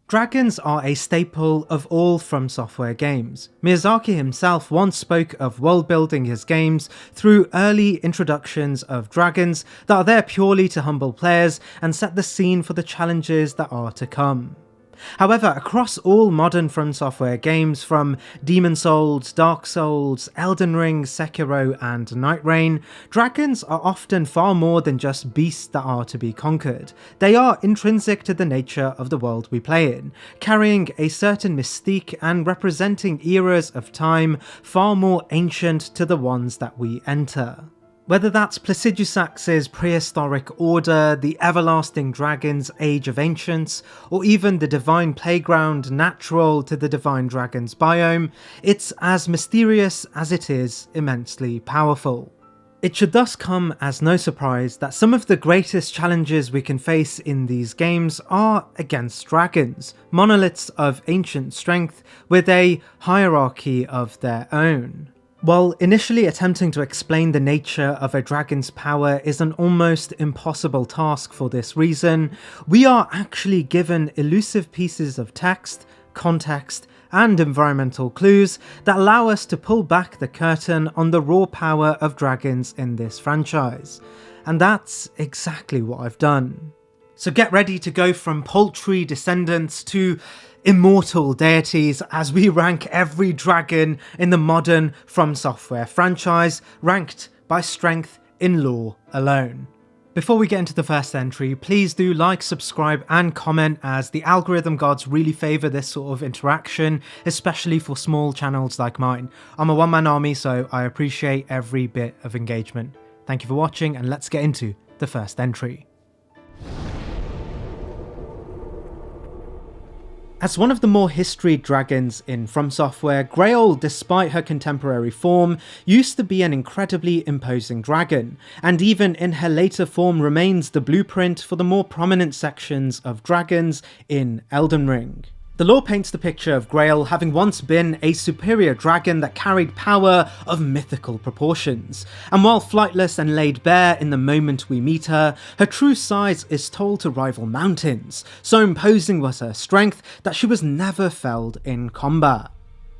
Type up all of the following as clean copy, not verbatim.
Dragons are a staple of all Fromsoftware games. Miyazaki himself once spoke of world-building his games through early introductions of dragons that are there purely to humble players and set the scene for the challenges that are to come. However, across all modern Fromsoftware games from Demon's Souls, Dark Souls, Elden Ring, Sekiro and Night Rain, dragons are often far more than just beasts that are to be conquered. They are intrinsic to the nature of the world we play in, carrying a certain mystique and representing eras of time far more ancient to the ones that we enter. Whether that's Placidusax's prehistoric order, the everlasting dragon's age of ancients, or even the divine playground natural to the divine dragon's biome, it's as mysterious as it is immensely powerful. It should thus come as no surprise that some of the greatest challenges we can face in these games are against dragons, monoliths of ancient strength with a hierarchy of their own. While initially attempting to explain the nature of a dragon's power is an almost impossible task for this reason, we are actually given elusive pieces of text, context, and environmental clues that allow us to pull back the curtain on the raw power of dragons in this franchise. And that's exactly what I've done. So get ready to go from paltry descendants to immortal deities as we rank every dragon in the modern Fromsoftware franchise, ranked by strength in lore alone. Before we get into the first entry, please do like, subscribe and comment, as the algorithm gods really favour this sort of interaction, especially for small channels like mine. I'm a one-man army, so I appreciate every bit of engagement. Thank you for watching, and let's get into the first entry. As one of the more historied dragons in Fromsoftware, Grail, despite her contemporary form, used to be an incredibly imposing dragon, and even in her later form remains the blueprint for the more prominent sections of dragons in Elden Ring. The lore paints the picture of Grail having once been a superior dragon that carried power of mythical proportions, and while flightless and laid bare in the moment we meet her, her true size is told to rival mountains, so imposing was her strength that she was never felled in combat.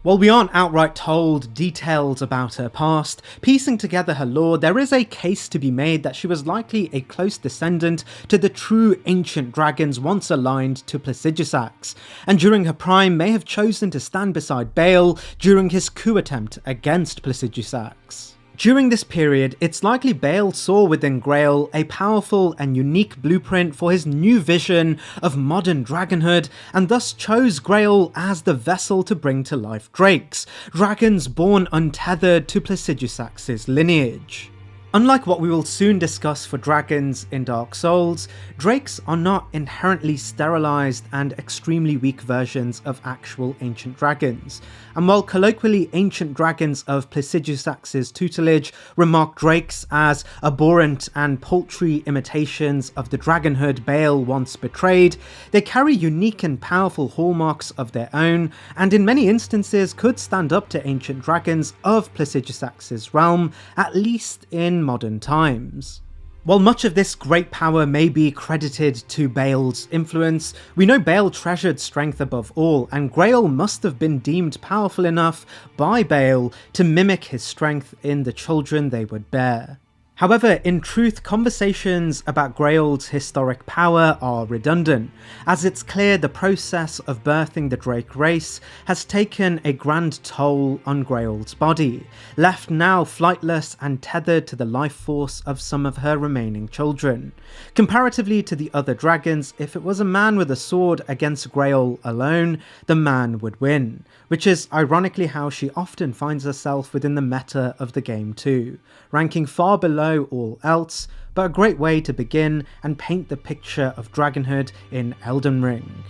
While we aren't outright told details about her past, piecing together her lore, there is a case to be made that she was likely a close descendant to the true ancient dragons once aligned to Placidusax, and during her prime may have chosen to stand beside Baal during his coup attempt against Placidusax. During this period, it's likely Baal saw within Grail a powerful and unique blueprint for his new vision of modern dragonhood, and thus chose Grail as the vessel to bring to life drakes, dragons born untethered to Placidusax's lineage. Unlike what we will soon discuss for dragons in Dark Souls, drakes are not inherently sterilized and extremely weak versions of actual ancient dragons, and while colloquially ancient dragons of Placidusax's tutelage remark drakes as abhorrent and paltry imitations of the dragonhood Baal once betrayed, they carry unique and powerful hallmarks of their own, and in many instances could stand up to ancient dragons of Placidusax's realm, at least in modern times. While much of this great power may be credited to Baal's influence, we know Baal treasured strength above all, and Grail must have been deemed powerful enough by Baal to mimic his strength in the children they would bear. However, in truth, conversations about Grail's historic power are redundant, as it's clear the process of birthing the Drake race has taken a grand toll on Grail's body, left now flightless and tethered to the life force of some of her remaining children. Comparatively to the other dragons, if it was a man with a sword against Grail alone, the man would win, which is ironically how she often finds herself within the meta of the game too, ranking far below all else, but a great way to begin and paint the picture of dragonhood in Elden Ring.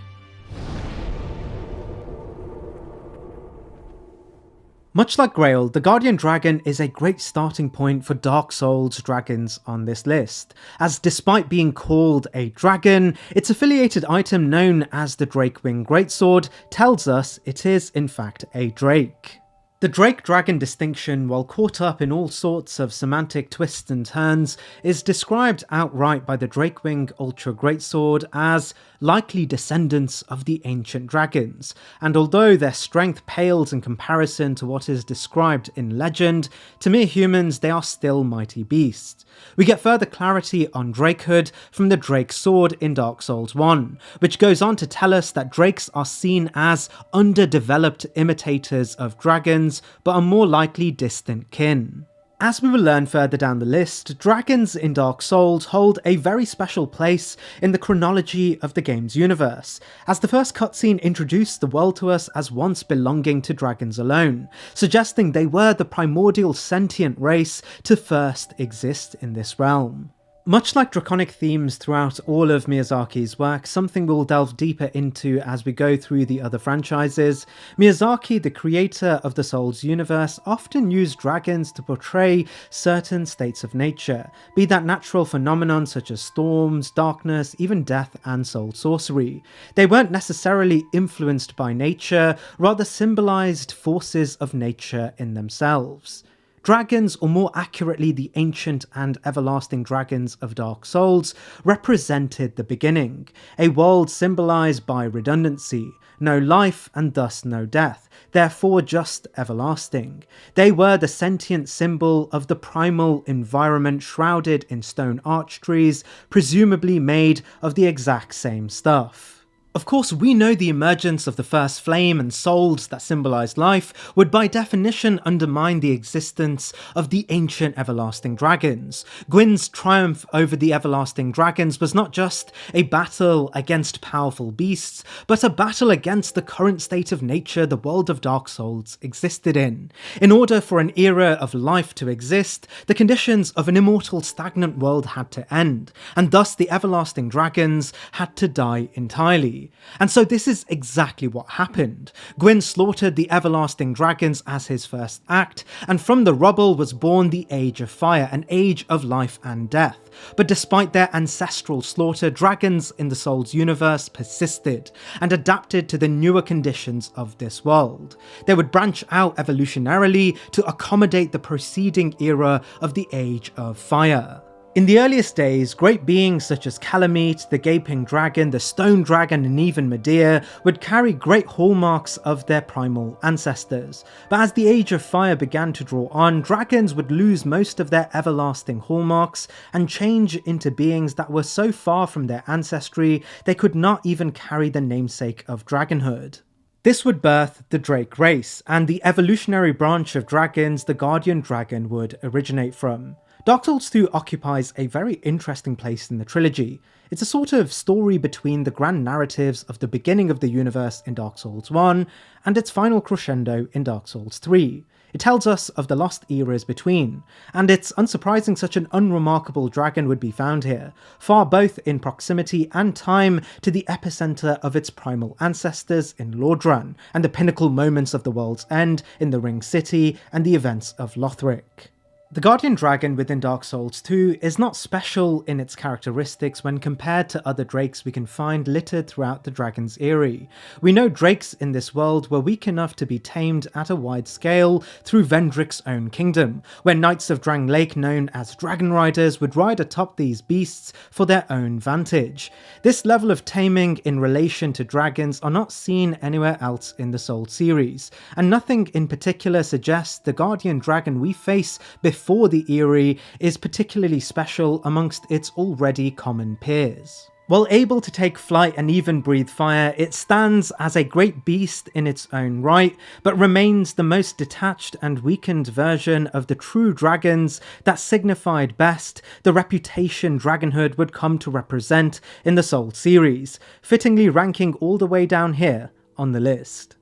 Much like Grail, the Guardian Dragon is a great starting point for Dark Souls dragons on this list, as despite being called a dragon, its affiliated item known as the Drakewing Greatsword tells us it is in fact a drake. The Drake-Dragon distinction, while caught up in all sorts of semantic twists and turns, is described outright by the Drakewing Ultra Greatsword as likely descendants of the ancient dragons, and although their strength pales in comparison to what is described in legend, to mere humans they are still mighty beasts. We get further clarity on drakehood from the Drake sword in Dark Souls 1, which goes on to tell us that drakes are seen as underdeveloped imitators of dragons, but are more likely distant kin. As we will learn further down the list, dragons in Dark Souls hold a very special place in the chronology of the game's universe, as the first cutscene introduced the world to us as once belonging to dragons alone, suggesting they were the primordial sentient race to first exist in this realm. Much like draconic themes throughout all of Miyazaki's work, something we'll delve deeper into as we go through the other franchises, Miyazaki, the creator of the Souls universe, often used dragons to portray certain states of nature, be that natural phenomenon such as storms, darkness, even death and soul sorcery. They weren't necessarily influenced by nature, rather symbolized forces of nature in themselves. Dragons, or more accurately the ancient and everlasting dragons of Dark Souls, represented the beginning, a world symbolized by redundancy, no life and thus no death, therefore just everlasting. They were the sentient symbol of the primal environment shrouded in stone arch trees, presumably made of the exact same stuff. Of course, we know the emergence of the first flame and souls that symbolized life would by definition undermine the existence of the ancient everlasting dragons. Gwyn's triumph over the everlasting dragons was not just a battle against powerful beasts, but a battle against the current state of nature the world of Dark Souls existed in. In order for an era of life to exist, the conditions of an immortal stagnant world had to end, and thus the everlasting dragons had to die entirely. And so this is exactly what happened. Gwyn slaughtered the everlasting dragons as his first act, and from the rubble was born the Age of Fire, an age of life and death. But despite their ancestral slaughter, dragons in the Souls universe persisted, and adapted to the newer conditions of this world. They would branch out evolutionarily to accommodate the preceding era of the Age of Fire. In the earliest days, great beings such as Calamite, the Gaping Dragon, the Stone Dragon and even Medea would carry great hallmarks of their primal ancestors. But as the Age of Fire began to draw on, dragons would lose most of their everlasting hallmarks and change into beings that were so far from their ancestry they could not even carry the namesake of dragonhood. This would birth the Drake race, and the evolutionary branch of dragons the Guardian Dragon would originate from. Dark Souls 2 occupies a very interesting place in the trilogy. It's a sort of story between the grand narratives of the beginning of the universe in Dark Souls 1 and its final crescendo in Dark Souls 3. It tells us of the lost eras between, and it's unsurprising such an unremarkable dragon would be found here, far both in proximity and time to the epicenter of its primal ancestors in Lordran, and the pinnacle moments of the world's end in the Ring City and the events of Lothric. The Guardian Dragon within Dark Souls 2 is not special in its characteristics when compared to other drakes we can find littered throughout the Dragon's Eyrie. We know drakes in this world were weak enough to be tamed at a wide scale through Vendrick's own kingdom, where knights of Drang Lake known as Dragon Riders would ride atop these beasts for their own vantage. This level of taming in relation to dragons are not seen anywhere else in the Souls series, and nothing in particular suggests the Guardian Dragon we face before the Eyrie is particularly special amongst its already common peers. While able to take flight and even breathe fire, it stands as a great beast in its own right, but remains the most detached and weakened version of the true dragons that signified best the reputation dragonhood would come to represent in the Souls series, fittingly ranking all the way down here on the list.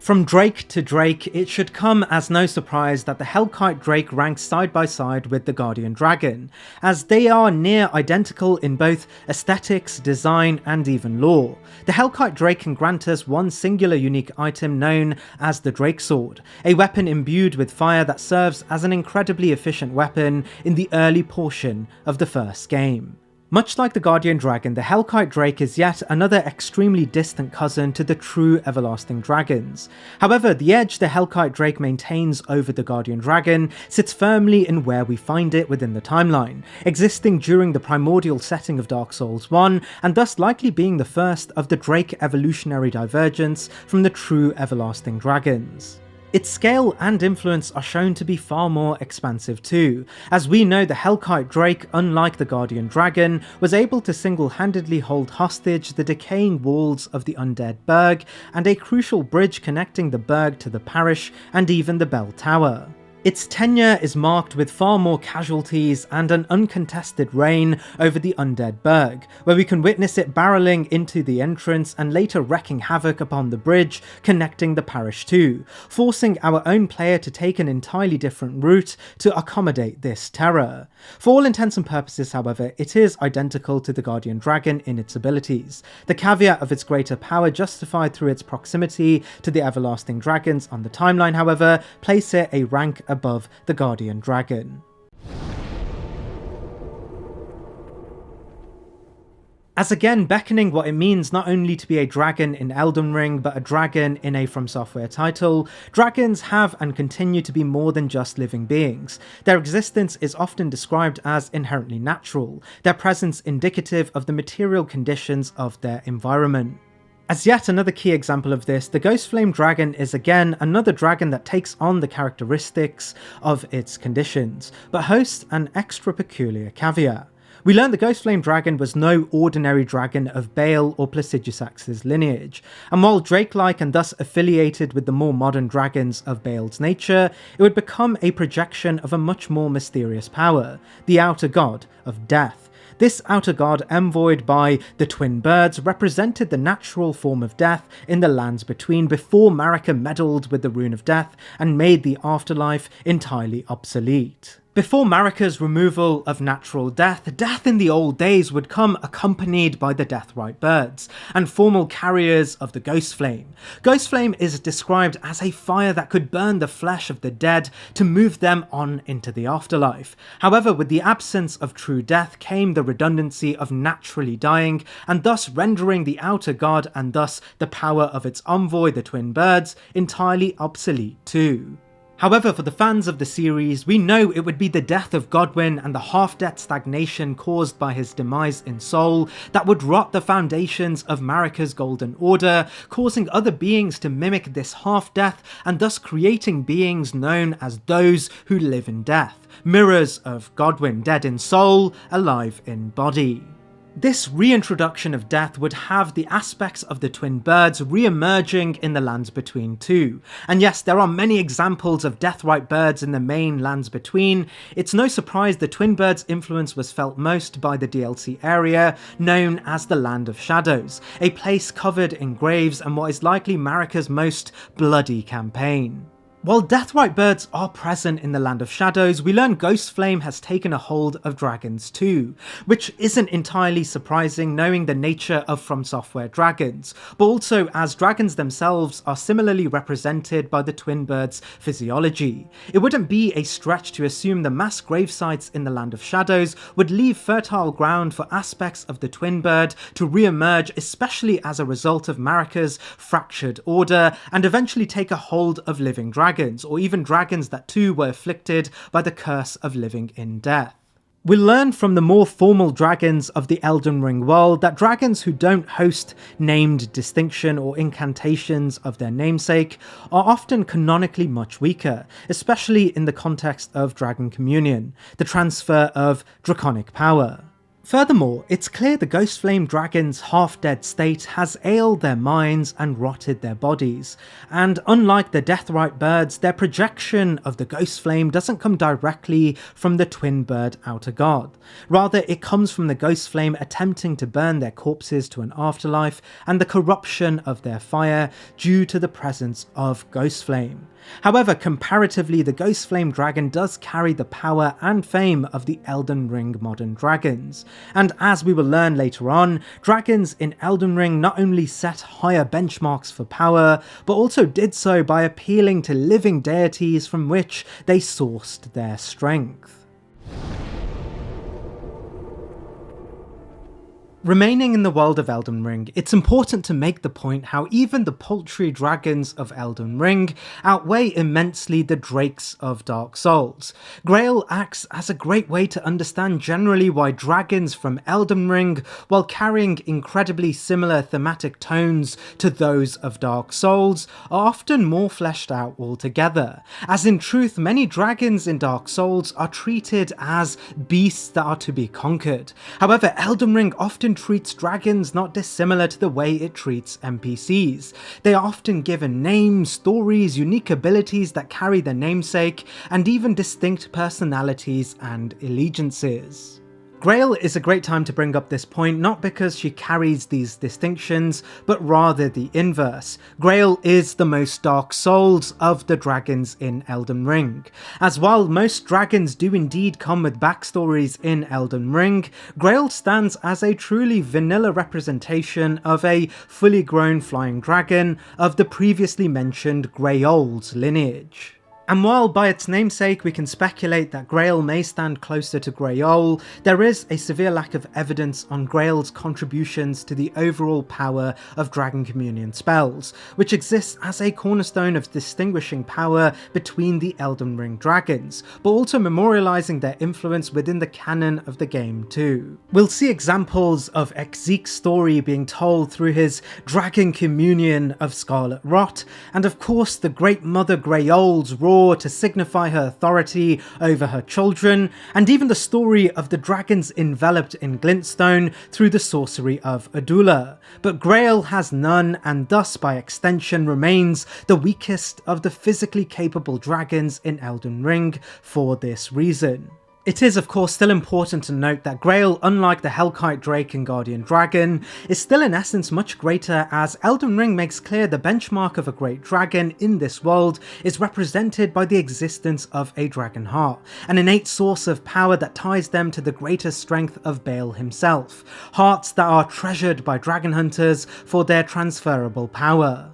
From Drake to Drake, it should come as no surprise that the Hellkite Drake ranks side by side with the Guardian Dragon, as they are near identical in both aesthetics, design, and even lore. The Hellkite Drake can grant us one singular unique item known as the Drake Sword, a weapon imbued with fire that serves as an incredibly efficient weapon in the early portion of the first game. Much like the Guardian Dragon, the Hellkite Drake is yet another extremely distant cousin to the true everlasting dragons. However, the edge the Hellkite Drake maintains over the Guardian Dragon sits firmly in where we find it within the timeline, existing during the primordial setting of Dark Souls 1, and thus likely being the first of the Drake evolutionary divergence from the true everlasting dragons. Its scale and influence are shown to be far more expansive too, as we know the Hellkite Drake, unlike the Guardian Dragon, was able to single-handedly hold hostage the decaying walls of the Undead Burg and a crucial bridge connecting the Burg to the parish and even the Bell Tower. Its tenure is marked with far more casualties and an uncontested reign over the Undead Burg, where we can witness it barreling into the entrance and later wreaking havoc upon the bridge connecting the parish too, forcing our own player to take an entirely different route to accommodate this terror. For all intents and purposes, however, it is identical to the Guardian Dragon in its abilities, the caveat of its greater power justified through its proximity to the everlasting dragons on the timeline, however, place it a rank above the Guardian Dragon. As again beckoning what it means not only to be a dragon in Elden Ring, but a dragon in a Fromsoftware title, dragons have and continue to be more than just living beings. Their existence is often described as inherently natural, their presence indicative of the material conditions of their environment. As yet another key example of this, the Ghostflame Dragon is again another dragon that takes on the characteristics of its conditions, but hosts an extra peculiar caveat. We learn the Ghostflame Dragon was no ordinary dragon of Baal or Placidusax's lineage, and while Drake-like and thus affiliated with the more modern dragons of Baal's nature, it would become a projection of a much more mysterious power, the outer god of death. This outer god, envoyed by the twin birds, represented the natural form of death in the lands between before Marika meddled with the rune of death and made the afterlife entirely obsolete. Before Marika's removal of natural death, death in the old days would come accompanied by the Deathrite birds, and formal carriers of the Ghostflame. Ghostflame is described as a fire that could burn the flesh of the dead to move them on into the afterlife. However, with the absence of true death came the redundancy of naturally dying, and thus rendering the outer god and thus the power of its envoy, the twin birds, entirely obsolete too. However, for the fans of the series, we know it would be the death of Godwyn and the half-death stagnation caused by his demise in Soul that would rot the foundations of Marika's Golden Order, causing other beings to mimic this half-death and thus creating beings known as those who live in death, mirrors of Godwyn dead in soul, alive in body. This reintroduction of death would have the aspects of the twin birds re-emerging in the Lands Between too. And yes, there are many examples of Deathrite birds in the main Lands Between. It's no surprise the twin birds' influence was felt most by the DLC area known as the Land of Shadows, a place covered in graves and what is likely Marika's most bloody campaign. While Deathrite birds are present in the Land of Shadows, we learn Ghostflame has taken a hold of dragons too, which isn't entirely surprising knowing the nature of Fromsoftware dragons, but also as dragons themselves are similarly represented by the twin birds' physiology. It wouldn't be a stretch to assume the mass gravesites in the Land of Shadows would leave fertile ground for aspects of the twin bird to re-emerge, especially as a result of Marika's fractured order, and eventually take a hold of living dragons, or even dragons that too were afflicted by the curse of living in death. We'll learn from the more formal dragons of the Elden Ring world that dragons who don't host named distinction or incantations of their namesake are often canonically much weaker, especially in the context of Dragon Communion, the transfer of draconic power. Furthermore, it's clear the Ghostflame Dragon's half-dead state has ailed their minds and rotted their bodies, and unlike the Deathrite birds, their projection of the Ghostflame doesn't come directly from the twin bird outer god. Rather, it comes from the Ghostflame attempting to burn their corpses to an afterlife and the corruption of their fire due to the presence of Ghostflame. However, comparatively, the Ghostflame Dragon does carry the power and fame of the Elden Ring modern dragons, and as we will learn later on, dragons in Elden Ring not only set higher benchmarks for power, but also did so by appealing to living deities from which they sourced their strength. Remaining in the world of Elden Ring, it's important to make the point how even the paltry dragons of Elden Ring outweigh immensely the drakes of Dark Souls. Grail acts as a great way to understand generally why dragons from Elden Ring, while carrying incredibly similar thematic tones to those of Dark Souls, are often more fleshed out altogether, as in truth many dragons in Dark Souls are treated as beasts that are to be conquered. However, Elden Ring often treats dragons not dissimilar to the way it treats NPCs. They are often given names, stories, unique abilities that carry their namesake, and even distinct personalities and allegiances. Grail is a great time to bring up this point, not because she carries these distinctions, but rather the inverse. Grail is the most Dark Souls of the dragons in Elden Ring. As while most dragons do indeed come with backstories in Elden Ring, Grail stands as a truly vanilla representation of a fully grown flying dragon of the previously mentioned Grayold's lineage. And while by its namesake we can speculate that Grail may stand closer to Grayold, there is a severe lack of evidence on Grail's contributions to the overall power of Dragon Communion spells, which exists as a cornerstone of distinguishing power between the Elden Ring dragons, but also memorializing their influence within the canon of the game too. We'll see examples of Exeek's story being told through his Dragon Communion of Scarlet Rot, and of course the Great Mother Grayold's roar to signify her authority over her children, and even the story of the dragons enveloped in glintstone through the sorcery of Adula. But Grail has none, and thus by extension remains the weakest of the physically capable dragons in Elden Ring for this reason. It is of course still important to note that Grail, unlike the Hellkite Drake and Guardian Dragon, is still in essence much greater, as Elden Ring makes clear the benchmark of a great dragon in this world is represented by the existence of a dragon heart, an innate source of power that ties them to the greater strength of Baal himself, hearts that are treasured by dragon hunters for their transferable power.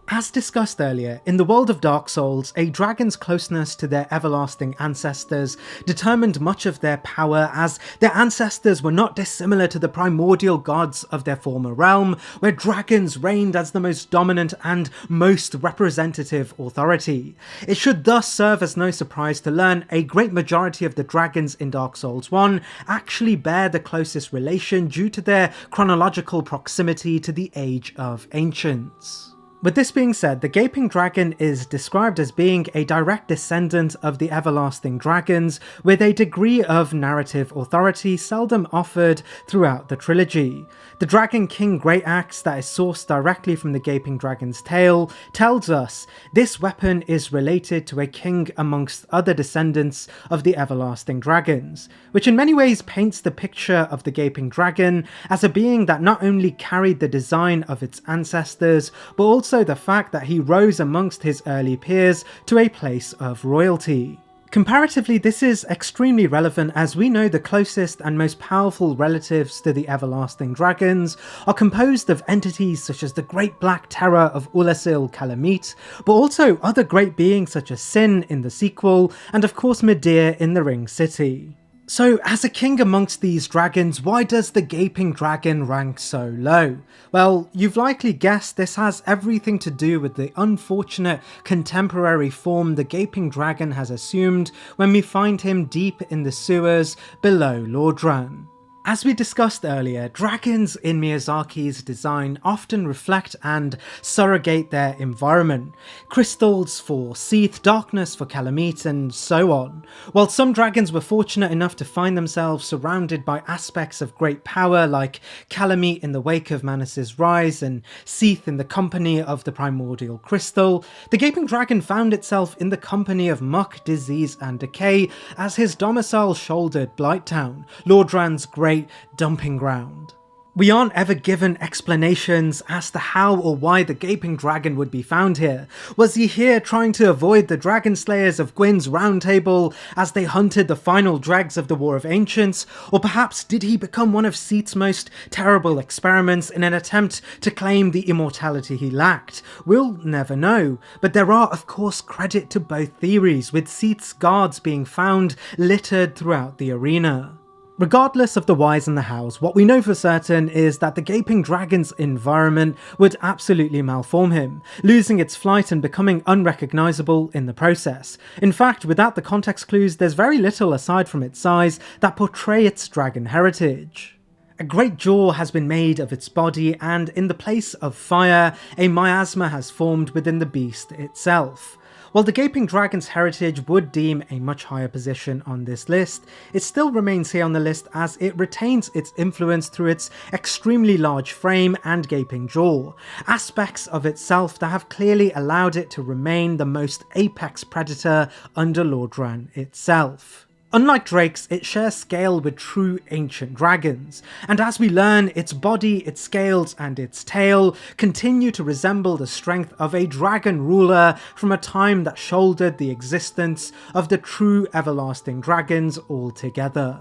As discussed earlier, in the world of Dark Souls, a dragon's closeness to their everlasting ancestors determined much of their power, as their ancestors were not dissimilar to the primordial gods of their former realm, where dragons reigned as the most dominant and most representative authority. It should thus serve as no surprise to learn a great majority of the dragons in Dark Souls 1 actually bear the closest relation due to their chronological proximity to the Age of Ancients. With this being said, the Gaping Dragon is described as being a direct descendant of the Everlasting Dragons, with a degree of narrative authority seldom offered throughout the trilogy. The Dragon King Great Axe that is sourced directly from the Gaping Dragon's tail tells us this weapon is related to a king amongst other descendants of the Everlasting Dragons, which in many ways paints the picture of the Gaping Dragon as a being that not only carried the design of its ancestors, but also the fact that he rose amongst his early peers to a place of royalty. Comparatively, this is extremely relevant as we know the closest and most powerful relatives to the Everlasting Dragons are composed of entities such as the Great Black Terror of Ulasil Calamite, but also other great beings such as Sin in the sequel, and of course Midir in the Ring City. So, as a king amongst these dragons, why does the Gaping Dragon rank so low? Well, you've likely guessed this has everything to do with the unfortunate contemporary form the Gaping Dragon has assumed when we find him deep in the sewers below Lordran. As we discussed earlier, dragons in Miyazaki's design often reflect and surrogate their environment. Crystals for Seath, darkness for Calamite, and so on. While some dragons were fortunate enough to find themselves surrounded by aspects of great power like Calamite in the wake of Manus' rise and Seath in the company of the primordial crystal, the Gaping Dragon found itself in the company of muck, disease and decay as his domicile shouldered Blighttown, Lordran's great dumping ground. We aren't ever given explanations as to how or why the Gaping Dragon would be found here. Was he here trying to avoid the Dragon Slayers of Gwyn's Round Table as they hunted the final dregs of the War of Ancients? Or perhaps did he become one of Seat's most terrible experiments in an attempt to claim the immortality he lacked? We'll never know, but there are of course credit to both theories, with Seat's guards being found littered throughout the arena. Regardless of the whys and the hows, what we know for certain is that the Gaping Dragon's environment would absolutely malform him, losing its flight and becoming unrecognisable in the process. In fact, without the context clues, there's very little aside from its size that portray its dragon heritage. A great jaw has been made of its body, and in the place of fire, a miasma has formed within the beast itself. While the Gaping Dragon's heritage would deem a much higher position on this list, it still remains here on the list as it retains its influence through its extremely large frame and gaping jaw, aspects of itself that have clearly allowed it to remain the most apex predator under Lord Ran itself. Unlike drakes, it shares scale with true ancient dragons, and as we learn, its body, its scales, and its tail continue to resemble the strength of a dragon ruler from a time that shouldered the existence of the true everlasting dragons altogether.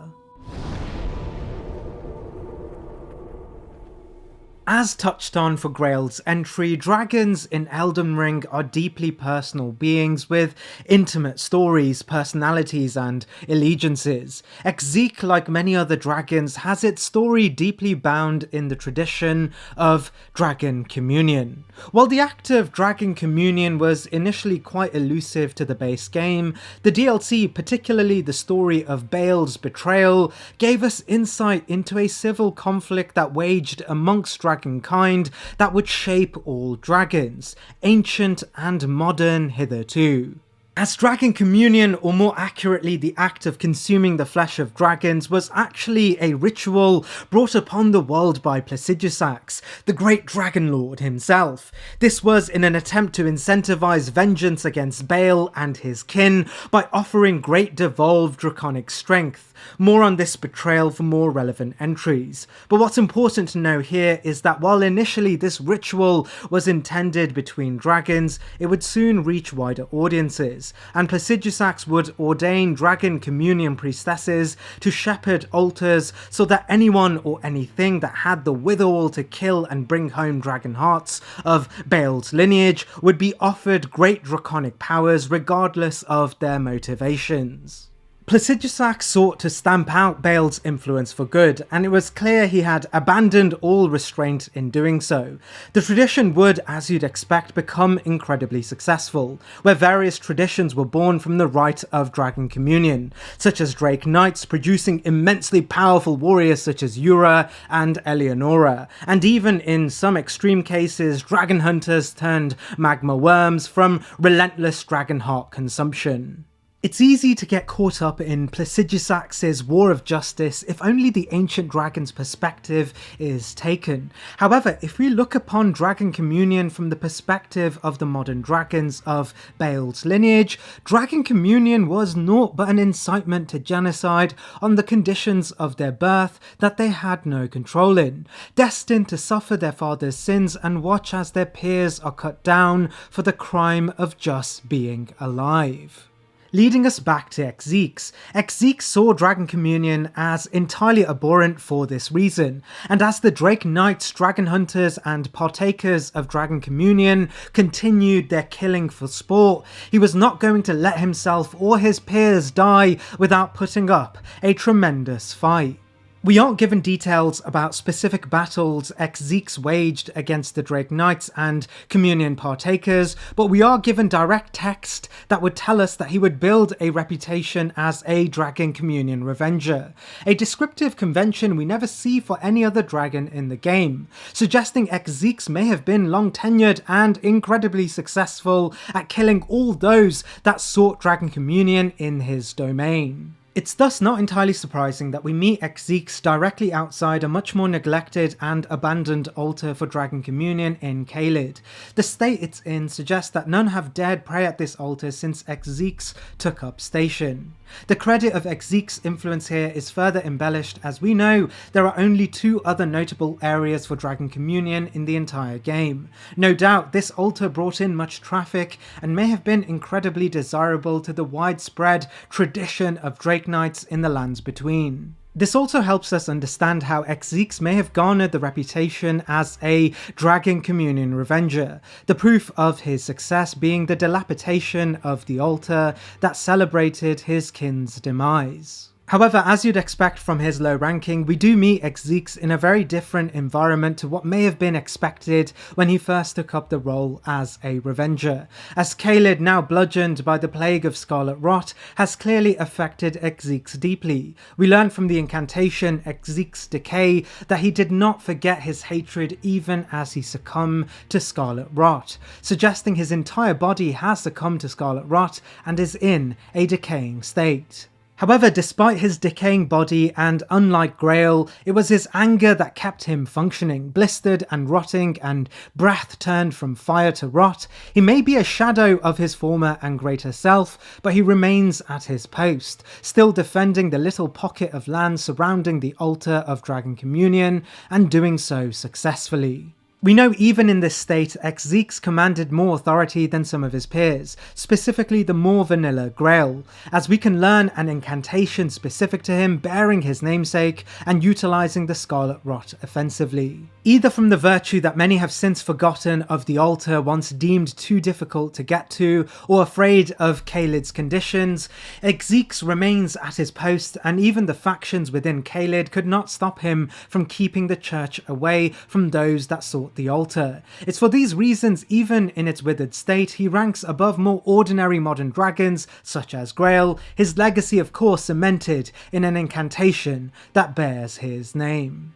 As touched on for Grail's entry, dragons in Elden Ring are deeply personal beings with intimate stories, personalities, and allegiances. Exeek, like many other dragons, has its story deeply bound in the tradition of Dragon Communion. While the act of Dragon Communion was initially quite elusive to the base game, the DLC, particularly the story of Bale's betrayal, gave us insight into a civil conflict that waged amongst dragonkind that would shape all dragons, ancient and modern hitherto. As Dragon Communion, or more accurately the act of consuming the flesh of dragons, was actually a ritual brought upon the world by Placidusax, the great Dragon Lord himself. This was in an attempt to incentivize vengeance against Bale and his kin by offering great devolved draconic strength. More on this betrayal for more relevant entries. But what's important to know here is that while initially this ritual was intended between dragons, it would soon reach wider audiences, and Placidusax would ordain Dragon Communion priestesses to shepherd altars so that anyone or anything that had the wherewithal to kill and bring home dragon hearts of Bale's lineage would be offered great draconic powers regardless of their motivations. Placidusax sought to stamp out Bale's influence for good, and it was clear he had abandoned all restraint in doing so. The tradition would, as you'd expect, become incredibly successful, where various traditions were born from the rite of Dragon Communion, such as Drake Knights producing immensely powerful warriors such as Yura and Eleonora, and even in some extreme cases, dragon hunters turned magma worms from relentless dragon heart consumption. It's easy to get caught up in Placidusax's War of Justice if only the ancient dragon's perspective is taken. However, if we look upon Dragon Communion from the perspective of the modern dragons of Bale's lineage, Dragon Communion was naught but an incitement to genocide on the conditions of their birth that they had no control in, destined to suffer their father's sins and watch as their peers are cut down for the crime of just being alive. Leading us back to Exeek. Exeek saw Dragon Communion as entirely abhorrent for this reason, and as the Drake Knights, dragon hunters and partakers of Dragon Communion continued their killing for sport, he was not going to let himself or his peers die without putting up a tremendous fight. We aren't given details about specific battles Exeek waged against the Drake Knights and Communion partakers, but we are given direct text that would tell us that he would build a reputation as a Dragon Communion revenger, a descriptive convention we never see for any other dragon in the game, suggesting Exeek may have been long tenured and incredibly successful at killing all those that sought Dragon Communion in his domain. It's thus not entirely surprising that we meet Exeques directly outside a much more neglected and abandoned altar for Dragon Communion in Caelid. The state it's in suggests that none have dared pray at this altar since Exeques took up station. The credit of Exeques' influence here is further embellished as we know there are only 2 other notable areas for Dragon Communion in the entire game. No doubt this altar brought in much traffic and may have been incredibly desirable to the widespread tradition of Drake Knights in the lands between. This also helps us understand how Exeques may have garnered the reputation as a Dragon Communion revenger, the proof of his success being the dilapidation of the altar that celebrated his kin's demise. However, as you'd expect from his low ranking, we do meet Exeques in a very different environment to what may have been expected when he first took up the role as a revenger, as Caelid, now bludgeoned by the plague of scarlet rot, has clearly affected Exeques deeply. We learn from the incantation Exeques Decay that he did not forget his hatred even as he succumbed to scarlet rot, suggesting his entire body has succumbed to scarlet rot and is in a decaying state. However, despite his decaying body and unlike Grail, it was his anger that kept him functioning, blistered and rotting and breath turned from fire to rot. He may be a shadow of his former and greater self, but he remains at his post, still defending the little pocket of land surrounding the altar of Dragon Communion, and doing so successfully. We know even in this state, Exeques commanded more authority than some of his peers, specifically the more vanilla Grail, as we can learn an incantation specific to him bearing his namesake and utilising the Scarlet Rot offensively. Either from the virtue that many have since forgotten of the altar once deemed too difficult to get to, or afraid of Caelid's conditions, Exeques remains at his post, and even the factions within Caelid could not stop him from keeping the church away from those that sought the altar. It's for these reasons, even in its withered state, he ranks above more ordinary modern dragons such as Grail, his legacy of course cemented in an incantation that bears his name.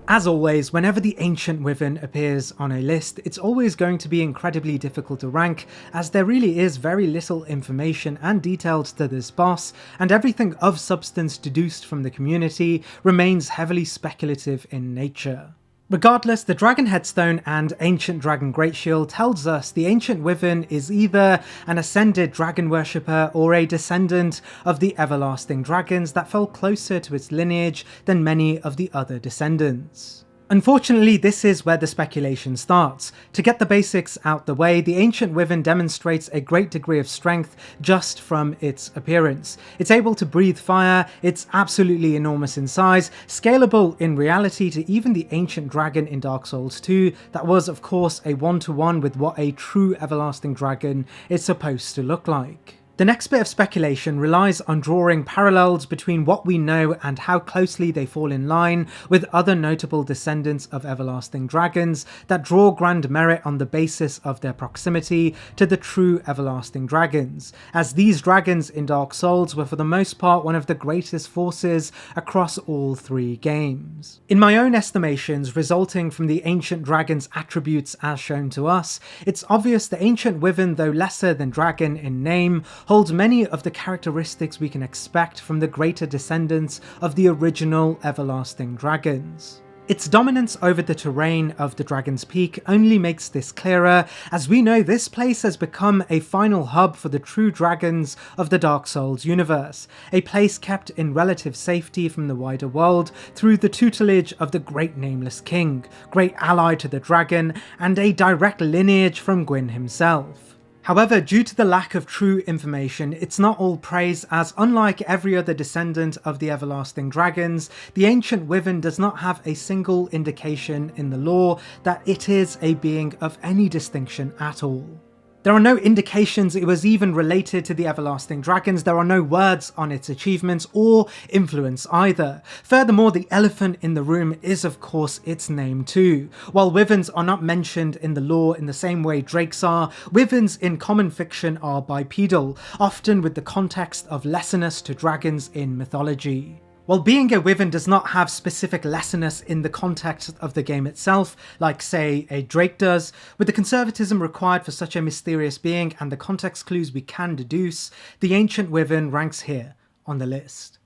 As always, whenever the Ancient Wyvern appears on a list, it's always going to be incredibly difficult to rank, as there really is very little information and details to this boss, and everything of substance deduced from the community remains heavily speculative in nature. Regardless, the Dragon Headstone and Ancient Dragon Greatshield tells us the Ancient Wyvern is either an ascended dragon worshipper or a descendant of the everlasting dragons that fell closer to its lineage than many of the other descendants. Unfortunately, this is where the speculation starts. To get the basics out the way, the Ancient Wyvern demonstrates a great degree of strength just from its appearance. It's able to breathe fire, it's absolutely enormous in size, scalable in reality to even the Ancient Dragon in Dark Souls 2, that was of course a one-to-one with what a true everlasting dragon is supposed to look like. The next bit of speculation relies on drawing parallels between what we know and how closely they fall in line with other notable descendants of everlasting dragons that draw grand merit on the basis of their proximity to the true everlasting dragons, as these dragons in Dark Souls were for the most part one of the greatest forces across all 3 games. In my own estimations, resulting from the Ancient Dragon's attributes as shown to us, it's obvious the Ancient Wyvern, though lesser than dragon in name, holds many of the characteristics we can expect from the greater descendants of the original everlasting dragons. Its dominance over the terrain of the Dragon's Peak only makes this clearer, as we know this place has become a final hub for the true dragons of the Dark Souls universe, a place kept in relative safety from the wider world through the tutelage of the Great Nameless King, great ally to the dragon, and a direct lineage from Gwyn himself. However, due to the lack of true information, it's not all praise, as unlike every other descendant of the everlasting dragons, the Ancient Wyvern does not have a single indication in the lore that it is a being of any distinction at all. There are no indications it was even related to the everlasting dragons, there are no words on its achievements or influence either. Furthermore, the elephant in the room is of course its name too. While wyverns are not mentioned in the lore in the same way drakes are, wyverns in common fiction are bipedal, often with the context of lessonness to dragons in mythology. While being a wyvern does not have specific lessonness in the context of the game itself, like say a drake does, with the conservatism required for such a mysterious being and the context clues we can deduce, the ancient wyvern ranks here on the list.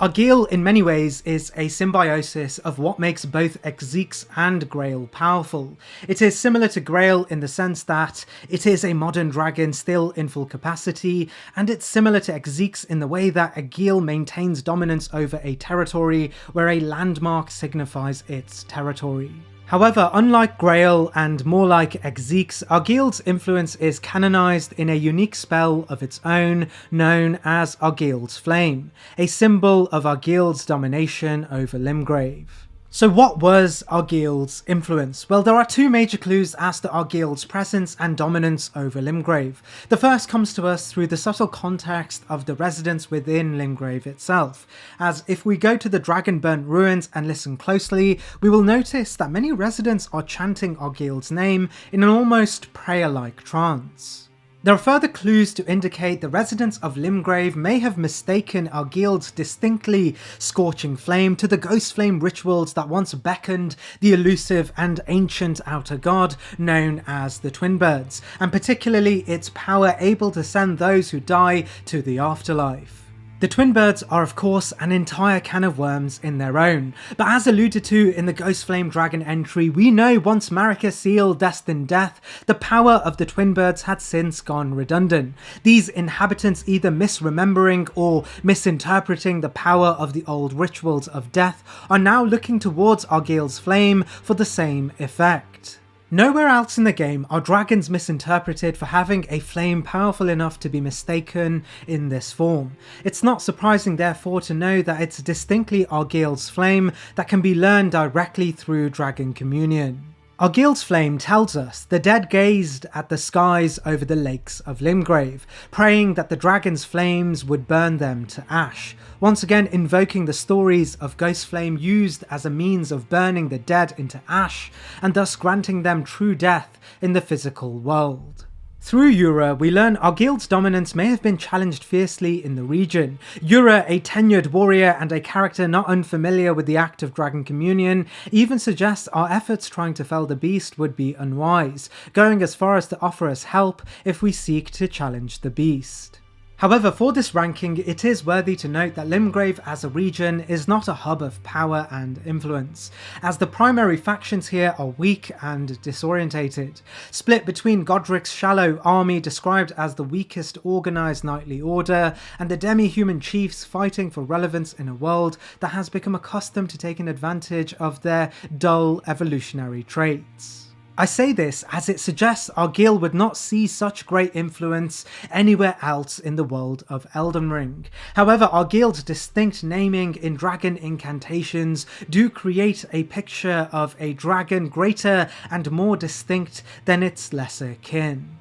Argyll in many ways is a symbiosis of what makes both Exeeks and Grail powerful. It is similar to Grail in the sense that it is a modern dragon still in full capacity, and it's similar to Exeeks in the way that Argyll maintains dominance over a territory where a landmark signifies its territory. However, unlike Grail and more like Exeeks, Argyll's influence is canonized in a unique spell of its own known as Argyll's Flame, a symbol of Argyll's domination over Limgrave. So what was Argyll's influence? Well, there are two major clues as to Argyll's presence and dominance over Limgrave. The first comes to us through the subtle context of the residents within Limgrave itself, as if we go to the Dragonburnt ruins and listen closely, we will notice that many residents are chanting Argyll's name in an almost prayer-like trance. There are further clues to indicate the residents of Limgrave may have mistaken Argyll's distinctly scorching flame to the ghost flame rituals that once beckoned the elusive and ancient outer god known as the Twin Birds, and particularly its power able to send those who die to the afterlife. The Twin Birds are of course an entire can of worms in their own, but as alluded to in the Ghost Flame Dragon entry, we know once Marika sealed destined death, the power of the Twin Birds had since gone redundant. These inhabitants either misremembering or misinterpreting the power of the old rituals of death are now looking towards Argyll's Flame for the same effect. Nowhere else in the game are dragons misinterpreted for having a flame powerful enough to be mistaken in this form. It's not surprising therefore to know that it's distinctly Argyll's Flame that can be learned directly through Dragon Communion. Argyll's Flame tells us the dead gazed at the skies over the lakes of Limgrave, praying that the dragon's flames would burn them to ash, once again invoking the stories of Ghost Flame used as a means of burning the dead into ash, and thus granting them true death in the physical world. Through Yura, we learn Argyll's dominance may have been challenged fiercely in the region. Yura, a tenured warrior and a character not unfamiliar with the act of Dragon Communion, even suggests our efforts trying to fell the beast would be unwise, going as far as to offer us help if we seek to challenge the beast. However, for this ranking, it is worthy to note that Limgrave as a region is not a hub of power and influence, as the primary factions here are weak and disorientated, split between Godric's shallow army described as the weakest organised knightly order, and the demi-human chiefs fighting for relevance in a world that has become accustomed to taking advantage of their dull evolutionary traits. I say this as it suggests Argyll would not see such great influence anywhere else in the world of Elden Ring. However, Argyll's distinct naming in dragon incantations do create a picture of a dragon greater and more distinct than its lesser kin.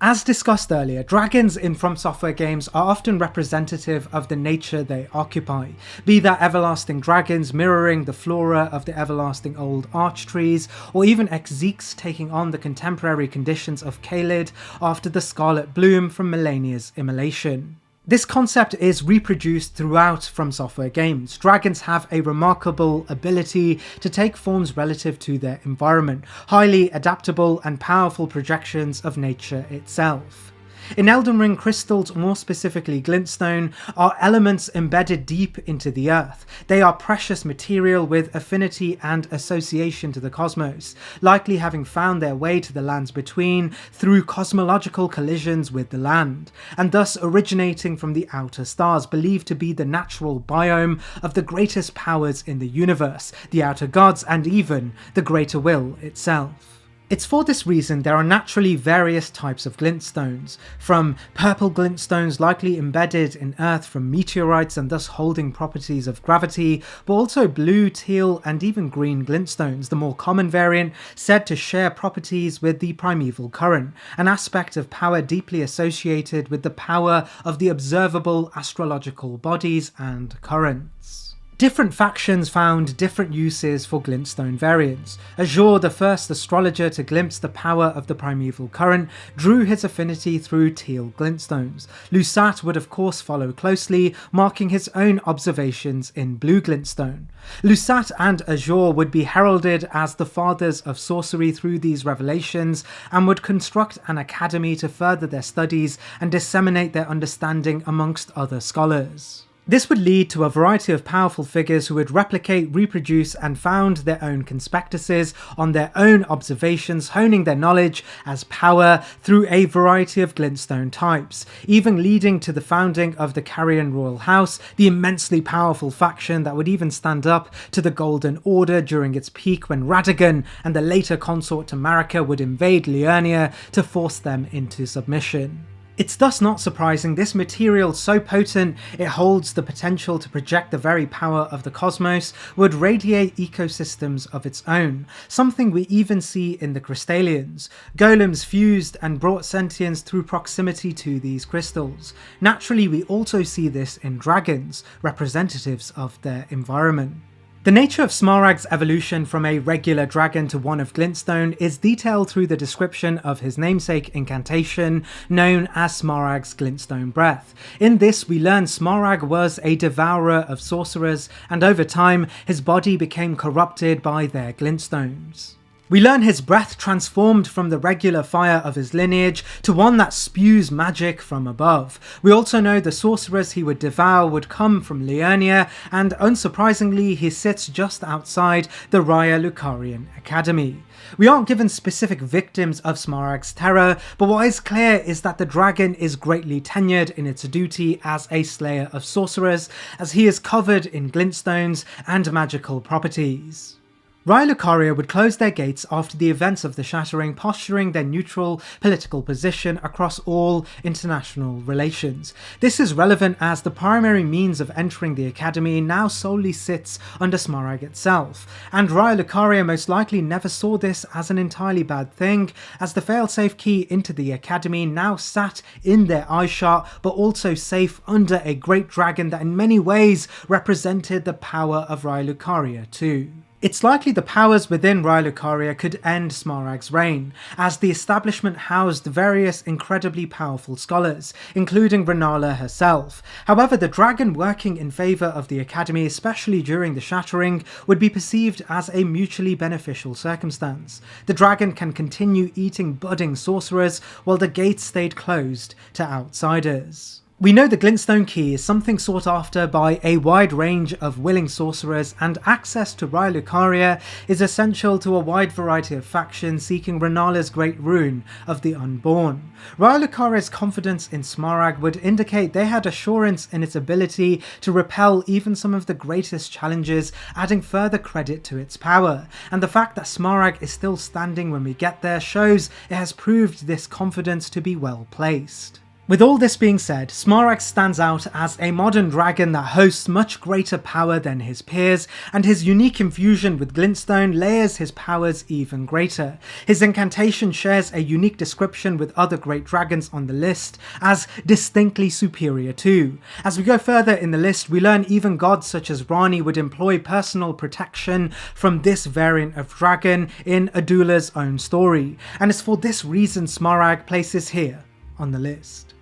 As discussed earlier, dragons in Fromsoftware games are often representative of the nature they occupy, be that everlasting dragons mirroring the flora of the everlasting old arch trees, or even Exeeks taking on the contemporary conditions of Caelid after the scarlet bloom from Melania's immolation. This concept is reproduced throughout Fromsoftware games. Dragons have a remarkable ability to take forms relative to their environment, highly adaptable and powerful projections of nature itself. In Elden Ring, crystals, more specifically glintstone, are elements embedded deep into the earth. They are precious material with affinity and association to the cosmos, likely having found their way to the lands between through cosmological collisions with the land, and thus originating from the outer stars, believed to be the natural biome of the greatest powers in the universe, the outer gods, and even the greater will itself. It's for this reason there are naturally various types of glintstones, from purple glintstones likely embedded in earth from meteorites and thus holding properties of gravity, but also blue, teal and even green glintstones, the more common variant, said to share properties with the primeval current, an aspect of power deeply associated with the power of the observable astrological bodies and currents. Different factions found different uses for glintstone variants. Azure, the first astrologer to glimpse the power of the primeval current, drew his affinity through teal glintstones. Lusat would of course follow closely, marking his own observations in blue glintstone. Lusat and Azure would be heralded as the fathers of sorcery through these revelations, and would construct an academy to further their studies and disseminate their understanding amongst other scholars. This would lead to a variety of powerful figures who would replicate, reproduce, and found their own conspectuses on their own observations, honing their knowledge as power through a variety of glintstone types, even leading to the founding of the Carrion Royal House, the immensely powerful faction that would even stand up to the Golden Order during its peak when Radagon and the later consort to Marika would invade Liurnia to force them into submission. It's thus not surprising this material, so potent it holds the potential to project the very power of the cosmos, would radiate ecosystems of its own, something we even see in the Crystallians. Golems fused and brought sentience through proximity to these crystals. Naturally, we also see this in dragons, representatives of their environment. The nature of Smaragd's evolution from a regular dragon to one of glintstone is detailed through the description of his namesake incantation, known as Smaragd's glintstone breath. In this, we learn Smaragd was a devourer of sorcerers, and over time, his body became corrupted by their glintstones. We learn his breath transformed from the regular fire of his lineage to one that spews magic from above. We also know the sorcerers he would devour would come from Liurnia, and unsurprisingly he sits just outside the Raya Lucarian Academy. We aren't given specific victims of Smaragd's terror, but what is clear is that the dragon is greatly tenured in its duty as a slayer of sorcerers, as he is covered in glintstones and magical properties. Raya Lucaria would close their gates after the events of the Shattering, posturing their neutral political position across all international relations. This is relevant as the primary means of entering the academy now solely sits under Smaragd itself, and Raya Lucaria most likely never saw this as an entirely bad thing, as the failsafe key into the academy now sat in their eyeshot, but also safe under a great dragon that in many ways represented the power of Raya Lucaria too. It's likely the powers within Raya Lucaria could end Smaragd's reign, as the establishment housed various incredibly powerful scholars, including Renala herself. However, the dragon working in favour of the academy, especially during the Shattering, would be perceived as a mutually beneficial circumstance. The dragon can continue eating budding sorcerers, while the gates stayed closed to outsiders. We know the glintstone key is something sought after by a wide range of willing sorcerers, and access to Raya Lucaria is essential to a wide variety of factions seeking Renala's great rune of the unborn. Raya Lucaria's confidence in Smaragd would indicate they had assurance in its ability to repel even some of the greatest challenges, adding further credit to its power, and the fact that Smaragd is still standing when we get there shows it has proved this confidence to be well placed. With all this being said, Smaragd stands out as a modern dragon that hosts much greater power than his peers, and his unique infusion with glintstone layers his powers even greater. His incantation shares a unique description with other great dragons on the list as distinctly superior too. As we go further in the list, we learn even gods such as Rani would employ personal protection from this variant of dragon in Adula's own story, and it's for this reason Smaragd places here on the list.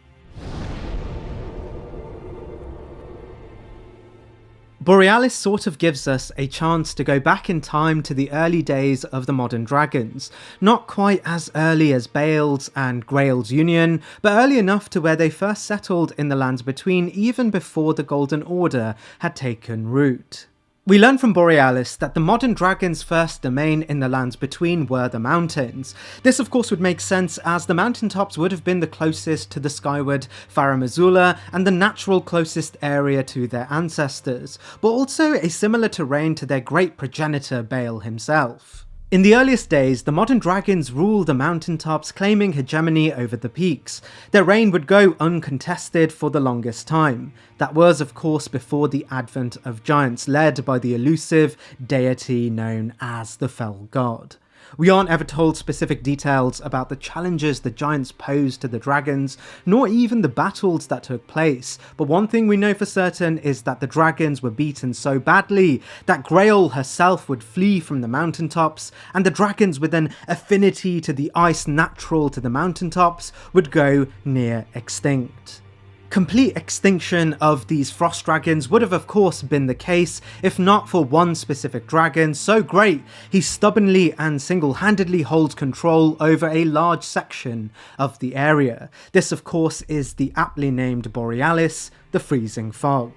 Borealis sort of gives us a chance to go back in time to the early days of the modern dragons, not quite as early as Bale's and Grail's union, but early enough to where they first settled in the lands between, even before the Golden Order had taken root. We learn from Borealis that the modern dragon's first domain in the lands between were the mountains. This of course would make sense, as the mountaintops would have been the closest to the skyward Farum Azula and the natural closest area to their ancestors, but also a similar terrain to their great progenitor Bale himself. In the earliest days, the modern dragons ruled the mountaintops, claiming hegemony over the peaks. Their reign would go uncontested for the longest time. That was, of course, before the advent of giants led by the elusive deity known as the Fell God. We aren't ever told specific details about the challenges the giants posed to the dragons, nor even the battles that took place, but one thing we know for certain is that the dragons were beaten so badly that Grail herself would flee from the mountaintops, and the dragons with an affinity to the ice natural to the mountaintops would go near extinct. Complete extinction of these frost dragons would have of course been the case if not for one specific dragon so great he stubbornly and single-handedly holds control over a large section of the area. This of course is the aptly named Borealis, the freezing fog.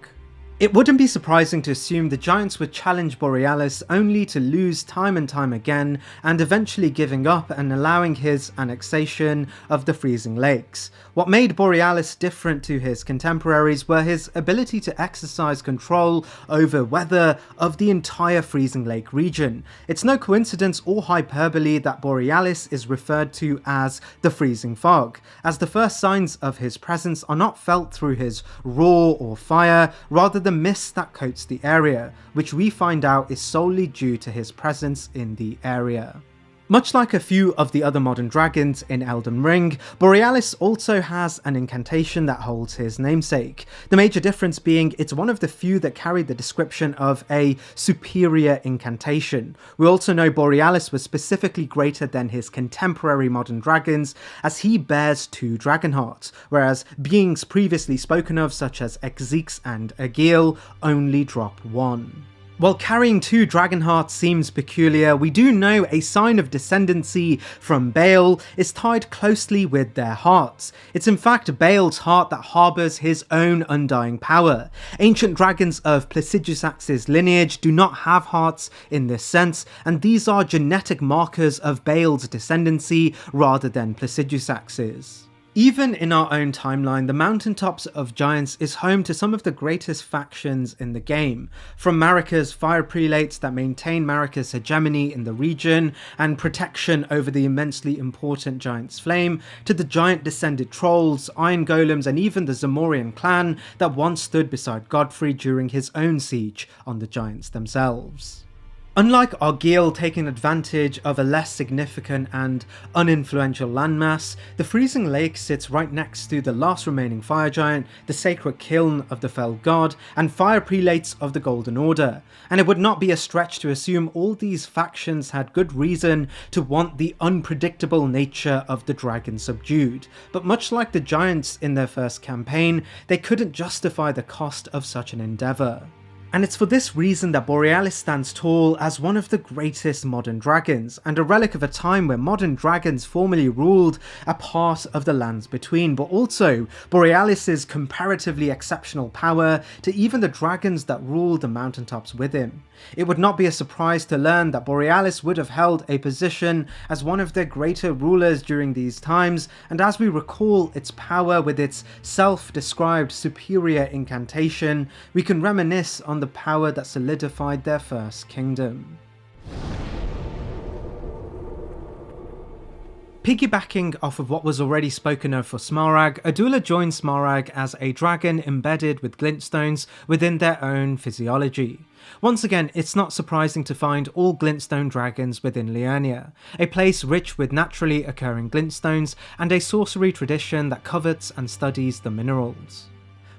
It wouldn't be surprising to assume the giants would challenge Borealis only to lose time and time again, and eventually giving up and allowing his annexation of the freezing lakes. What made Borealis different to his contemporaries were his ability to exercise control over weather of the entire freezing lake region. It's no coincidence or hyperbole that Borealis is referred to as the freezing fog, as the first signs of his presence are not felt through his roar or fire, rather the mist that coats the area, which we find out is solely due to his presence in the area. Much like a few of the other modern dragons in Elden Ring, Borealis also has an incantation that holds his namesake. The major difference being it's one of the few that carry the description of a superior incantation. We also know Borealis was specifically greater than his contemporary modern dragons, as he bears 2 dragon hearts, whereas beings previously spoken of such as Xyx and Aegil only drop 1. While carrying 2 dragon hearts seems peculiar, we do know a sign of descendancy from Baal is tied closely with their hearts. It's in fact Baal's heart that harbours his own undying power. Ancient dragons of Placidusax's lineage do not have hearts in this sense, and these are genetic markers of Baal's descendancy rather than Placidusax's. Even in our own timeline, the Mountaintops of Giants is home to some of the greatest factions in the game, from Marika's fire prelates that maintain Marika's hegemony in the region and protection over the immensely important Giant's Flame, to the giant descended trolls, iron golems, and even the Zamorian clan that once stood beside Godfrey during his own siege on the Giants themselves. Unlike Aegil taking advantage of a less significant and uninfluential landmass, the freezing lake sits right next to the last remaining fire giant, the sacred kiln of the fell god, and fire prelates of the Golden Order, and it would not be a stretch to assume all these factions had good reason to want the unpredictable nature of the dragon subdued, but much like the giants in their first campaign, they couldn't justify the cost of such an endeavour. And it's for this reason that Borealis stands tall as one of the greatest modern dragons, and a relic of a time where modern dragons formerly ruled a part of the lands between, but also Borealis's comparatively exceptional power to even the dragons that ruled the mountaintops with him. It would not be a surprise to learn that Borealis would have held a position as one of their greater rulers during these times, and as we recall its power with its self-described superior incantation, we can reminisce on the power that solidified their first kingdom. Piggybacking off of what was already spoken of for Smaragd, Adula joined Smaragd as a dragon embedded with glintstones within their own physiology. Once again, it's not surprising to find all glintstone dragons within Liurnia, a place rich with naturally occurring glintstones and a sorcery tradition that covets and studies the minerals.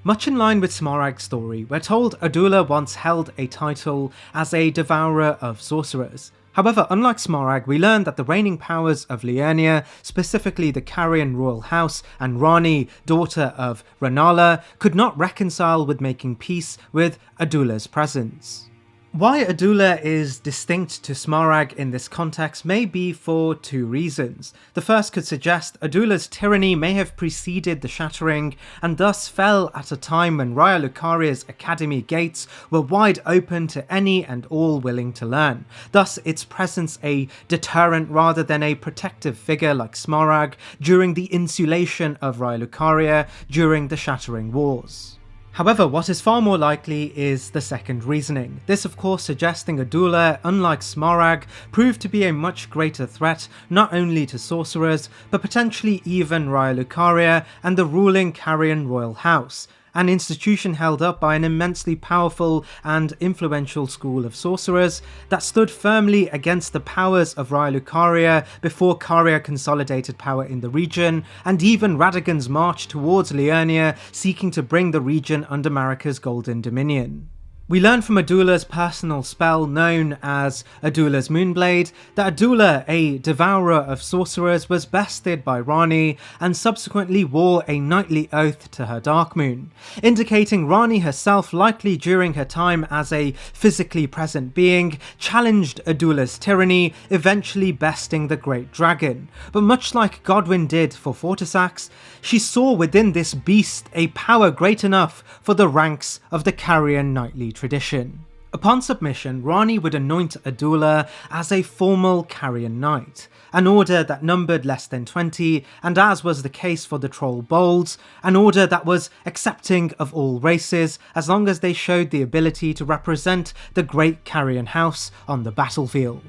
Much in line with Smaragd's story, we're told Adula once held a title as a devourer of sorcerers. However, unlike Smaragd, we learn that the reigning powers of Liurnia, specifically the Carian royal house and Rani, daughter of Ranala, could not reconcile with making peace with Adula's presence. Why Adula is distinct to Smaragd in this context may be for 2 reasons. The first could suggest Adula's tyranny may have preceded the Shattering, and thus fell at a time when Raya Lucaria's academy gates were wide open to any and all willing to learn, thus its presence a deterrent rather than a protective figure like Smaragd during the insulation of Raya Lucaria during the Shattering Wars. However, what is far more likely is the second reasoning. This of course suggesting Adula, unlike Smaragd, proved to be a much greater threat not only to sorcerers, but potentially even Raya Lucaria and the ruling Carian royal house, an institution held up by an immensely powerful and influential school of sorcerers that stood firmly against the powers of Raya Lucaria before Caria consolidated power in the region, and even Radagon's march towards Liurnia, seeking to bring the region under Marika's golden dominion. We learn from Adula's personal spell known as Adula's Moonblade that Adula, a devourer of sorcerers, was bested by Rani and subsequently wore a knightly oath to her Dark Moon, indicating Rani herself, likely during her time as a physically present being, challenged Adula's tyranny, eventually besting the Great Dragon. But much like Godwyn did for Fortisax, she saw within this beast a power great enough for the ranks of the Carian knightly tradition. Upon submission, Rani would anoint Adula as a formal Carian knight, an order that numbered less than 20, and as was the case for the Troll Bolds, an order that was accepting of all races as long as they showed the ability to represent the great Carian house on the battlefield.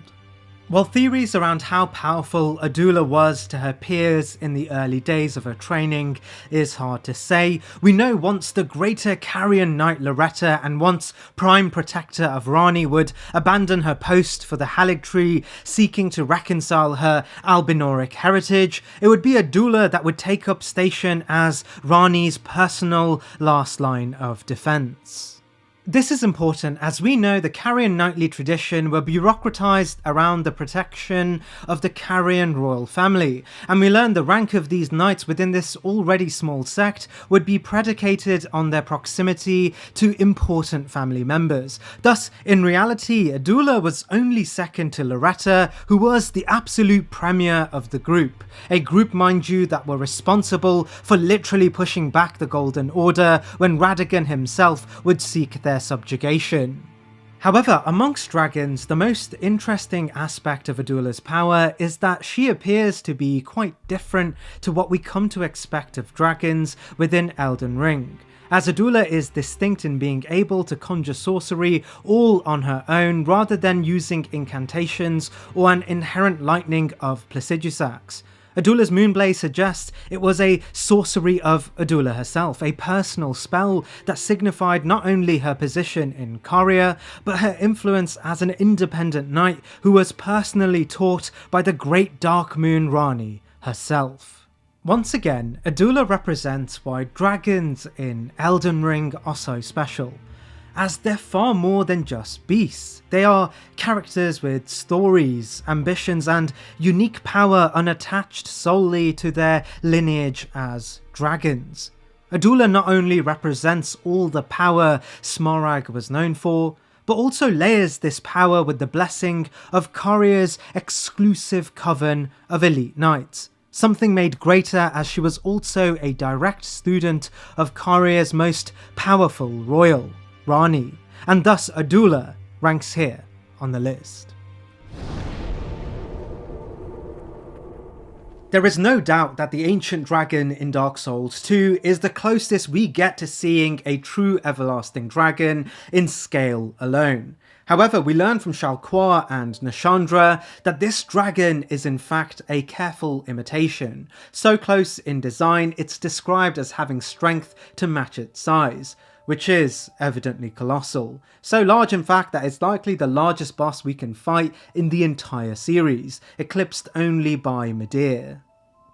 While theories around how powerful Adula was to her peers in the early days of her training is hard to say, we know once the greater Carian knight Loretta and once prime protector of Rani would abandon her post for the Haligtree, seeking to reconcile her Albinoric heritage, it would be Adula that would take up station as Rani's personal last line of defense. This is important as we know the Carian knightly tradition were bureaucratized around the protection of the Carian royal family, and we learn the rank of these knights within this already small sect would be predicated on their proximity to important family members. Thus, in reality, Adula was only second to Loretta, who was the absolute premier of the group. A group, mind you, that were responsible for literally pushing back the Golden Order when Radagon himself would seek their subjugation. However, amongst dragons, the most interesting aspect of Adula's power is that she appears to be quite different to what we come to expect of dragons within Elden Ring, as Adula is distinct in being able to conjure sorcery all on her own rather than using incantations or an inherent lightning of Placidusax. Adula's Moonblade suggests it was a sorcery of Adula herself, a personal spell that signified not only her position in Caria, but her influence as an independent knight who was personally taught by the great Dark Moon Rani herself. Once again, Adula represents why dragons in Elden Ring are so special, as they're far more than just beasts. They are characters with stories, ambitions, and unique power unattached solely to their lineage as dragons. Adula not only represents all the power Smaragd was known for, but also layers this power with the blessing of Caria's exclusive coven of elite knights, something made greater as she was also a direct student of Caria's most powerful royal, Rani, and thus Adula ranks here on the list. There is no doubt that the ancient dragon in Dark Souls 2 is the closest we get to seeing a true everlasting dragon in scale alone. However, we learn from Shalquoir and Nashandra that this dragon is in fact a careful imitation, so close in design it's described as having strength to match its size, which is evidently colossal, so large in fact that it's likely the largest boss we can fight in the entire series, eclipsed only by Midir.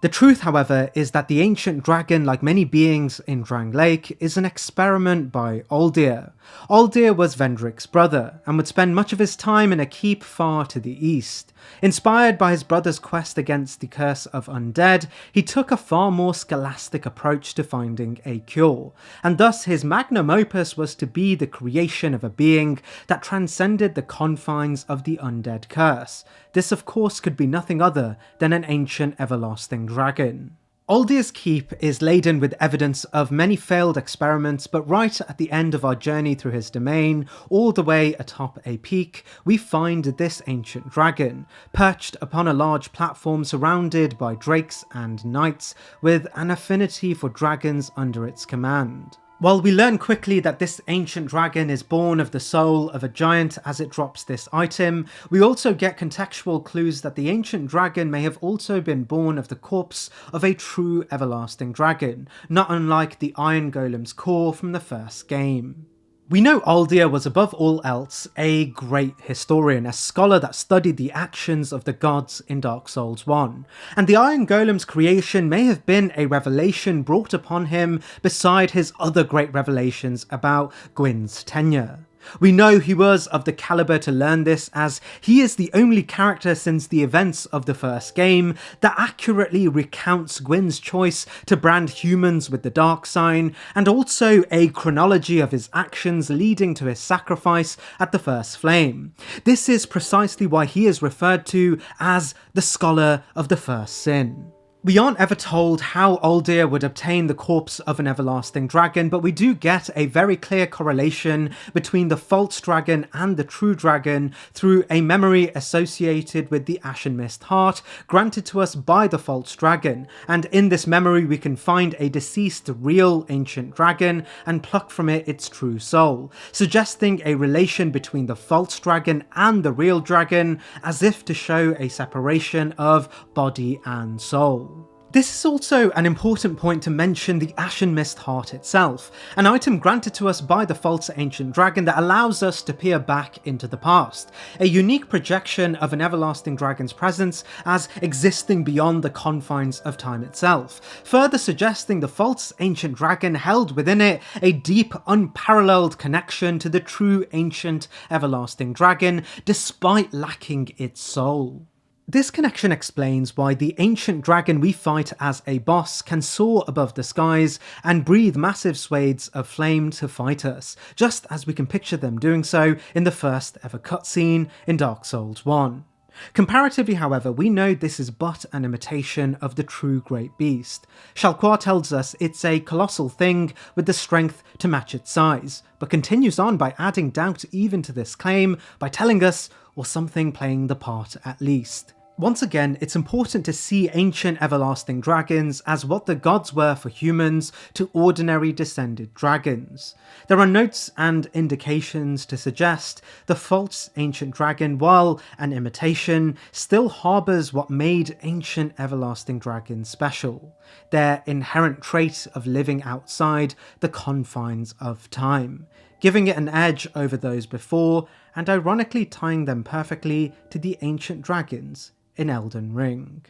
The truth, however, is that the ancient dragon, like many beings in Drang Lake, is an experiment by Uldir. Uldir was Vendrick's brother, and would spend much of his time in a keep far to the east. Inspired by his brother's quest against the curse of undead, he took a far more scholastic approach to finding a cure, and thus his magnum opus was to be the creation of a being that transcended the confines of the undead curse. This of course could be nothing other than an ancient everlasting dragon. Uldir's keep is laden with evidence of many failed experiments, but right at the end of our journey through his domain, all the way atop a peak, we find this ancient dragon, perched upon a large platform surrounded by drakes and knights with an affinity for dragons under its command. While we learn quickly that this ancient dragon is born of the soul of a giant as it drops this item, we also get contextual clues that the ancient dragon may have also been born of the corpse of a true everlasting dragon, not unlike the Iron Golem's core from the first game. We know Aldir was above all else a great historian, a scholar that studied the actions of the gods in Dark Souls 1, and the Iron Golem's creation may have been a revelation brought upon him beside his other great revelations about Gwyn's tenure. We know he was of the caliber to learn this, as he is the only character since the events of the first game that accurately recounts Gwyn's choice to brand humans with the dark sign, and also a chronology of his actions leading to his sacrifice at the first flame. This is precisely why he is referred to as the Scholar of the First Sin. We aren't ever told how Aldir would obtain the corpse of an everlasting dragon, but we do get a very clear correlation between the false dragon and the true dragon through a memory associated with the Ashen Mist heart granted to us by the false dragon, and in this memory we can find a deceased real ancient dragon and pluck from it its true soul, suggesting a relation between the false dragon and the real dragon, as if to show a separation of body and soul. This is also an important point to mention the Ashen Mist Heart itself, an item granted to us by the false ancient dragon that allows us to peer back into the past, a unique projection of an everlasting dragon's presence as existing beyond the confines of time itself, further suggesting the false ancient dragon held within it a deep, unparalleled connection to the true ancient everlasting dragon, despite lacking its soul. This connection explains why the ancient dragon we fight as a boss can soar above the skies and breathe massive swathes of flame to fight us, just as we can picture them doing so in the first ever cutscene in Dark Souls 1. Comparatively, however, we know this is but an imitation of the true Great Beast. Shalquoir tells us it's a colossal thing with the strength to match its size, but continues on by adding doubt even to this claim by telling us, or something playing the part at least. Once again, it's important to see ancient everlasting dragons as what the gods were for humans to ordinary descended dragons. There are notes and indications to suggest the false ancient dragon, while an imitation, still harbours what made ancient everlasting dragons special, their inherent trait of living outside the confines of time, giving it an edge over those before, and ironically tying them perfectly to the ancient dragons in Elden Ring.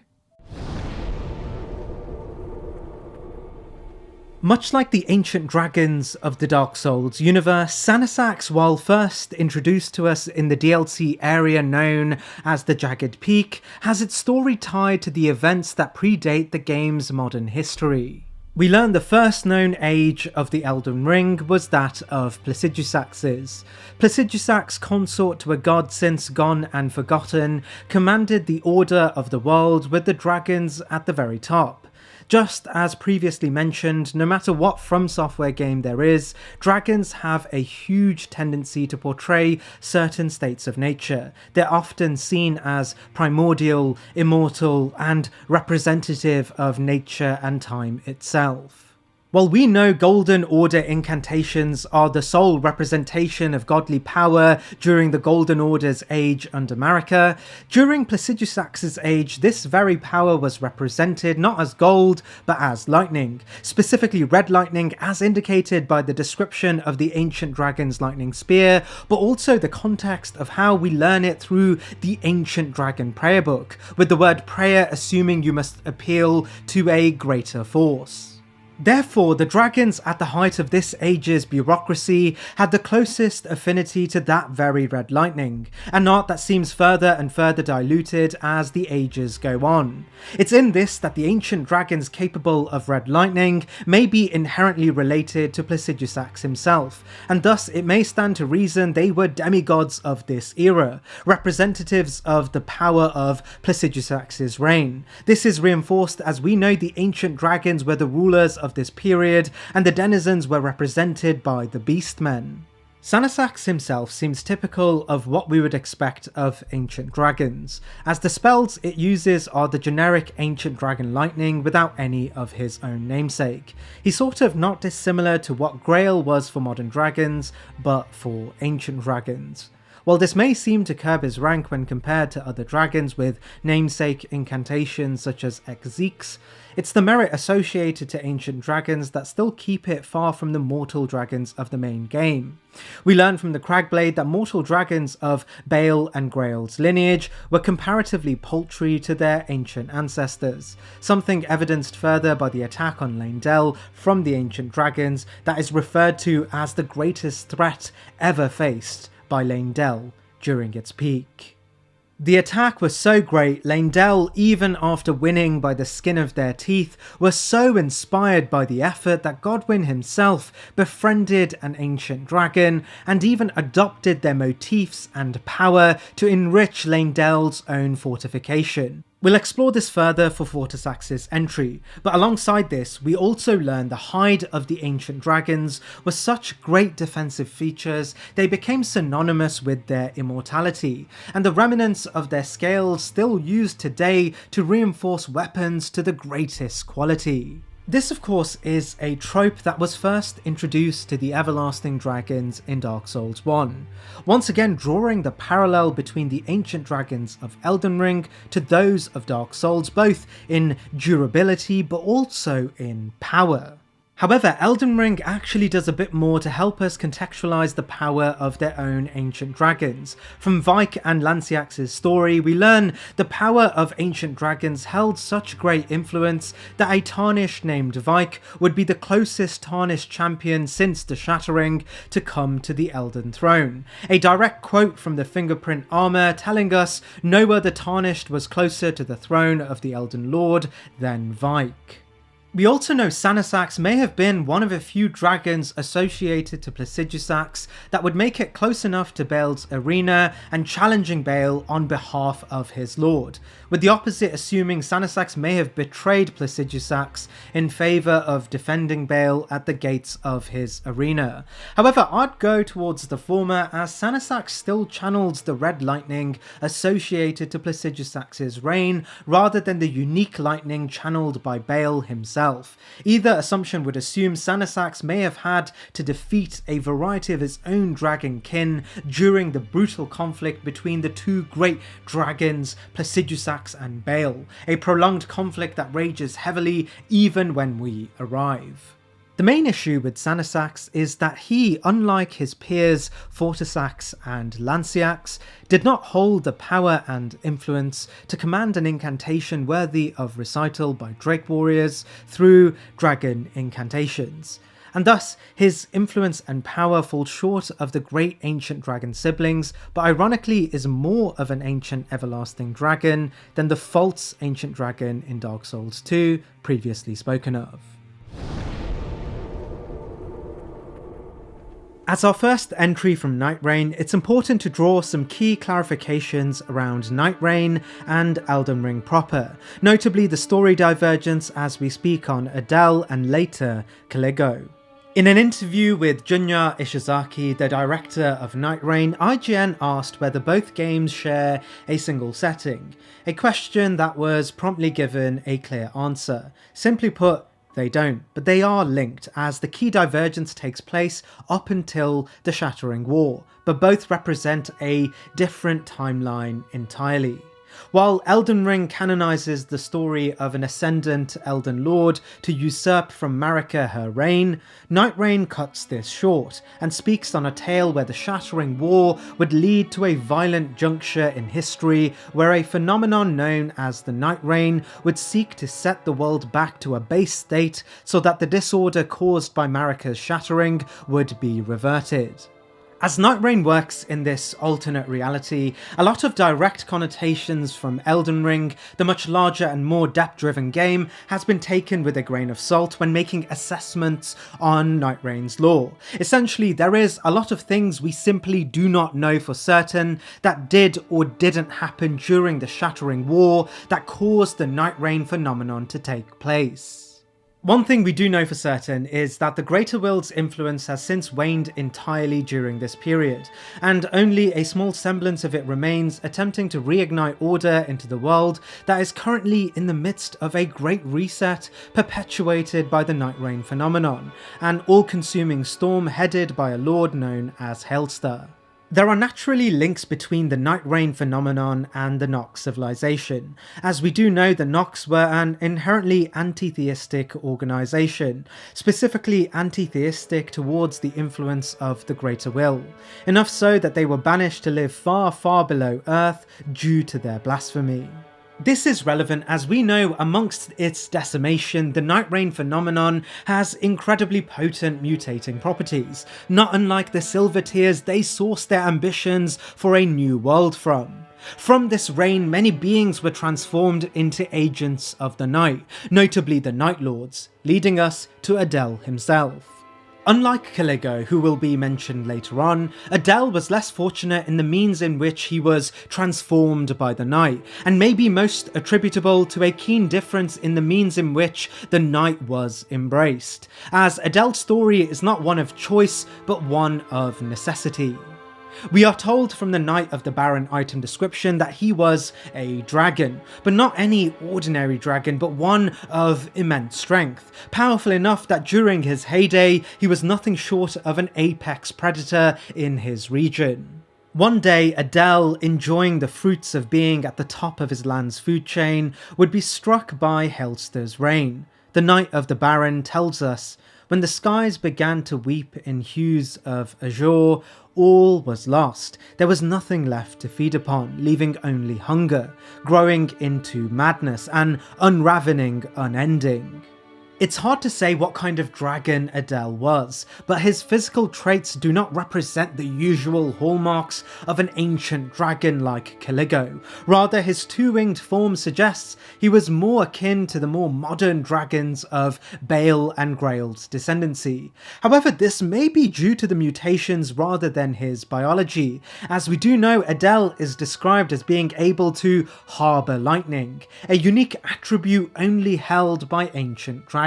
Much like the ancient dragons of the Dark Souls universe, Sanasax, while first introduced to us in the DLC area known as the Jagged Peak, has its story tied to the events that predate the game's modern history. We learn the first known age of the Elden Ring was that of Placidusax's. Placidusax, consort to a god since gone and forgotten, commanded the order of the world with the dragons at the very top. Just as previously mentioned, no matter what Fromsoftware game there is, dragons have a huge tendency to portray certain states of nature. They're often seen as primordial, immortal, and representative of nature and time itself. While we know Golden Order incantations are the sole representation of godly power during the Golden Order's age under Marika, during Placidusax's age this very power was represented not as gold but as lightning, specifically red lightning as indicated by the description of the ancient dragon's lightning spear, but also the context of how we learn it through the ancient dragon prayer book, with the word prayer assuming you must appeal to a greater force. Therefore, the dragons at the height of this age's bureaucracy had the closest affinity to that very red lightning, an art that seems further and further diluted as the ages go on. It's in this that the ancient dragons capable of red lightning may be inherently related to Placidusax himself, and thus it may stand to reason they were demigods of this era, representatives of the power of Placidusax's reign. This is reinforced as we know the ancient dragons were the rulers of this period, and the denizens were represented by the Beastmen. Sanasax himself seems typical of what we would expect of ancient dragons, as the spells it uses are the generic ancient dragon lightning without any of his own namesake. He's sort of not dissimilar to what Grail was for modern dragons, but for ancient dragons. While this may seem to curb his rank when compared to other dragons with namesake incantations such as Exeeks, it's the merit associated to ancient dragons that still keep it far from the mortal dragons of the main game. We learn from the Cragblade that mortal dragons of Bale and Grail's lineage were comparatively paltry to their ancient ancestors, something evidenced further by the attack on Leyndell from the ancient dragons that is referred to as the greatest threat ever faced by Leyndell during its peak. The attack was so great, Leyndell, even after winning by the skin of their teeth, were so inspired by the effort that Godwyn himself befriended an ancient dragon and even adopted their motifs and power to enrich Leyndell's own fortification. We'll explore this further for Fortisax's entry, but alongside this, we also learn the hide of the ancient dragons was such great defensive features they became synonymous with their immortality, and the remnants of their scales still used today to reinforce weapons to the greatest quality. This of course is a trope that was first introduced to the Everlasting Dragons in Dark Souls 1, once again drawing the parallel between the ancient dragons of Elden Ring to those of Dark Souls, both in durability but also in power. However, Elden Ring actually does a bit more to help us contextualize the power of their own ancient dragons. From Vyke and Lanciax's story, we learn the power of ancient dragons held such great influence that a Tarnished named Vyke would be the closest Tarnished champion since the Shattering to come to the Elden Throne. A direct quote from the fingerprint armor telling us no other Tarnished was closer to the throne of the Elden Lord than Vyke. We also know Sanasax may have been one of a few dragons associated to Placidusax that would make it close enough to Bale's arena and challenging Bale on behalf of his lord, with the opposite assuming Sanasax may have betrayed Placidusax in favour of defending Bale at the gates of his arena. However, I'd go towards the former, as Sanasax still channels the red lightning associated to Placidusax's reign rather than the unique lightning channeled by Bale himself. Either assumption would assume Sanasax may have had to defeat a variety of his own dragon kin during the brutal conflict between the two great dragons, Placidusax and Bale, a prolonged conflict that rages heavily even when we arrive. The main issue with Sanasax is that he, unlike his peers Fortisax and Lanciax, did not hold the power and influence to command an incantation worthy of recital by Drake warriors through dragon incantations, and thus his influence and power fall short of the great ancient dragon siblings, but ironically is more of an ancient everlasting dragon than the false ancient dragon in Dark Souls 2 previously spoken of. As our first entry from Night Rain, it's important to draw some key clarifications around Night Rain and Elden Ring proper, notably the story divergence as we speak on Adele and later Caligo. In an interview with Junya Ishizaki, the director of Night Rain, IGN asked whether both games share a single setting, a question that was promptly given a clear answer. Simply put, they don't, but they are linked, as the key divergence takes place up until the Shattering War, but both represent a different timeline entirely. While Elden Ring canonizes the story of an ascendant Elden Lord to usurp from Marika her reign, Night Rain cuts this short, and speaks on a tale where the Shattering War would lead to a violent juncture in history where a phenomenon known as the Night Rain would seek to set the world back to a base state so that the disorder caused by Marika's shattering would be reverted. As Night Rain works in this alternate reality, a lot of direct connotations from Elden Ring, the much larger and more depth-driven game, has been taken with a grain of salt when making assessments on Night Rain's lore. Essentially, there is a lot of things we simply do not know for certain that did or didn't happen during the Shattering War that caused the Night Rain phenomenon to take place. One thing we do know for certain is that the Greater Will's influence has since waned entirely during this period, and only a small semblance of it remains, attempting to reignite order into the world that is currently in the midst of a great reset perpetuated by the Night Rain phenomenon, an all-consuming storm headed by a lord known as Hailstar. There are naturally links between the Night Rain phenomenon and the Nox civilization, as we do know the Nox were an inherently anti-theistic organisation, specifically anti-theistic towards the influence of the Greater Will, enough so that they were banished to live far, far below Earth due to their blasphemy. This is relevant as we know amongst its decimation, the Night Rain phenomenon has incredibly potent mutating properties, not unlike the Silver Tears they sourced their ambitions for a new world from. From this reign, many beings were transformed into agents of the night, notably the Night Lords, leading us to Adel himself. Unlike Caligo, who will be mentioned later on, Adel was less fortunate in the means in which he was transformed by the night, and may be most attributable to a keen difference in the means in which the night was embraced, as Adel's story is not one of choice, but one of necessity. We are told from the Knight of the Baron item description that he was a dragon, but not any ordinary dragon, but one of immense strength, powerful enough that during his heyday he was nothing short of an apex predator in his region. One day, Adel, enjoying the fruits of being at the top of his land's food chain, would be struck by Hailstar's reign. The Knight of the Baron tells us, "When the skies began to weep in hues of azure, all was lost. There was nothing left to feed upon, leaving only hunger, growing into madness, and unravening unending." It's hard to say what kind of dragon Adel was, but his physical traits do not represent the usual hallmarks of an ancient dragon like Caligo. Rather, his two-winged form suggests he was more akin to the more modern dragons of Bale and Grail's descendancy. However, this may be due to the mutations rather than his biology, as we do know Adel is described as being able to harbour lightning, a unique attribute only held by ancient dragons.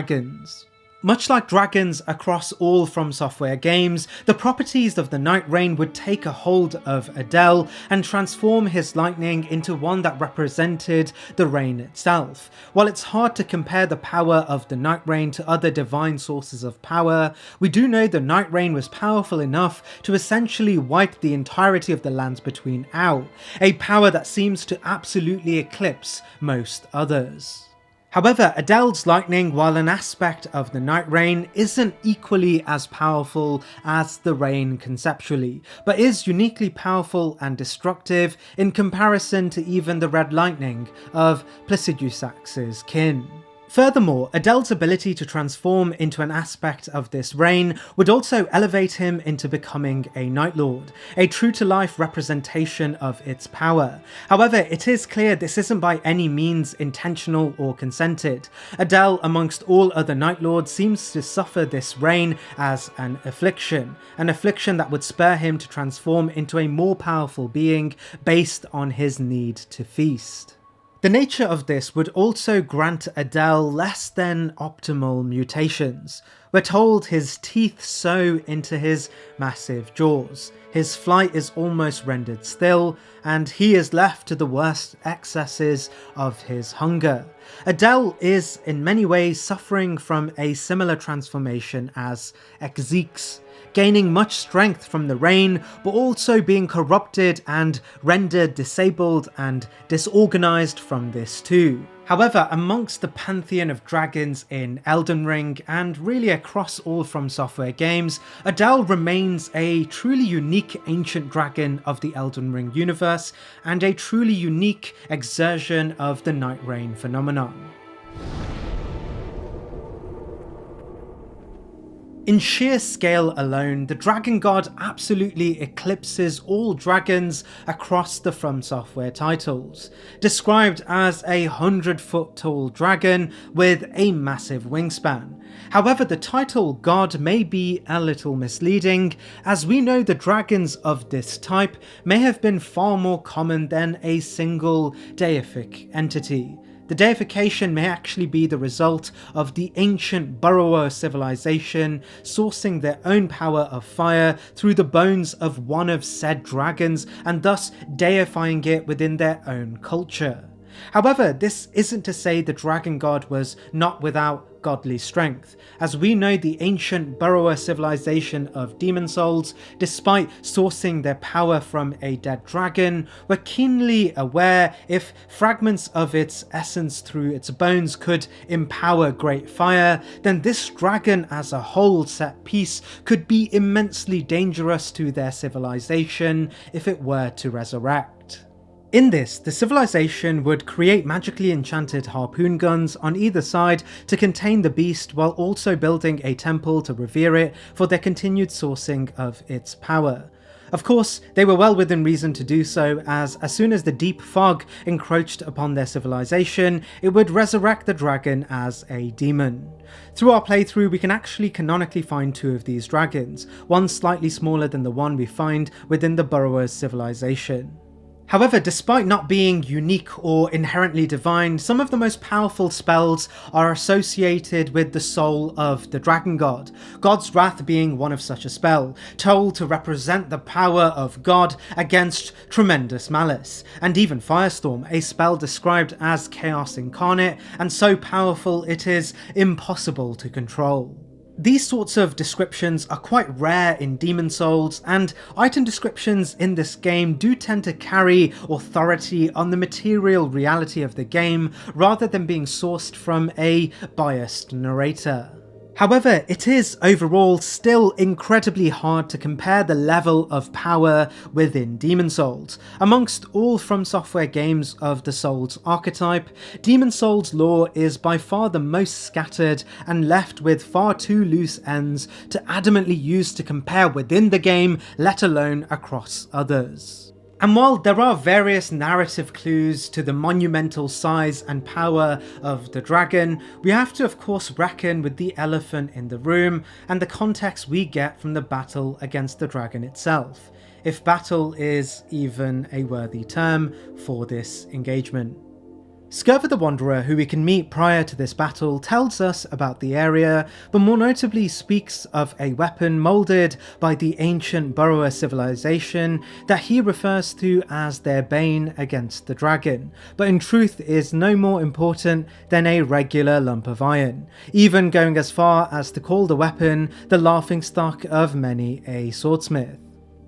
Much like dragons across all Fromsoftware games, the properties of the Night Rain would take a hold of Adel and transform his lightning into one that represented the rain itself. While it's hard to compare the power of the Night Rain to other divine sources of power, we do know the Night Rain was powerful enough to essentially wipe the entirety of the lands between out, a power that seems to absolutely eclipse most others. However, Adel's lightning, while an aspect of the Night Rain, isn't equally as powerful as the rain conceptually, but is uniquely powerful and destructive in comparison to even the red lightning of Placidusax's kin. Furthermore, Adel's ability to transform into an aspect of this rain would also elevate him into becoming a Night Lord, a true-to-life representation of its power. However, it is clear this isn't by any means intentional or consented. Adel, amongst all other Night Lords, seems to suffer this rain as an affliction that would spur him to transform into a more powerful being based on his need to feast. The nature of this would also grant Adel less than optimal mutations. We're told his teeth sow into his massive jaws, his flight is almost rendered still, and he is left to the worst excesses of his hunger. Adel is in many ways suffering from a similar transformation as Xeeks, gaining much strength from the rain, but also being corrupted and rendered disabled and disorganized from this too. However, amongst the pantheon of dragons in Elden Ring, and really across all Fromsoftware games, Adel remains a truly unique ancient dragon of the Elden Ring universe, and a truly unique exertion of the Night Rain phenomenon. In sheer scale alone, the Dragon God absolutely eclipses all dragons across the Fromsoftware titles, described as a 100-foot tall dragon with a massive wingspan. However, the title God may be a little misleading, as we know the dragons of this type may have been far more common than a single deific entity. The deification may actually be the result of the ancient Burrower civilization sourcing their own power of fire through the bones of one of said dragons and thus deifying it within their own culture. However, this isn't to say the dragon god was not without godly strength, as we know the ancient Burrower civilization of demon souls, despite sourcing their power from a dead dragon, were keenly aware if fragments of its essence through its bones could empower great fire, then this dragon as a whole set piece could be immensely dangerous to their civilization if it were to resurrect. In this, the civilization would create magically enchanted harpoon guns on either side to contain the beast while also building a temple to revere it for their continued sourcing of its power. Of course, they were well within reason to do so, as soon as the deep fog encroached upon their civilization, it would resurrect the dragon as a demon. Through our playthrough, we can actually canonically find two of these dragons, one slightly smaller than the one we find within the Burrower's civilization. However, despite not being unique or inherently divine, some of the most powerful spells are associated with the soul of the dragon god, God's Wrath being one of such a spell, told to represent the power of God against tremendous malice, and even Firestorm, a spell described as chaos incarnate and so powerful it is impossible to control. These sorts of descriptions are quite rare in Demon Souls, and item descriptions in this game do tend to carry authority on the material reality of the game rather than being sourced from a biased narrator. However, it is overall still incredibly hard to compare the level of power within Demon Souls. Amongst all Fromsoftware games of the Souls archetype, Demon Souls lore is by far the most scattered and left with far too loose ends to adamantly use to compare within the game, let alone across others. And while there are various narrative clues to the monumental size and power of the dragon, we have to of course reckon with the elephant in the room and the context we get from the battle against the dragon itself, if battle is even a worthy term for this engagement. Skirva the Wanderer, who we can meet prior to this battle, tells us about the area, but more notably speaks of a weapon moulded by the ancient Burrower civilization that he refers to as their bane against the dragon, but in truth is no more important than a regular lump of iron, even going as far as to call the weapon the laughingstock of many a swordsmith.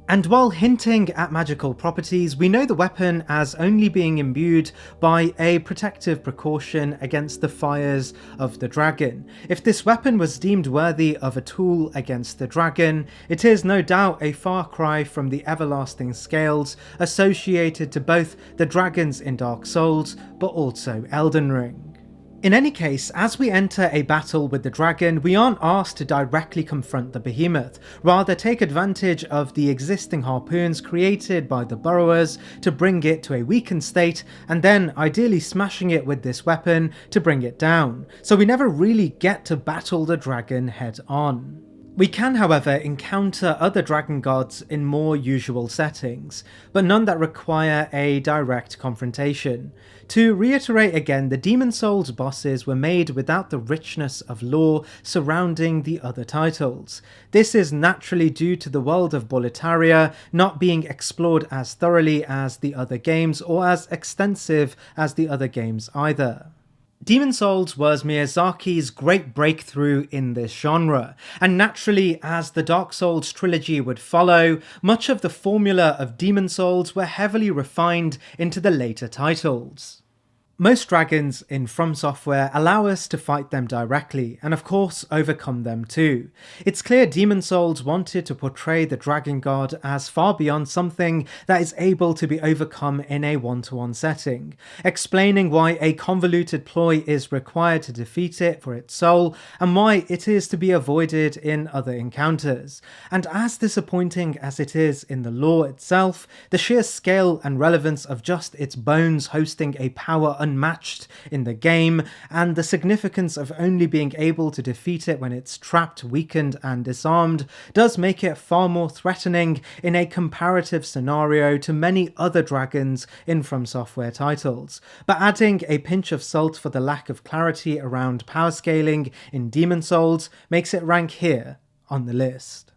And while hinting at magical properties, we know the weapon as only being imbued by a protective precaution against the fires of the dragon. If this weapon was deemed worthy of a tool against the dragon, it is no doubt a far cry from the everlasting scales associated to both the dragons in Dark Souls, but also Elden Ring. In any case, as we enter a battle with the dragon, we aren't asked to directly confront the behemoth, rather take advantage of the existing harpoons created by the burrowers to bring it to a weakened state, and then ideally smashing it with this weapon to bring it down, so we never really get to battle the dragon head on. We can, however, encounter other dragon gods in more usual settings, but none that require a direct confrontation. To reiterate again, the Demon Souls bosses were made without the richness of lore surrounding the other titles. This is naturally due to the world of Boletaria not being explored as thoroughly as the other games or as extensive as the other games either. Demon Souls was Miyazaki's great breakthrough in this genre, and naturally, as the Dark Souls trilogy would follow, much of the formula of Demon Souls were heavily refined into the later titles. Most dragons in Fromsoftware allow us to fight them directly, and of course overcome them too. It's clear Demon Souls wanted to portray the dragon god as far beyond something that is able to be overcome in a one-to-one setting, explaining why a convoluted ploy is required to defeat it for its soul, and why it is to be avoided in other encounters. And as disappointing as it is in the lore itself, the sheer scale and relevance of just its bones hosting a power unmatched in the game, and the significance of only being able to defeat it when it's trapped, weakened, and disarmed does make it far more threatening in a comparative scenario to many other dragons in Fromsoftware titles. But adding a pinch of salt for the lack of clarity around power scaling in Demon Souls makes it rank here on the list.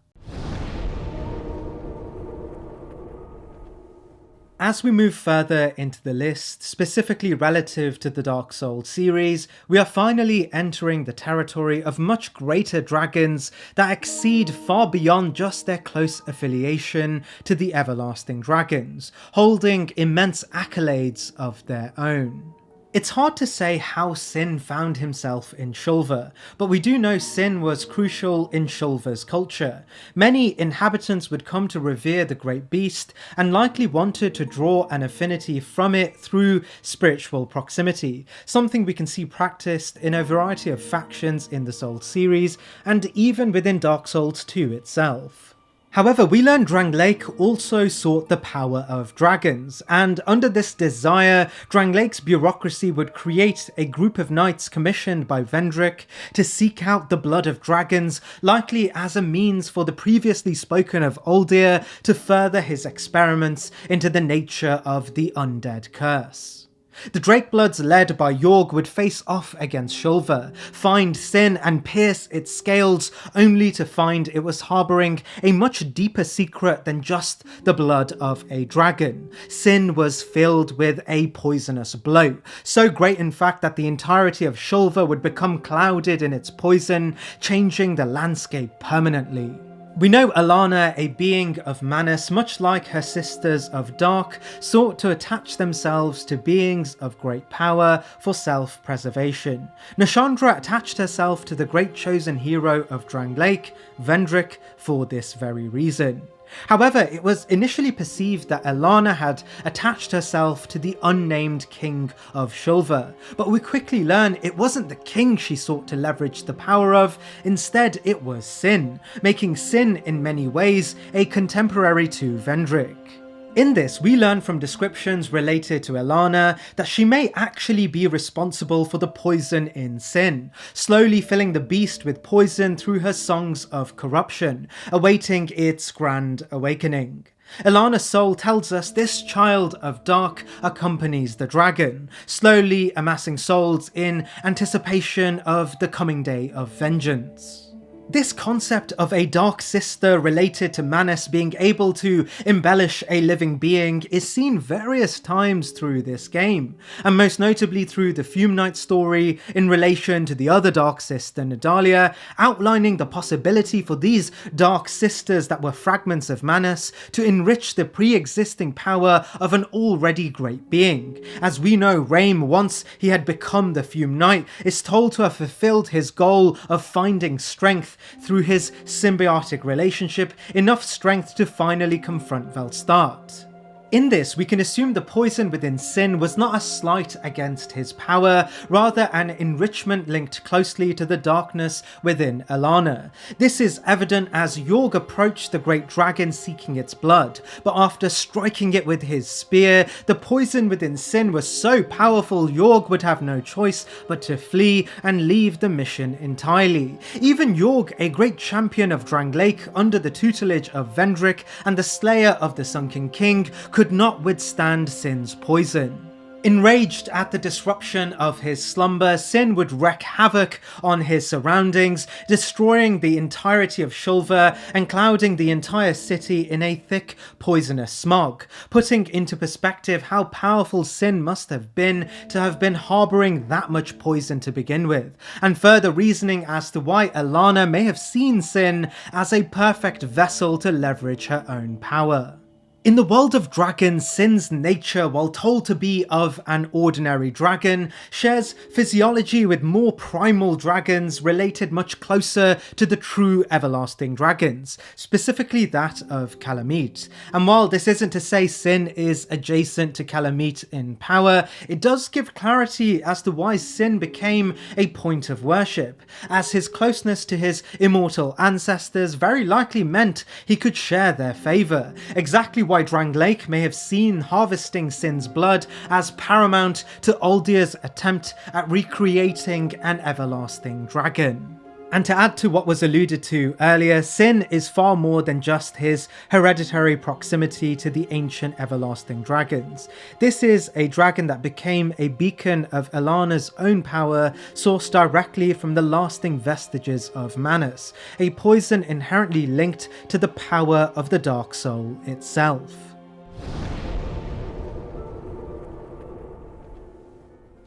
As we move further into the list, specifically relative to the Dark Souls series, we are finally entering the territory of much greater dragons that exceed far beyond just their close affiliation to the Everlasting Dragons, holding immense accolades of their own. It's hard to say how Sin found himself in Shulver, but we do know Sin was crucial in Shulver's culture. Many inhabitants would come to revere the great beast and likely wanted to draw an affinity from it through spiritual proximity, something we can see practiced in a variety of factions in the Souls series and even within Dark Souls 2 itself. However, we learn Drangleic also sought the power of dragons, and under this desire, Drangleic's bureaucracy would create a group of knights commissioned by Vendrick to seek out the blood of dragons, likely as a means for the previously spoken of Uldir to further his experiments into the nature of the undead curse. The Drakebloods led by Yorg would face off against Shulver, find Sin and pierce its scales, only to find it was harbouring a much deeper secret than just the blood of a dragon. Sin was filled with a poisonous bloat, so great in fact that the entirety of Shulver would become clouded in its poison, changing the landscape permanently. We know Alana, a being of Manus, much like her sisters of Dark, sought to attach themselves to beings of great power for self-preservation. Nashandra attached herself to the great chosen hero of Drangleic, Vendrick, for this very reason. However, it was initially perceived that Alana had attached herself to the unnamed king of Shulver, but we quickly learn it wasn't the king she sought to leverage the power of, instead it was Sin, making Sin in many ways a contemporary to Vendrick. In this, we learn from descriptions related to Alana that she may actually be responsible for the poison in Sin, slowly filling the beast with poison through her songs of corruption, awaiting its grand awakening. Alana's soul tells us this child of Dark accompanies the dragon, slowly amassing souls in anticipation of the coming day of vengeance. This concept of a dark sister related to Manus being able to embellish a living being is seen various times through this game, and most notably through the Fume Knight story in relation to the other dark sister Nadalia, outlining the possibility for these dark sisters that were fragments of Manus to enrich the pre-existing power of an already great being. As we know, Raim, once he had become the Fume Knight, is told to have fulfilled his goal of finding strength through his symbiotic relationship, enough strength to finally confront Velstart. In this, we can assume the poison within Sin was not a slight against his power, rather an enrichment linked closely to the darkness within Alana. This is evident as Yorg approached the great dragon seeking its blood, but after striking it with his spear, the poison within Sin was so powerful Yorg would have no choice but to flee and leave the mission entirely. Even Yorg, a great champion of Drangleic under the tutelage of Vendrick and the slayer of the Sunken King, could not withstand Sin's poison. Enraged at the disruption of his slumber, Sin would wreak havoc on his surroundings, destroying the entirety of Shulver and clouding the entire city in a thick, poisonous smog, putting into perspective how powerful Sin must have been to have been harbouring that much poison to begin with, and further reasoning as to why Alana may have seen Sin as a perfect vessel to leverage her own power. In the world of dragons, Sin's nature, while told to be of an ordinary dragon, shares physiology with more primal dragons related much closer to the true everlasting dragons, specifically that of Kalameet. And while this isn't to say Sin is adjacent to Kalameet in power, it does give clarity as to why Sin became a point of worship, as his closeness to his immortal ancestors very likely meant he could share their favour, exactly why why Drangleic may have seen harvesting Sin's blood as paramount to Aldyr's attempt at recreating an everlasting dragon. And to add to what was alluded to earlier, Sin is far more than just his hereditary proximity to the ancient everlasting dragons. This is a dragon that became a beacon of Elana's own power, sourced directly from the lasting vestiges of Manus, a poison inherently linked to the power of the Dark Soul itself.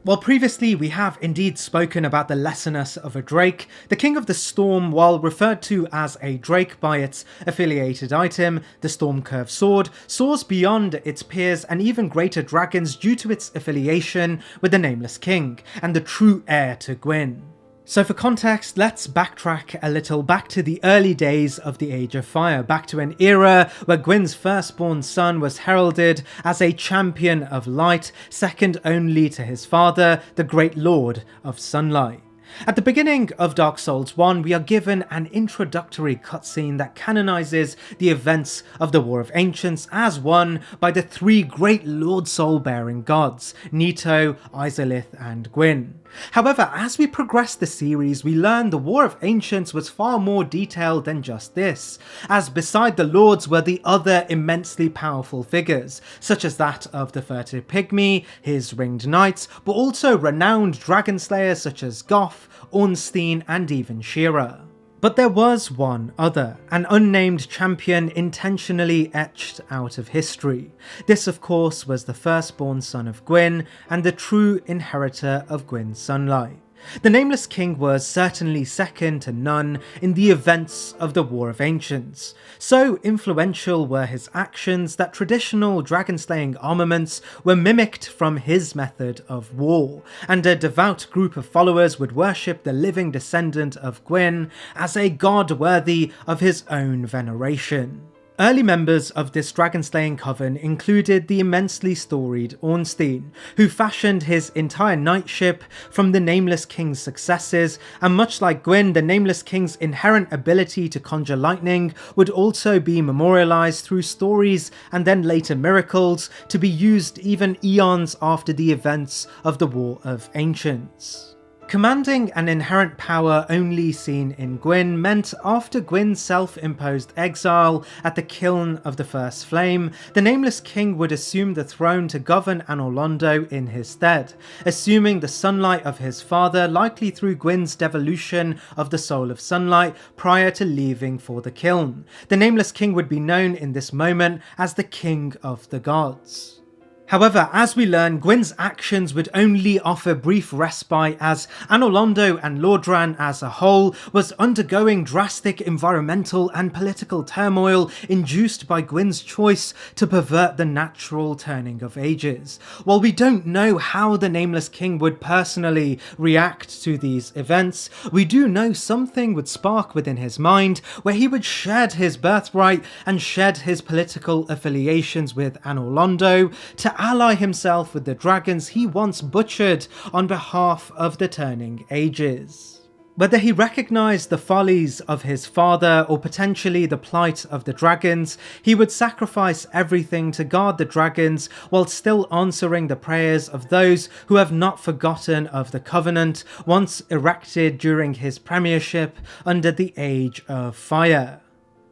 While previously we have indeed spoken about the lesserness of a drake, the King of the Storm, while referred to as a drake by its affiliated item, the Stormcurve Sword, soars beyond its peers and even greater dragons due to its affiliation with the Nameless King and the true heir to Gwyn. So for context, let's backtrack a little back to the early days of the Age of Fire, back to an era where Gwyn's firstborn son was heralded as a champion of light, second only to his father, the Great Lord of Sunlight. At the beginning of Dark Souls 1, we are given an introductory cutscene that canonizes the events of the War of Ancients as won by the three great Lord Soul-bearing gods, Nito, Izalith and Gwyn. However, as we progress the series, we learn the War of Ancients was far more detailed than just this, as beside the lords were the other immensely powerful figures, such as that of the Furtive Pygmy, his ringed knights, but also renowned dragon slayers such as Goth, Ornstein and even Shira. But there was one other, an unnamed champion intentionally etched out of history. This of course was the firstborn son of Gwyn and the true inheritor of Gwyn's sunlight. The Nameless King was certainly second to none in the events of the War of Ancients. So influential were his actions that traditional dragon-slaying armaments were mimicked from his method of war, and a devout group of followers would worship the living descendant of Gwyn as a god worthy of his own veneration. Early members of this dragon-slaying coven included the immensely storied Ornstein, who fashioned his entire knightship from the Nameless King's successes, and much like Gwyn, the Nameless King's inherent ability to conjure lightning would also be memorialized through stories and then later miracles to be used even eons after the events of the War of Ancients. Commanding an inherent power only seen in Gwyn meant after Gwyn's self-imposed exile at the Kiln of the First Flame, the Nameless King would assume the throne to govern Anor Londo in his stead, assuming the sunlight of his father, likely through Gwyn's devolution of the Soul of Sunlight prior to leaving for the Kiln. The Nameless King would be known in this moment as the King of the Gods. However, as we learn, Gwyn's actions would only offer brief respite as Anor Londo and Lordran as a whole was undergoing drastic environmental and political turmoil induced by Gwyn's choice to pervert the natural turning of ages. While we don't know how the Nameless King would personally react to these events, we do know something would spark within his mind where he would shed his birthright and shed his political affiliations with Anor Londo to ally himself with the dragons he once butchered on behalf of the turning ages. Whether he recognised the follies of his father or potentially the plight of the dragons, he would sacrifice everything to guard the dragons while still answering the prayers of those who have not forgotten of the covenant once erected during his premiership under the Age of Fire.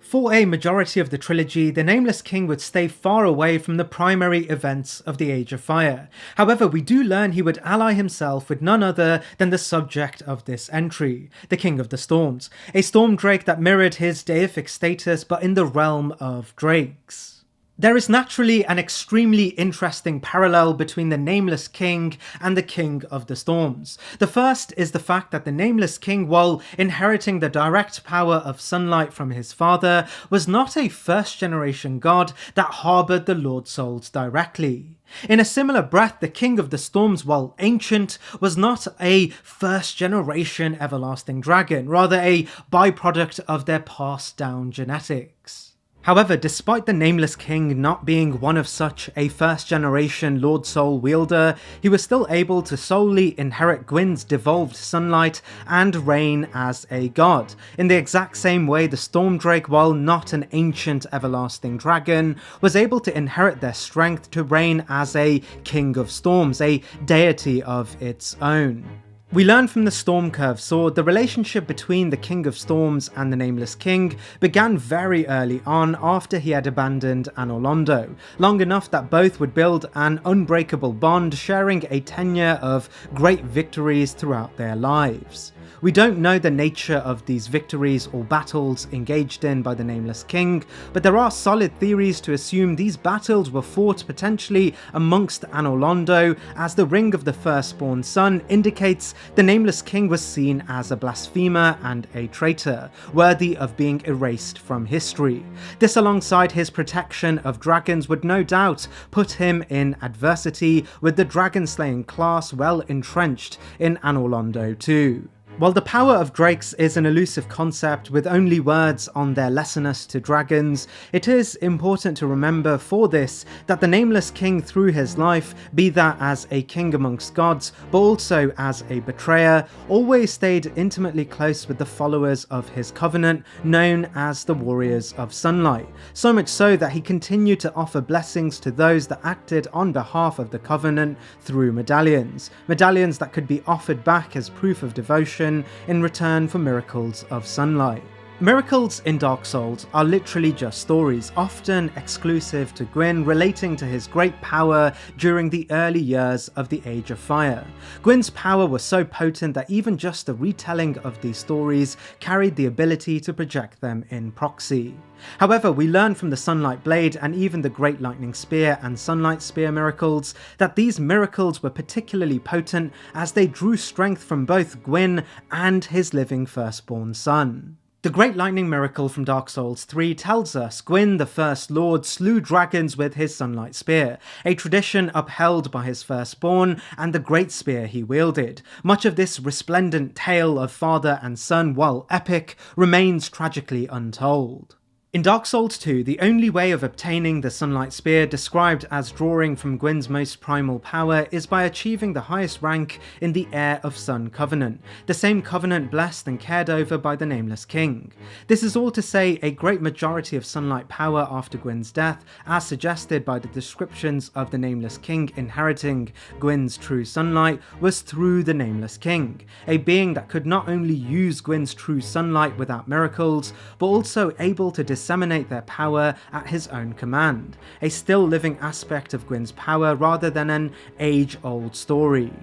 For a majority of the trilogy, the Nameless King would stay far away from the primary events of the Age of Fire. However, we do learn he would ally himself with none other than the subject of this entry, the King of the Storms, a storm drake that mirrored his deific status but in the realm of drakes. There is naturally an extremely interesting parallel between the Nameless King and the King of the Storms. The first is the fact that the Nameless King, while inheriting the direct power of sunlight from his father, was not a first-generation god that harboured the Lord Souls directly. In a similar breath, the King of the Storms, while ancient, was not a first-generation everlasting dragon, rather a byproduct of their passed-down genetics. However, despite the Nameless King not being one of such a first-generation Lord Soul wielder, he was still able to solely inherit Gwyn's devolved sunlight and reign as a god, in the exact same way the Stormdrake, while not an ancient everlasting dragon, was able to inherit their strength to reign as a King of Storms, a deity of its own. We learn from the Stormcurve sword the relationship between the King of Storms and the Nameless King began very early on after he had abandoned Anor Londo, long enough that both would build an unbreakable bond, sharing a tenure of great victories throughout their lives. We don't know the nature of these victories or battles engaged in by the Nameless King, but there are solid theories to assume these battles were fought potentially amongst Anor Londo, as the Ring of the Firstborn Sun indicates the Nameless King was seen as a blasphemer and a traitor, worthy of being erased from history. This, alongside his protection of dragons, would no doubt put him in adversity with the dragon-slaying class well entrenched in Anor Londo too. While the power of drakes is an elusive concept with only words on their lessonness to dragons, it is important to remember for this that the Nameless King through his life, be that as a king amongst gods, but also as a betrayer, always stayed intimately close with the followers of his covenant, known as the Warriors of Sunlight, so much so that he continued to offer blessings to those that acted on behalf of the covenant through medallions that could be offered back as proof of devotion in return for miracles of sunlight. Miracles in Dark Souls are literally just stories, often exclusive to Gwyn, relating to his great power during the early years of the Age of Fire. Gwyn's power was so potent that even just the retelling of these stories carried the ability to project them in proxy. However, we learn from the Sunlight Blade and even the Great Lightning Spear and Sunlight Spear miracles that these miracles were particularly potent as they drew strength from both Gwyn and his living firstborn son. The Great Lightning Miracle from Dark Souls 3 tells us Gwyn, the First Lord, slew dragons with his Sunlight Spear, a tradition upheld by his firstborn and the great spear he wielded. Much of this resplendent tale of father and son, while epic, remains tragically untold. In Dark Souls 2, the only way of obtaining the Sunlight Spear, described as drawing from Gwyn's most primal power, is by achieving the highest rank in the Heir of Sun Covenant, the same covenant blessed and cared over by the Nameless King. This is all to say a great majority of sunlight power after Gwyn's death, as suggested by the descriptions of the Nameless King inheriting Gwyn's true sunlight, was through the Nameless King, a being that could not only use Gwyn's true sunlight without miracles, but also able to disseminate their power at his own command, a still living aspect of Gwyn's power rather than an age-old story.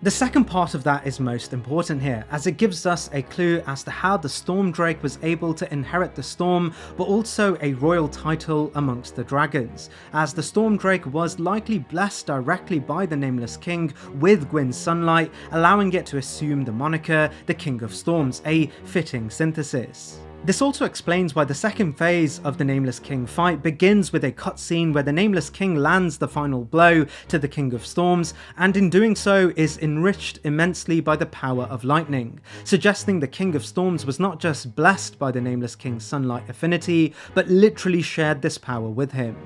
The second part of that is most important here, as it gives us a clue as to how the Stormdrake was able to inherit the storm, but also a royal title amongst the dragons, as the Stormdrake was likely blessed directly by the Nameless King with Gwyn's sunlight, allowing it to assume the moniker the King of Storms, a fitting synthesis. This also explains why the second phase of the Nameless King fight begins with a cutscene where the Nameless King lands the final blow to the King of Storms, and in doing so is enriched immensely by the power of lightning, suggesting the King of Storms was not just blessed by the Nameless King's sunlight affinity, but literally shared this power with him.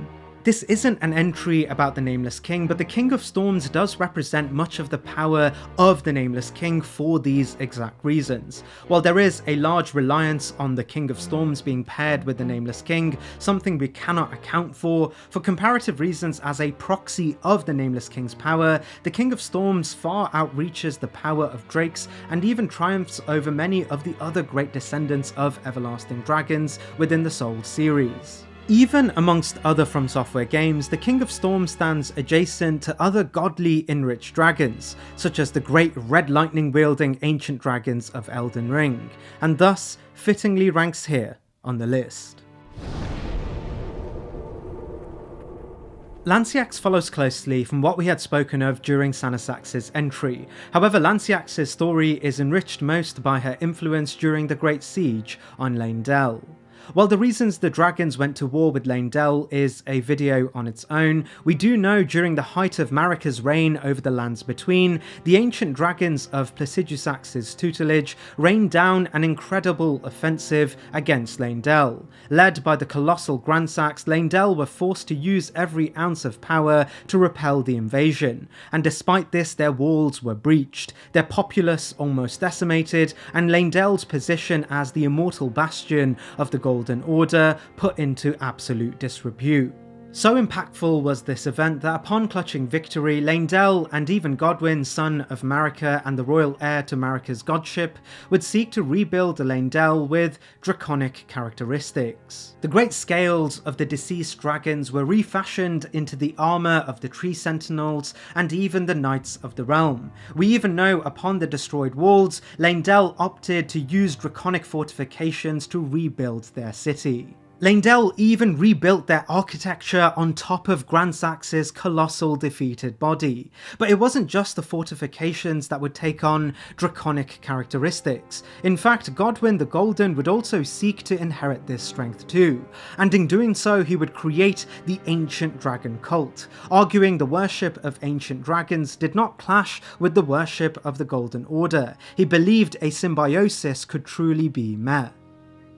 This isn't an entry about the Nameless King, but the King of Storms does represent much of the power of the Nameless King for these exact reasons. While there is a large reliance on the King of Storms being paired with the Nameless King, something we cannot account for comparative reasons as a proxy of the Nameless King's power, the King of Storms far outreaches the power of drakes and even triumphs over many of the other great descendants of everlasting dragons within the Souls series. Even amongst other Fromsoftware games, the King of Storms stands adjacent to other godly enriched dragons, such as the great red lightning wielding ancient dragons of Elden Ring, and thus fittingly ranks here on the list. Lansseax follows closely from what we had spoken of during Sanasax's entry. However, Lansseax's story is enriched most by her influence during the Great Siege on Lane Dell. While the reasons the dragons went to war with Leyndell is a video on its own, we do know during the height of Marika's reign over the lands between, the ancient dragons of Placidusax's tutelage rained down an incredible offensive against Leyndell. Led by the colossal Grandsax, Leyndell were forced to use every ounce of power to repel the invasion, and despite this their walls were breached, their populace almost decimated, and Leyndell's position as the immortal bastion of the Golden Order put into absolute disrepute. So impactful was this event that upon clutching victory, Leyndell and even Godwyn, son of Marika and the royal heir to Marika's godship, would seek to rebuild the Leyndell with draconic characteristics. The great scales of the deceased dragons were refashioned into the armour of the Tree Sentinels and even the Knights of the Realm. We even know upon the destroyed walls, Leyndell opted to use draconic fortifications to rebuild their city. Leyndell even rebuilt their architecture on top of Grandsax's colossal defeated body. But it wasn't just the fortifications that would take on draconic characteristics. In fact, Godwyn the Golden would also seek to inherit this strength too, and in doing so he would create the Ancient Dragon cult, arguing the worship of ancient dragons did not clash with the worship of the Golden Order. He believed a symbiosis could truly be met.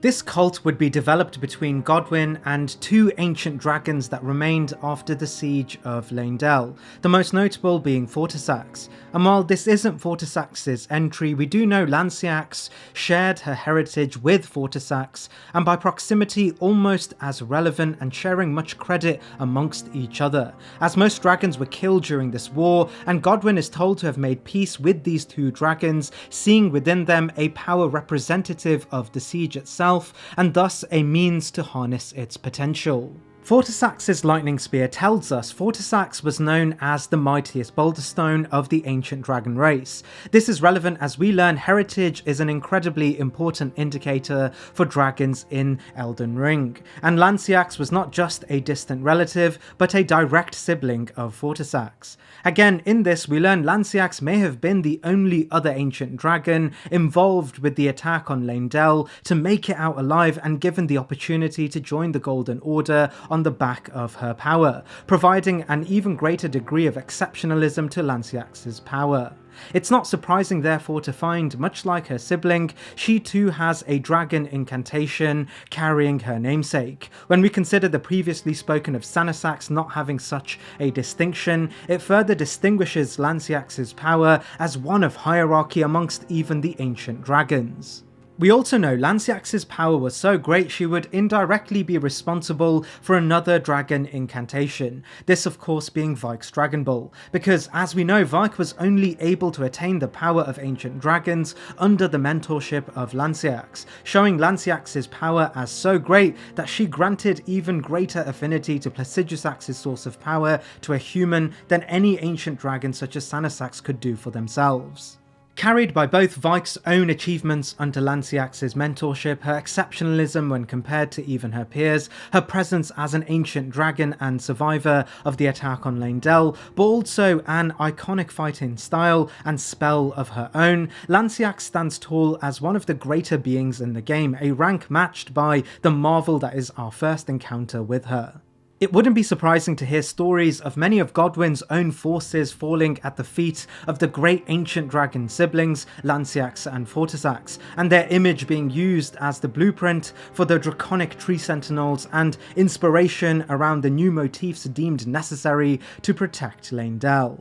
This cult would be developed between Godwyn and two ancient dragons that remained after the siege of Leyndell, the most notable being Fortisax. And while this isn't Fortisax's entry, we do know Lanciax shared her heritage with Fortisax, and by proximity almost as relevant and sharing much credit amongst each other, as most dragons were killed during this war, and Godwyn is told to have made peace with these two dragons, seeing within them a power representative of the siege itself, and thus a means to harness its potential. Fortisax's lightning spear tells us Fortisax was known as the mightiest boulder stone of the ancient dragon race. This is relevant as we learn heritage is an incredibly important indicator for dragons in Elden Ring, and Lanciax was not just a distant relative, but a direct sibling of Fortisax. Again, in this we learn Lanciax may have been the only other ancient dragon involved with the attack on Leyndell to make it out alive and given the opportunity to join the Golden Order on the back of her power, providing an even greater degree of exceptionalism to Lanciax's power. It's not surprising therefore to find, much like her sibling, she too has a dragon incantation carrying her namesake. When we consider the previously spoken of Sanasax not having such a distinction, it further distinguishes Lanciax's power as one of hierarchy amongst even the ancient dragons. We also know Lanciax's power was so great she would indirectly be responsible for another dragon incantation, this of course being Vike's Dragon Ball, because as we know Vike was only able to attain the power of ancient dragons under the mentorship of Lanciax, showing Lanciax's power as so great that she granted even greater affinity to Placidusax's source of power to a human than any ancient dragon such as Sanasax could do for themselves. Carried by both Vike's own achievements under Lanciax's mentorship, her exceptionalism when compared to even her peers, her presence as an ancient dragon and survivor of the attack on Leyndell, but also an iconic fighting style and spell of her own, Lanciax stands tall as one of the greater beings in the game, a rank matched by the marvel that is our first encounter with her. It wouldn't be surprising to hear stories of many of Godwyn's own forces falling at the feet of the great ancient dragon siblings, Lanciax and Fortisax, and their image being used as the blueprint for the draconic tree sentinels and inspiration around the new motifs deemed necessary to protect Leyndell.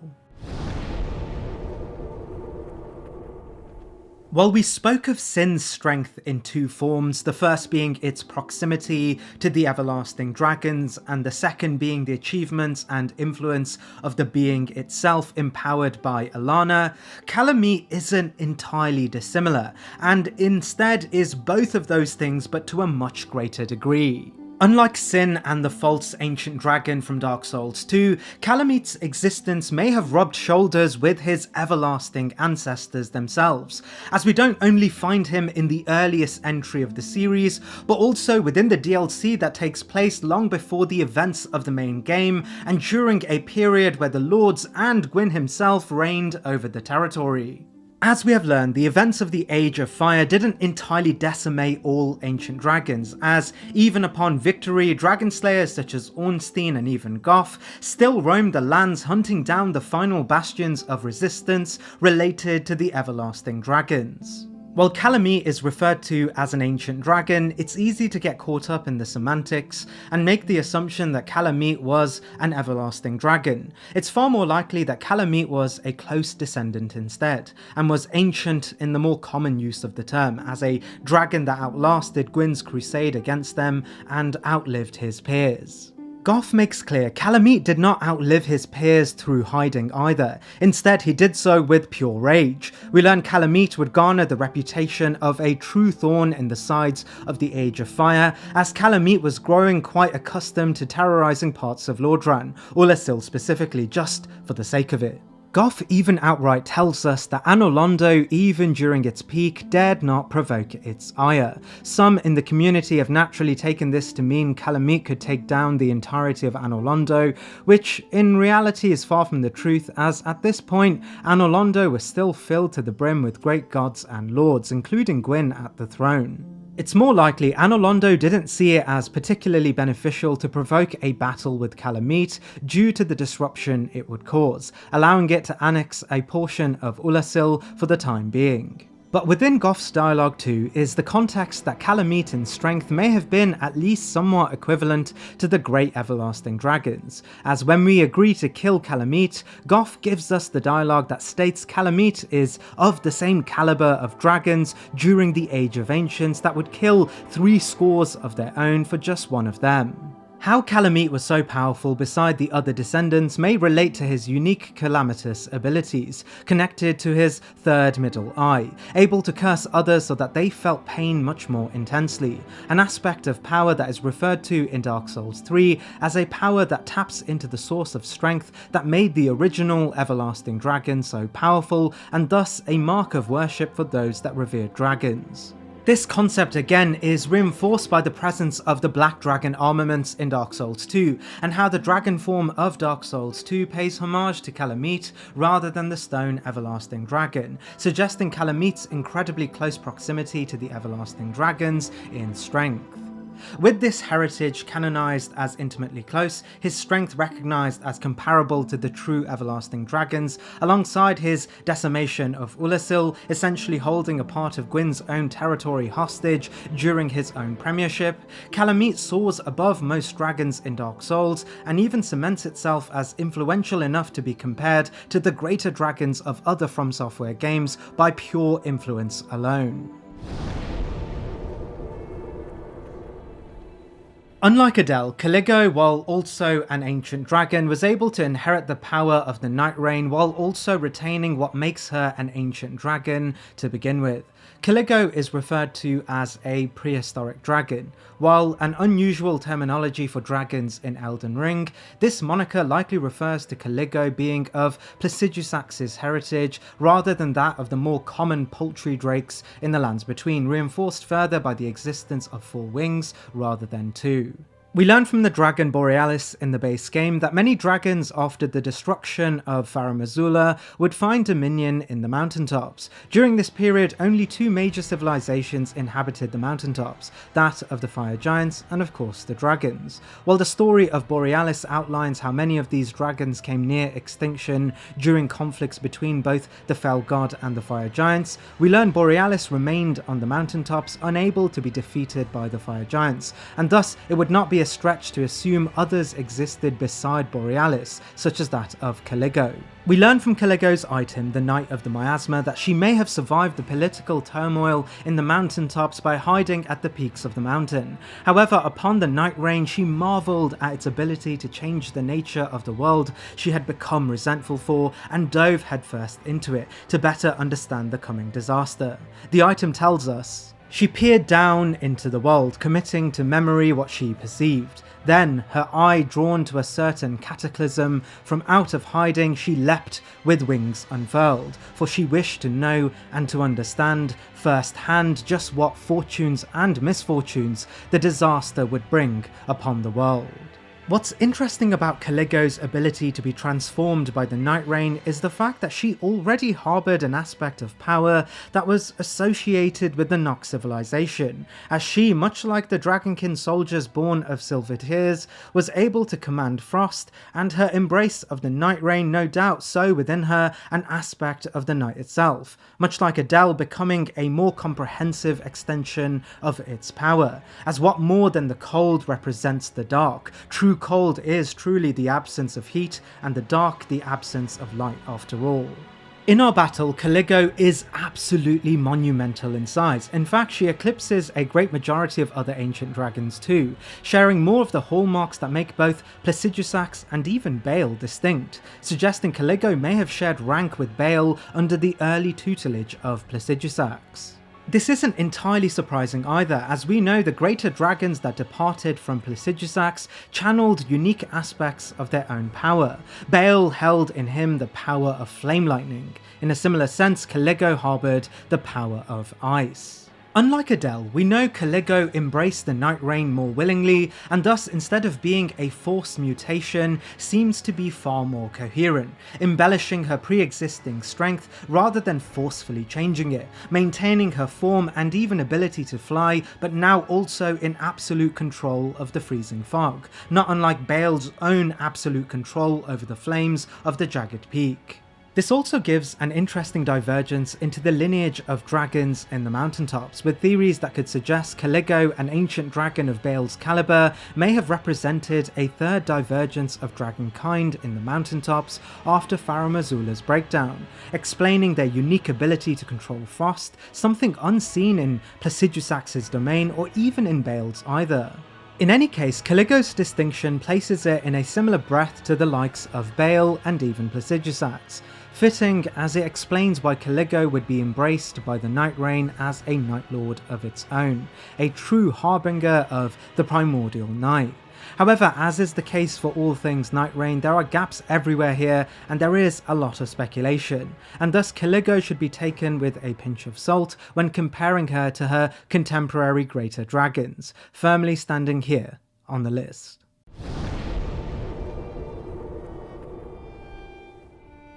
While we spoke of Sin's strength in two forms, the first being its proximity to the everlasting dragons, and the second being the achievements and influence of the being itself empowered by Alana, Calamite isn't entirely dissimilar, and instead is both of those things but to a much greater degree. Unlike Sin and the false ancient dragon from Dark Souls 2, Calamite's existence may have rubbed shoulders with his everlasting ancestors themselves, as we don't only find him in the earliest entry of the series, but also within the DLC that takes place long before the events of the main game, and during a period where the Lords and Gwyn himself reigned over the territory. As we have learned, the events of the Age of Fire didn't entirely decimate all ancient dragons, as even upon victory, dragon slayers such as Ornstein and even Goth still roamed the lands hunting down the final bastions of resistance related to the everlasting dragons. While Kalameet is referred to as an ancient dragon, it's easy to get caught up in the semantics and make the assumption that Kalameet was an everlasting dragon. It's far more likely that Kalameet was a close descendant instead, and was ancient in the more common use of the term, as a dragon that outlasted Gwyn's crusade against them and outlived his peers. Goth makes clear Kalameet did not outlive his peers through hiding either. Instead, he did so with pure rage. We learn Kalameet would garner the reputation of a true thorn in the sides of the Age of Fire, as Kalameet was growing quite accustomed to terrorizing parts of Lordran, Ulasil specifically, just for the sake of it. Goth even outright tells us that Anor Londo, even during its peak, dared not provoke its ire. Some in the community have naturally taken this to mean Kalameet could take down the entirety of Anor Londo, which in reality is far from the truth, as at this point Anor Londo was still filled to the brim with great gods and lords, including Gwyn at the throne. It's more likely Anor Londo didn't see it as particularly beneficial to provoke a battle with Kalameet due to the disruption it would cause, allowing it to annex a portion of Ulasil for the time being. But within Goth's dialogue too is the context that Kalameet in strength may have been at least somewhat equivalent to the great everlasting dragons, as when we agree to kill Kalameet, Goth gives us the dialogue that states Kalameet is of the same caliber of dragons during the Age of Ancients that would kill 70 of their own for just one of them. How Kalameet was so powerful beside the other descendants may relate to his unique calamitous abilities, connected to his third middle eye, able to curse others so that they felt pain much more intensely, an aspect of power that is referred to in Dark Souls 3 as a power that taps into the source of strength that made the original everlasting dragon so powerful, and thus a mark of worship for those that revered dragons. This concept again is reinforced by the presence of the Black Dragon armaments in Dark Souls 2, and how the dragon form of Dark Souls 2 pays homage to Kalameet rather than the stone everlasting dragon, suggesting Kalameet's incredibly close proximity to the everlasting dragons in strength. With this heritage canonized as intimately close, his strength recognized as comparable to the true everlasting dragons, alongside his decimation of Ulasil, essentially holding a part of Gwyn's own territory hostage during his own premiership, Kalameet soars above most dragons in Dark Souls, and even cements itself as influential enough to be compared to the greater dragons of other Fromsoftware games by pure influence alone. Unlike Adele, Caligo, while also an ancient dragon, was able to inherit the power of the Night Rain while also retaining what makes her an ancient dragon to begin with. Caligo is referred to as a prehistoric dragon. While an unusual terminology for dragons in Elden Ring, this moniker likely refers to Caligo being of Placidusax's heritage rather than that of the more common poultry drakes in the Lands Between, reinforced further by the existence of 4 wings rather than 2. We learn from the dragon Borealis in the base game that many dragons after the destruction of Farum Azula would find dominion in the mountaintops. During this period, only 2 major civilizations inhabited the mountaintops, that of the fire giants and of course the dragons. While the story of Borealis outlines how many of these dragons came near extinction during conflicts between both the fell god and the fire giants, we learn Borealis remained on the mountaintops unable to be defeated by the fire giants, and thus it would not be a stretch to assume others existed beside Borealis, such as that of Caligo. We learn from Caligo's item, the Knight of the Miasma, that she may have survived the political turmoil in the mountaintops by hiding at the peaks of the mountain. However, upon the Night Rain, she marvelled at its ability to change the nature of the world she had become resentful for, and dove headfirst into it to better understand the coming disaster. The item tells us, "She peered down into the world, committing to memory what she perceived. Then, her eye drawn to a certain cataclysm, from out of hiding she leapt with wings unfurled, for she wished to know and to understand first hand just what fortunes and misfortunes the disaster would bring upon the world." What's interesting about Caligo's ability to be transformed by the Night Rain is the fact that she already harboured an aspect of power that was associated with the Nox civilization, as she, much like the Dragonkin soldiers born of Silver Tears, was able to command frost, and her embrace of the Night Rain no doubt saw within her an aspect of the night itself, much like Adele becoming a more comprehensive extension of its power, as what more than the cold represents the dark. True cold is truly the absence of heat, and the dark the absence of light after all. In our battle, Caligo is absolutely monumental in size. In fact, she eclipses a great majority of other ancient dragons too, sharing more of the hallmarks that make both Placidusax and even Baal distinct, suggesting Caligo may have shared rank with Baal under the early tutelage of Placidusax. This isn't entirely surprising either, as we know the greater dragons that departed from Placidusax channeled unique aspects of their own power. Baal held in him the power of flame lightning. In a similar sense, Caligo harboured the power of ice. Unlike Adele, we know Caligo embraced the Night Rain more willingly, and thus instead of being a forced mutation, seems to be far more coherent, embellishing her pre-existing strength rather than forcefully changing it, maintaining her form and even ability to fly, but now also in absolute control of the freezing fog, not unlike Baal's own absolute control over the flames of the Jagged Peak. This also gives an interesting divergence into the lineage of dragons in the mountaintops, with theories that could suggest Caligo, an ancient dragon of Baal's caliber, may have represented a third divergence of dragonkind in the mountaintops after Pharaoh Mazula's breakdown, explaining their unique ability to control frost, something unseen in Placidusax's domain or even in Baal's either. In any case, Caligo's distinction places it in a similar breadth to the likes of Baal and even Placidusax, fitting as it explains why Caligo would be embraced by the Night Rain as a Night Lord of its own, a true harbinger of the primordial night. However, as is the case for all things Night Rain, there are gaps everywhere here, and there is a lot of speculation, and thus Caligo should be taken with a pinch of salt when comparing her to her contemporary greater dragons, firmly standing here on the list.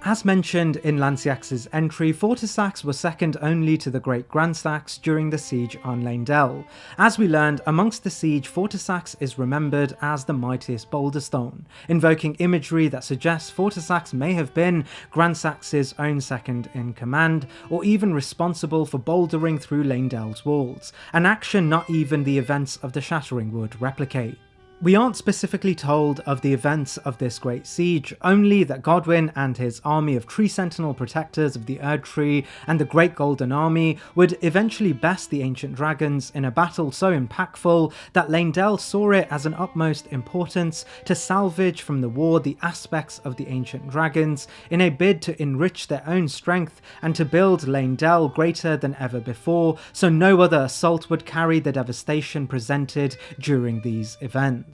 As mentioned in Lanciax's entry, Fortisax was second only to the Great Grandsax during the siege on Leyndell. As we learned, amongst the siege, Fortisax is remembered as the mightiest boulder stone, invoking imagery that suggests Fortisax may have been Grandsax's own second in command, or even responsible for bouldering through Leyndell's walls, an action not even the events of the Shattering would replicate. We aren't specifically told of the events of this great siege, only that Godwyn and his army of tree sentinel protectors of the Erd Tree and the Great Golden Army would eventually best the ancient dragons in a battle so impactful that Leyndell saw it as an utmost importance to salvage from the war the aspects of the ancient dragons in a bid to enrich their own strength and to build Leyndell greater than ever before, so no other assault would carry the devastation presented during these events.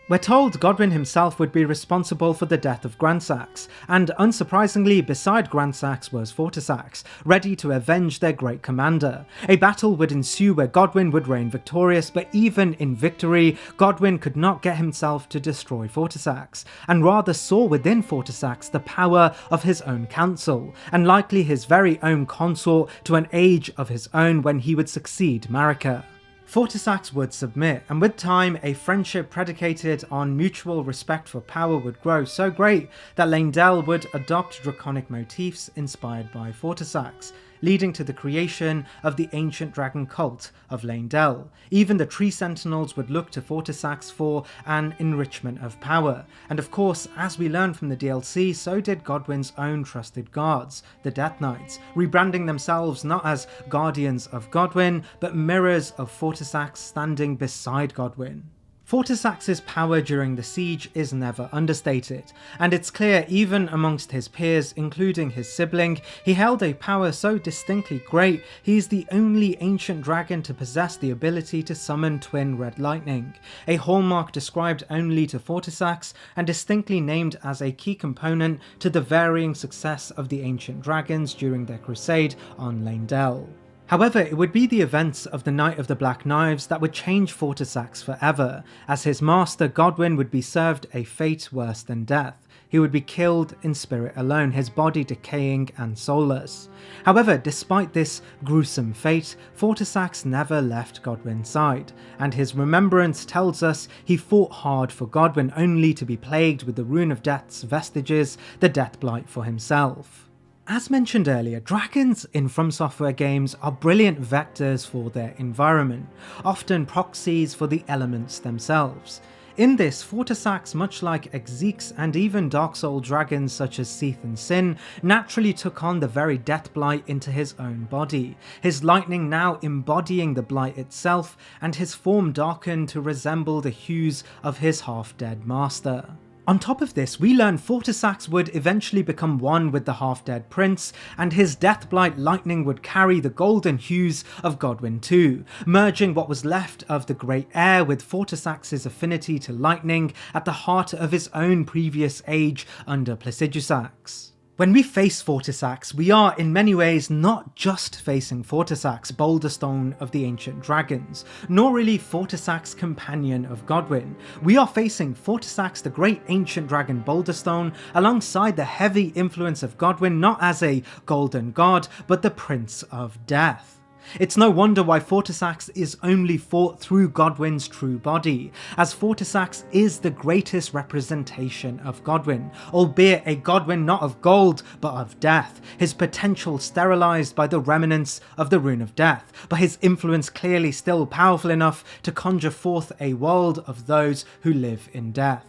We're told Godwyn himself would be responsible for the death of Grandsax, and unsurprisingly, beside Grandsax was Fortisax, ready to avenge their great commander. A battle would ensue where Godwyn would reign victorious, but even in victory, Godwyn could not get himself to destroy Fortisax, and rather saw within Fortisax the power of his own council, and likely his very own consort to an age of his own when he would succeed Marika. Fortisax would submit, and with time a friendship predicated on mutual respect for power would grow so great that Leyndell would adopt draconic motifs inspired by Fortisax, leading to the creation of the ancient dragon cult of Leyndell. Even the tree sentinels would look to Fortisax for an enrichment of power, and of course, as we learn from the DLC, so did Godwyn's own trusted guards, the Death Knights, rebranding themselves not as guardians of Godwyn, but mirrors of Fortisax standing beside Godwyn. Fortisax's power during the siege is never understated, and it's clear even amongst his peers, including his sibling, he held a power so distinctly great he is the only ancient dragon to possess the ability to summon twin red lightning, a hallmark described only to Fortisax and distinctly named as a key component to the varying success of the ancient dragons during their crusade on Leyndell. However, it would be the events of the Night of the Black Knives that would change Fortisax forever, as his master Godwyn would be served a fate worse than death. He would be killed in spirit alone, his body decaying and soulless. However, despite this gruesome fate, Fortisax never left Godwyn's side, and his remembrance tells us he fought hard for Godwyn only to be plagued with the Rune of Death's vestiges, the Death Blight for himself. As mentioned earlier, dragons in Fromsoftware games are brilliant vectors for their environment, often proxies for the elements themselves. In this, Fortisax, much like Exeeks and even Dark Soul dragons such as Seath and Sin, naturally took on the very Death Blight into his own body, his lightning now embodying the blight itself, and his form darkened to resemble the hues of his half-dead master. On top of this, we learn Fortisax would eventually become one with the half-dead prince, and his Deathblight lightning would carry the golden hues of Godwyn too, merging what was left of the Great Heir with Fortisax's affinity to lightning at the heart of his own previous age under Placidusax. When we face Fortisax, we are in many ways not just facing Fortisax, Boulderstone of the Ancient Dragons, nor really Fortisax, companion of Godwyn. We are facing Fortisax, the great ancient dragon Boulderstone, alongside the heavy influence of Godwyn, not as a golden god, but the Prince of Death. It's no wonder why Fortisax is only fought through Godwyn's true body, as Fortisax is the greatest representation of Godwyn, albeit a Godwyn not of gold but of death, his potential sterilised by the remnants of the Rune of Death, but his influence clearly still powerful enough to conjure forth a world of those who live in death.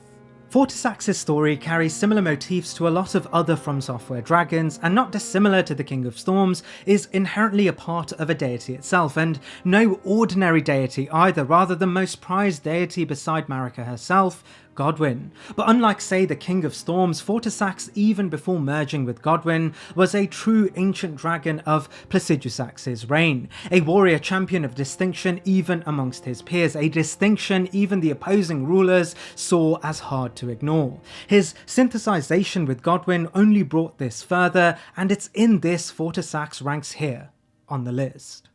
Fortisax's story carries similar motifs to a lot of other Fromsoftware dragons, and not dissimilar to the King of Storms, is inherently a part of a deity itself, and no ordinary deity either, rather the most prized deity beside Marika herself, Godwyn. But unlike, say, the King of Storms, Fortisax, even before merging with Godwyn, was a true ancient dragon of Placidusax's reign, a warrior champion of distinction even amongst his peers, a distinction even the opposing rulers saw as hard to ignore. His synthesization with Godwyn only brought this further, and it's in this Fortisax ranks here on the list.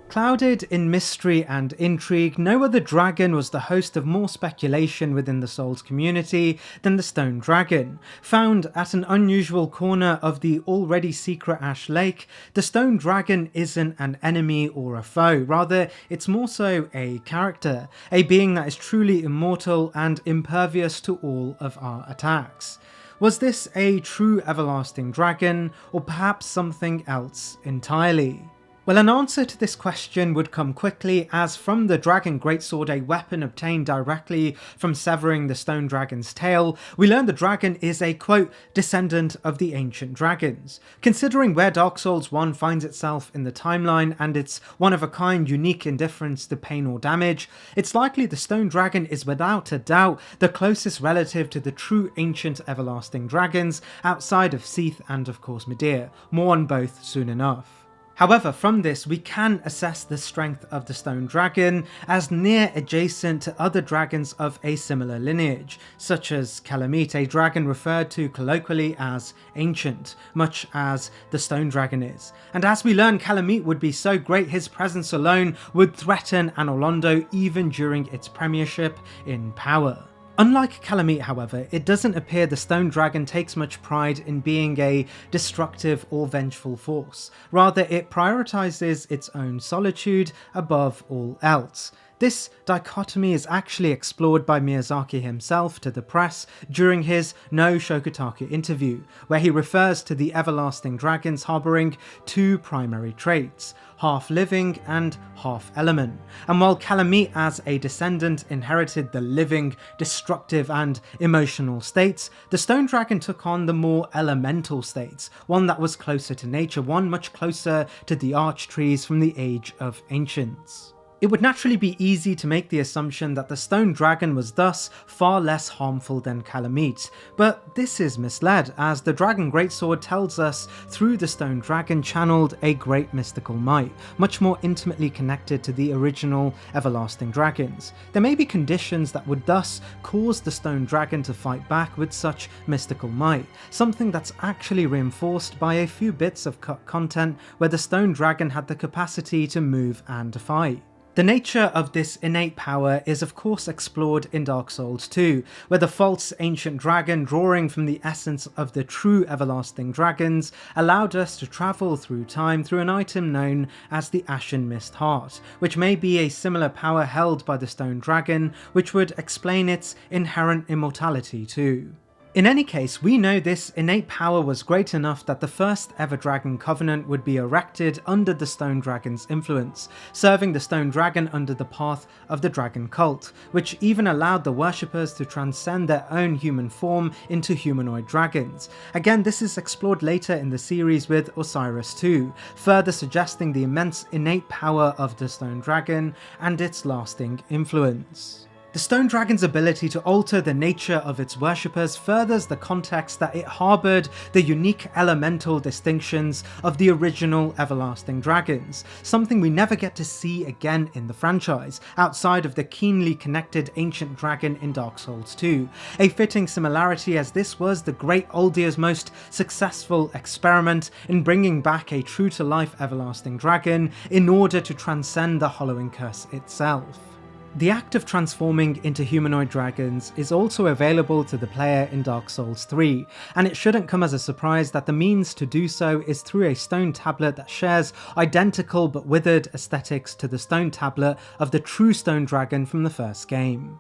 Clouded in mystery and intrigue, no other dragon was the host of more speculation within the Souls community than the Stone Dragon. Found at an unusual corner of the already secret Ash Lake, the Stone Dragon isn't an enemy or a foe, rather it's more so a character, a being that is truly immortal and impervious to all of our attacks. Was this a true everlasting dragon, or perhaps something else entirely? Well, an answer to this question would come quickly, as from the Dragon Greatsword, a weapon obtained directly from severing the Stone Dragon's tail, we learn the dragon is a, quote, descendant of the ancient dragons. Considering where Dark Souls 1 finds itself in the timeline and its one-of-a-kind unique indifference to pain or damage, it's likely the Stone Dragon is without a doubt the closest relative to the true ancient everlasting dragons outside of Seath and of course Medea. More on both soon enough. However, from this we can assess the strength of the Stone Dragon as near adjacent to other dragons of a similar lineage, such as Kalameet, a dragon referred to colloquially as ancient, much as the Stone Dragon is. And as we learn, Kalameet would be so great his presence alone would threaten Anor Londo even during its premiership in power. Unlike Kalameet, however, it doesn't appear the Stone Dragon takes much pride in being a destructive or vengeful force. Rather, it prioritizes its own solitude above all else. This dichotomy is actually explored by Miyazaki himself to the press during his No Shokotake interview, where he refers to the everlasting dragons harbouring two primary traits, half living and half element. And while Kalameet as a descendant inherited the living, destructive and emotional states, the Stone Dragon took on the more elemental states, one that was closer to nature, one much closer to the arch trees from the Age of Ancients. It would naturally be easy to make the assumption that the stone dragon was thus far less harmful than Kalameet, but this is misled, as the Dragon Greatsword tells us through the stone dragon channeled a great mystical might, much more intimately connected to the original everlasting dragons. There may be conditions that would thus cause the stone dragon to fight back with such mystical might, something that's actually reinforced by a few bits of cut content where the stone dragon had the capacity to move and fight. The nature of this innate power is of course explored in Dark Souls 2, where the false ancient dragon, drawing from the essence of the true everlasting dragons, allowed us to travel through time through an item known as the Ashen Mist Heart, which may be a similar power held by the stone dragon, which would explain its inherent immortality too. In any case, we know this innate power was great enough that the first ever Dragon Covenant would be erected under the Stone Dragon's influence, serving the Stone Dragon under the path of the Dragon Cult, which even allowed the worshippers to transcend their own human form into humanoid dragons. Again, this is explored later in the series with Osiris 2, further suggesting the immense innate power of the Stone Dragon and its lasting influence. The Stone Dragon's ability to alter the nature of its worshippers furthers the context that it harboured the unique elemental distinctions of the original Everlasting Dragons, something we never get to see again in the franchise, outside of the keenly connected Ancient Dragon in Dark Souls 2, a fitting similarity as this was the Great Oldier's most successful experiment in bringing back a true-to-life Everlasting Dragon in order to transcend the Hollowing Curse itself. The act of transforming into humanoid dragons is also available to the player in Dark Souls 3, and it shouldn't come as a surprise that the means to do so is through a stone tablet that shares identical but withered aesthetics to the stone tablet of the true stone dragon from the first game.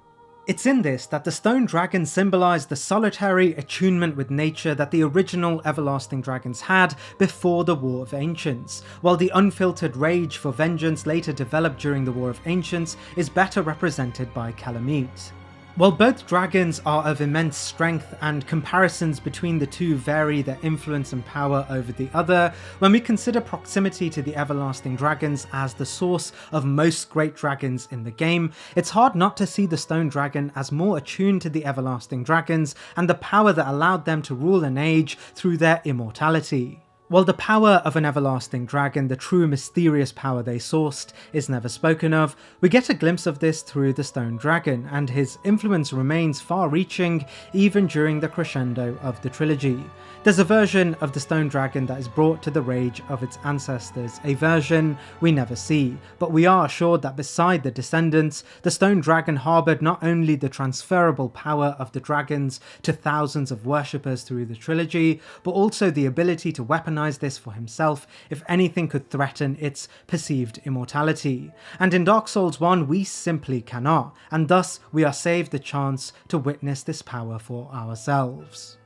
It's in this that the stone dragon symbolised the solitary attunement with nature that the original everlasting dragons had before the War of Ancients, while the unfiltered rage for vengeance later developed during the War of Ancients is better represented by Kalameet. While both dragons are of immense strength and comparisons between the two vary their influence and power over the other, when we consider proximity to the everlasting dragons as the source of most great dragons in the game, it's hard not to see the stone dragon as more attuned to the everlasting dragons and the power that allowed them to rule an age through their immortality. While the power of an everlasting dragon, the true mysterious power they sourced, is never spoken of, we get a glimpse of this through the stone dragon, and his influence remains far-reaching even during the crescendo of the trilogy. There's a version of the stone dragon that is brought to the rage of its ancestors, a version we never see, but we are assured that beside the descendants, the stone dragon harboured not only the transferable power of the dragons to thousands of worshippers through the trilogy, but also the ability to weaponize this for himself if anything could threaten its perceived immortality. And in Dark Souls 1 we simply cannot, and thus we are saved the chance to witness this power for ourselves.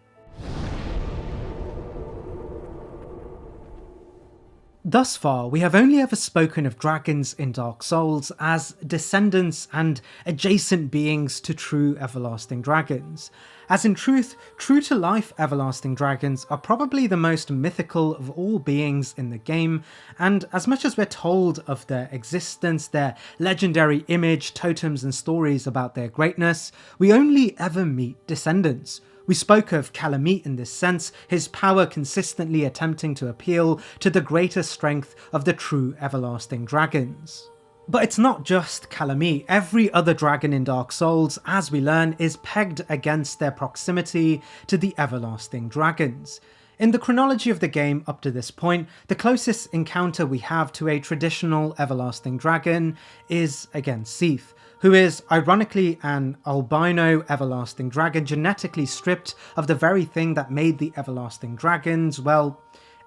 Thus far, we have only ever spoken of dragons in Dark Souls as descendants and adjacent beings to true everlasting dragons. As in truth, true-to-life everlasting dragons are probably the most mythical of all beings in the game, and as much as we're told of their existence, their legendary image, totems and stories about their greatness, we only ever meet descendants. We spoke of Kalameet in this sense, his power consistently attempting to appeal to the greater strength of the true everlasting dragons. But it's not just Kalameet. Every other dragon in Dark Souls, as we learn, is pegged against their proximity to the everlasting dragons. In the chronology of the game up to this point, the closest encounter we have to a traditional everlasting dragon is against Seath, who is ironically an albino everlasting dragon genetically stripped of the very thing that made the everlasting dragons, well,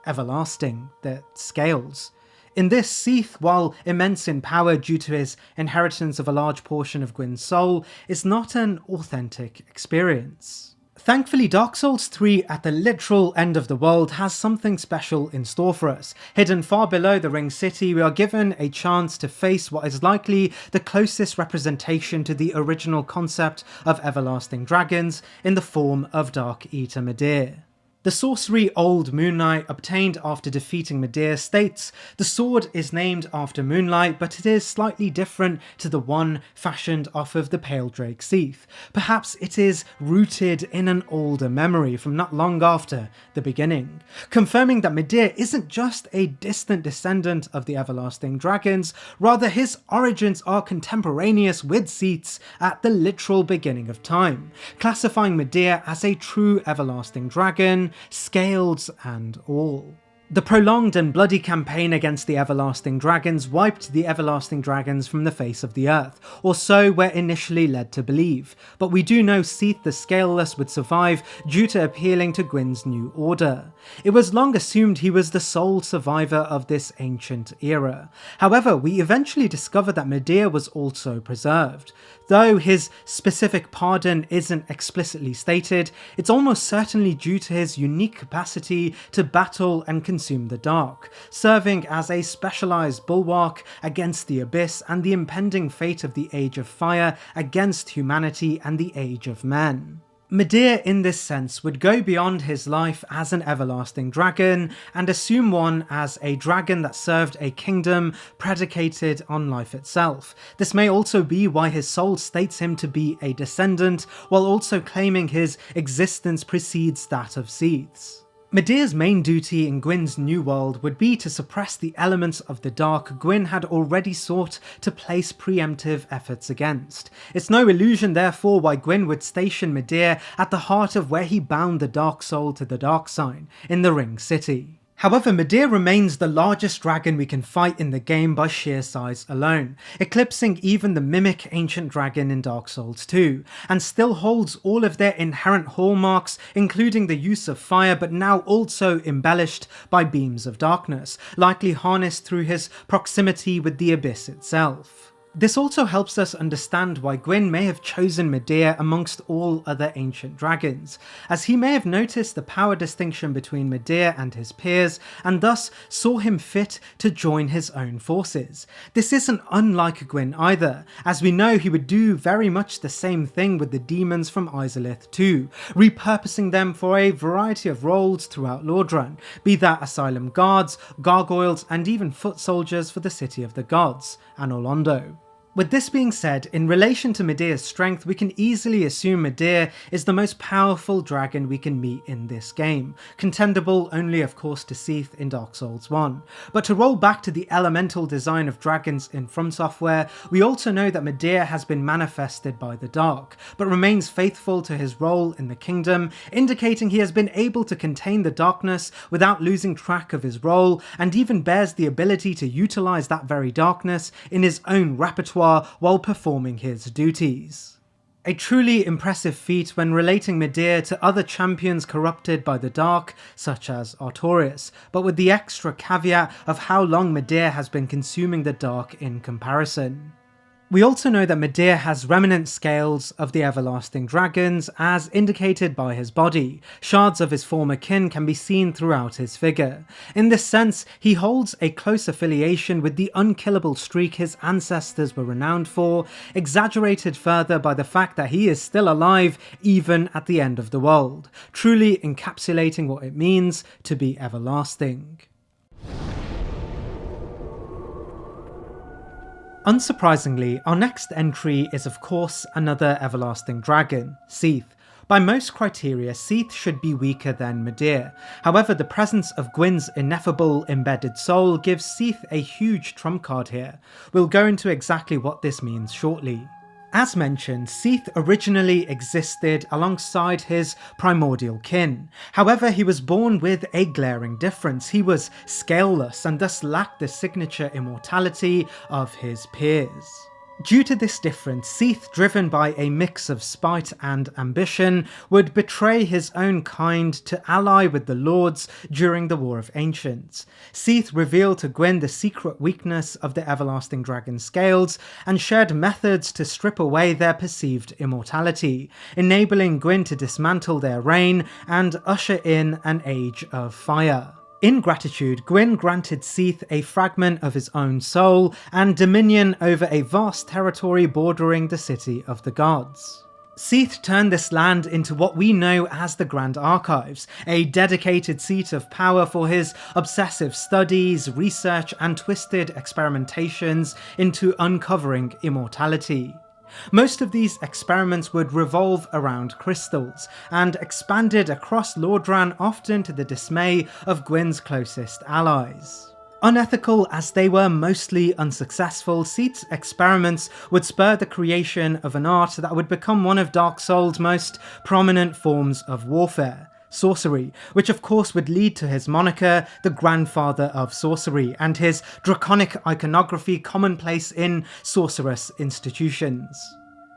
everlasting, their scales. In this, Seath, while immense in power due to his inheritance of a large portion of Gwyn's soul, is not an authentic experience. Thankfully, Dark Souls 3 at the literal end of the world has something special in store for us. Hidden far below the Ring City, we are given a chance to face what is likely the closest representation to the original concept of everlasting dragons in the form of Dark Eater Midir. The sorcery Old Moonlight, obtained after defeating Medea, states the sword is named after moonlight, but it is slightly different to the one fashioned off of the pale drake Seath. Perhaps it is rooted in an older memory from not long after the beginning, confirming that Medea isn't just a distant descendant of the everlasting dragons, rather his origins are contemporaneous with Seath's at the literal beginning of time, classifying Medea as a true everlasting dragon, scales and all. The prolonged and bloody campaign against the everlasting dragons wiped the everlasting dragons from the face of the earth, or so we're initially led to believe, but we do know Seath the Scaleless would survive due to appealing to Gwyn's new order. It was long assumed he was the sole survivor of this ancient era. However, we eventually discover that Medea was also preserved. Though his specific pardon isn't explicitly stated, it's almost certainly due to his unique capacity to battle and consume the dark, serving as a specialized bulwark against the abyss and the impending fate of the Age of Fire against humanity and the Age of Men. Medea in this sense would go beyond his life as an everlasting dragon and assume one as a dragon that served a kingdom predicated on life itself. This may also be why his soul states him to be a descendant, while also claiming his existence precedes that of Seath's. Medea's main duty in Gwyn's new world would be to suppress the elements of the dark Gwyn had already sought to place preemptive efforts against. It's no illusion therefore why Gwyn would station Medea at the heart of where he bound the dark soul to the dark sign, in the Ring City. However, Medea remains the largest dragon we can fight in the game by sheer size alone, eclipsing even the mimic ancient dragon in Dark Souls 2, and still holds all of their inherent hallmarks, including the use of fire, but now also embellished by beams of darkness, likely harnessed through his proximity with the abyss itself. This also helps us understand why Gwyn may have chosen Medea amongst all other ancient dragons, as he may have noticed the power distinction between Medea and his peers, and thus saw him fit to join his own forces. This isn't unlike Gwyn either, as we know he would do very much the same thing with the demons from Izalith too, repurposing them for a variety of roles throughout Lordran, be that asylum guards, gargoyles, and even foot soldiers for the City of the Gods, Anor Londo. With this being said, in relation to Medea's strength, we can easily assume Medea is the most powerful dragon we can meet in this game, contendable only of course to Seath in Dark Souls 1. But to roll back to the elemental design of dragons in Fromsoftware, we also know that Medea has been manifested by the dark, but remains faithful to his role in the kingdom, indicating he has been able to contain the darkness without losing track of his role, and even bears the ability to utilize that very darkness in his own repertoire while performing his duties. A truly impressive feat when relating Medea to other champions corrupted by the dark, such as Artorias, but with the extra caveat of how long Medea has been consuming the dark in comparison. We also know that Medea has remnant scales of the everlasting dragons, as indicated by his body. Shards of his former kin can be seen throughout his figure. In this sense, he holds a close affiliation with the unkillable streak his ancestors were renowned for, exaggerated further by the fact that he is still alive even at the end of the world, truly encapsulating what it means to be everlasting. Unsurprisingly, our next entry is of course another everlasting dragon, Seath. By most criteria, Seath should be weaker than Medea. However, the presence of Gwyn's ineffable embedded soul gives Seath a huge trump card here. We'll go into exactly what this means shortly. As mentioned, Seath originally existed alongside his primordial kin. However, he was born with a glaring difference. He was scaleless and thus lacked the signature immortality of his peers. Due to this difference, Seath, driven by a mix of spite and ambition, would betray his own kind to ally with the Lords during the War of Ancients. Seath revealed to Gwyn the secret weakness of the everlasting dragon scales and shared methods to strip away their perceived immortality, enabling Gwyn to dismantle their reign and usher in an age of fire. In gratitude, Gwyn granted Seath a fragment of his own soul and dominion over a vast territory bordering the City of the Gods. Seath turned this land into what we know as the Grand Archives, a dedicated seat of power for his obsessive studies, research, and twisted experimentations into uncovering immortality. Most of these experiments would revolve around crystals, and expanded across Lordran, often to the dismay of Gwyn's closest allies. Unethical as they were mostly unsuccessful, Seath's experiments would spur the creation of an art that would become one of Dark Souls' most prominent forms of warfare: sorcery, which of course would lead to his moniker, the Grandfather of Sorcery, and his draconic iconography commonplace in sorcerous institutions.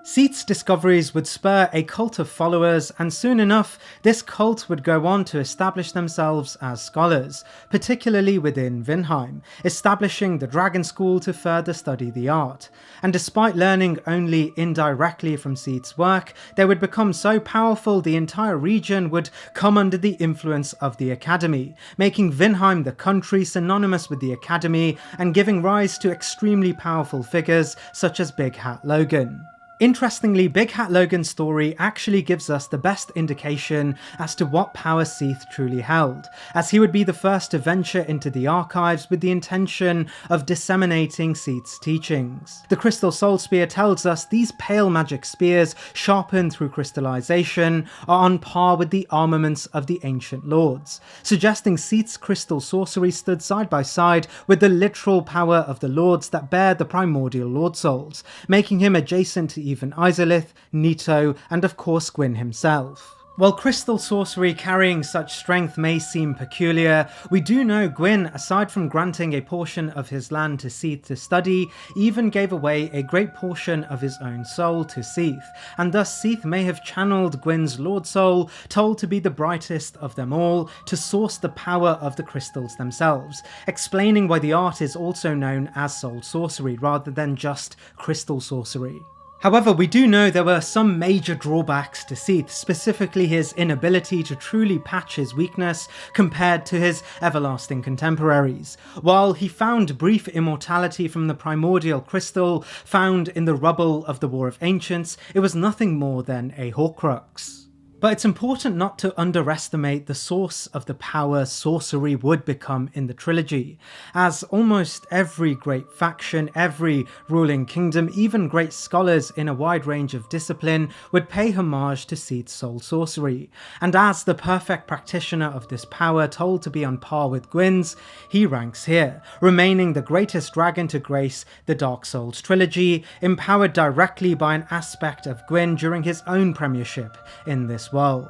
Seath's discoveries would spur a cult of followers, and soon enough, this cult would go on to establish themselves as scholars, particularly within Vinheim, establishing the Dragon School to further study the art. And despite learning only indirectly from Seath's work, they would become so powerful the entire region would come under the influence of the Academy, making Vinheim the country synonymous with the Academy and giving rise to extremely powerful figures such as Big Hat Logan. Interestingly, Big Hat Logan's story actually gives us the best indication as to what power Seath truly held, as he would be the first to venture into the archives with the intention of disseminating Seath's teachings. The Crystal Soul Spear tells us these pale magic spears, sharpened through crystallization, are on par with the armaments of the ancient lords, suggesting Seath's crystal sorcery stood side by side with the literal power of the lords that bear the primordial Lord Souls, making him adjacent to even Izalith, Nito, and of course Gwyn himself. While crystal sorcery carrying such strength may seem peculiar, we do know Gwyn, aside from granting a portion of his land to Seath to study, even gave away a great portion of his own soul to Seath, and thus Seath may have channeled Gwyn's Lord Soul, told to be the brightest of them all, to source the power of the crystals themselves, explaining why the art is also known as soul sorcery rather than just crystal sorcery. However, we do know there were some major drawbacks to Seath, specifically his inability to truly patch his weakness compared to his everlasting contemporaries. While he found brief immortality from the primordial crystal found in the rubble of the War of Ancients, it was nothing more than a Horcrux. But it's important not to underestimate the source of the power sorcery would become in the trilogy, as almost every great faction, every ruling kingdom, even great scholars in a wide range of discipline would pay homage to Seath's soul sorcery, and as the perfect practitioner of this power told to be on par with Gwyn's, he ranks here, remaining the greatest dragon to grace the Dark Souls trilogy, empowered directly by an aspect of Gwyn during his own premiership in this world.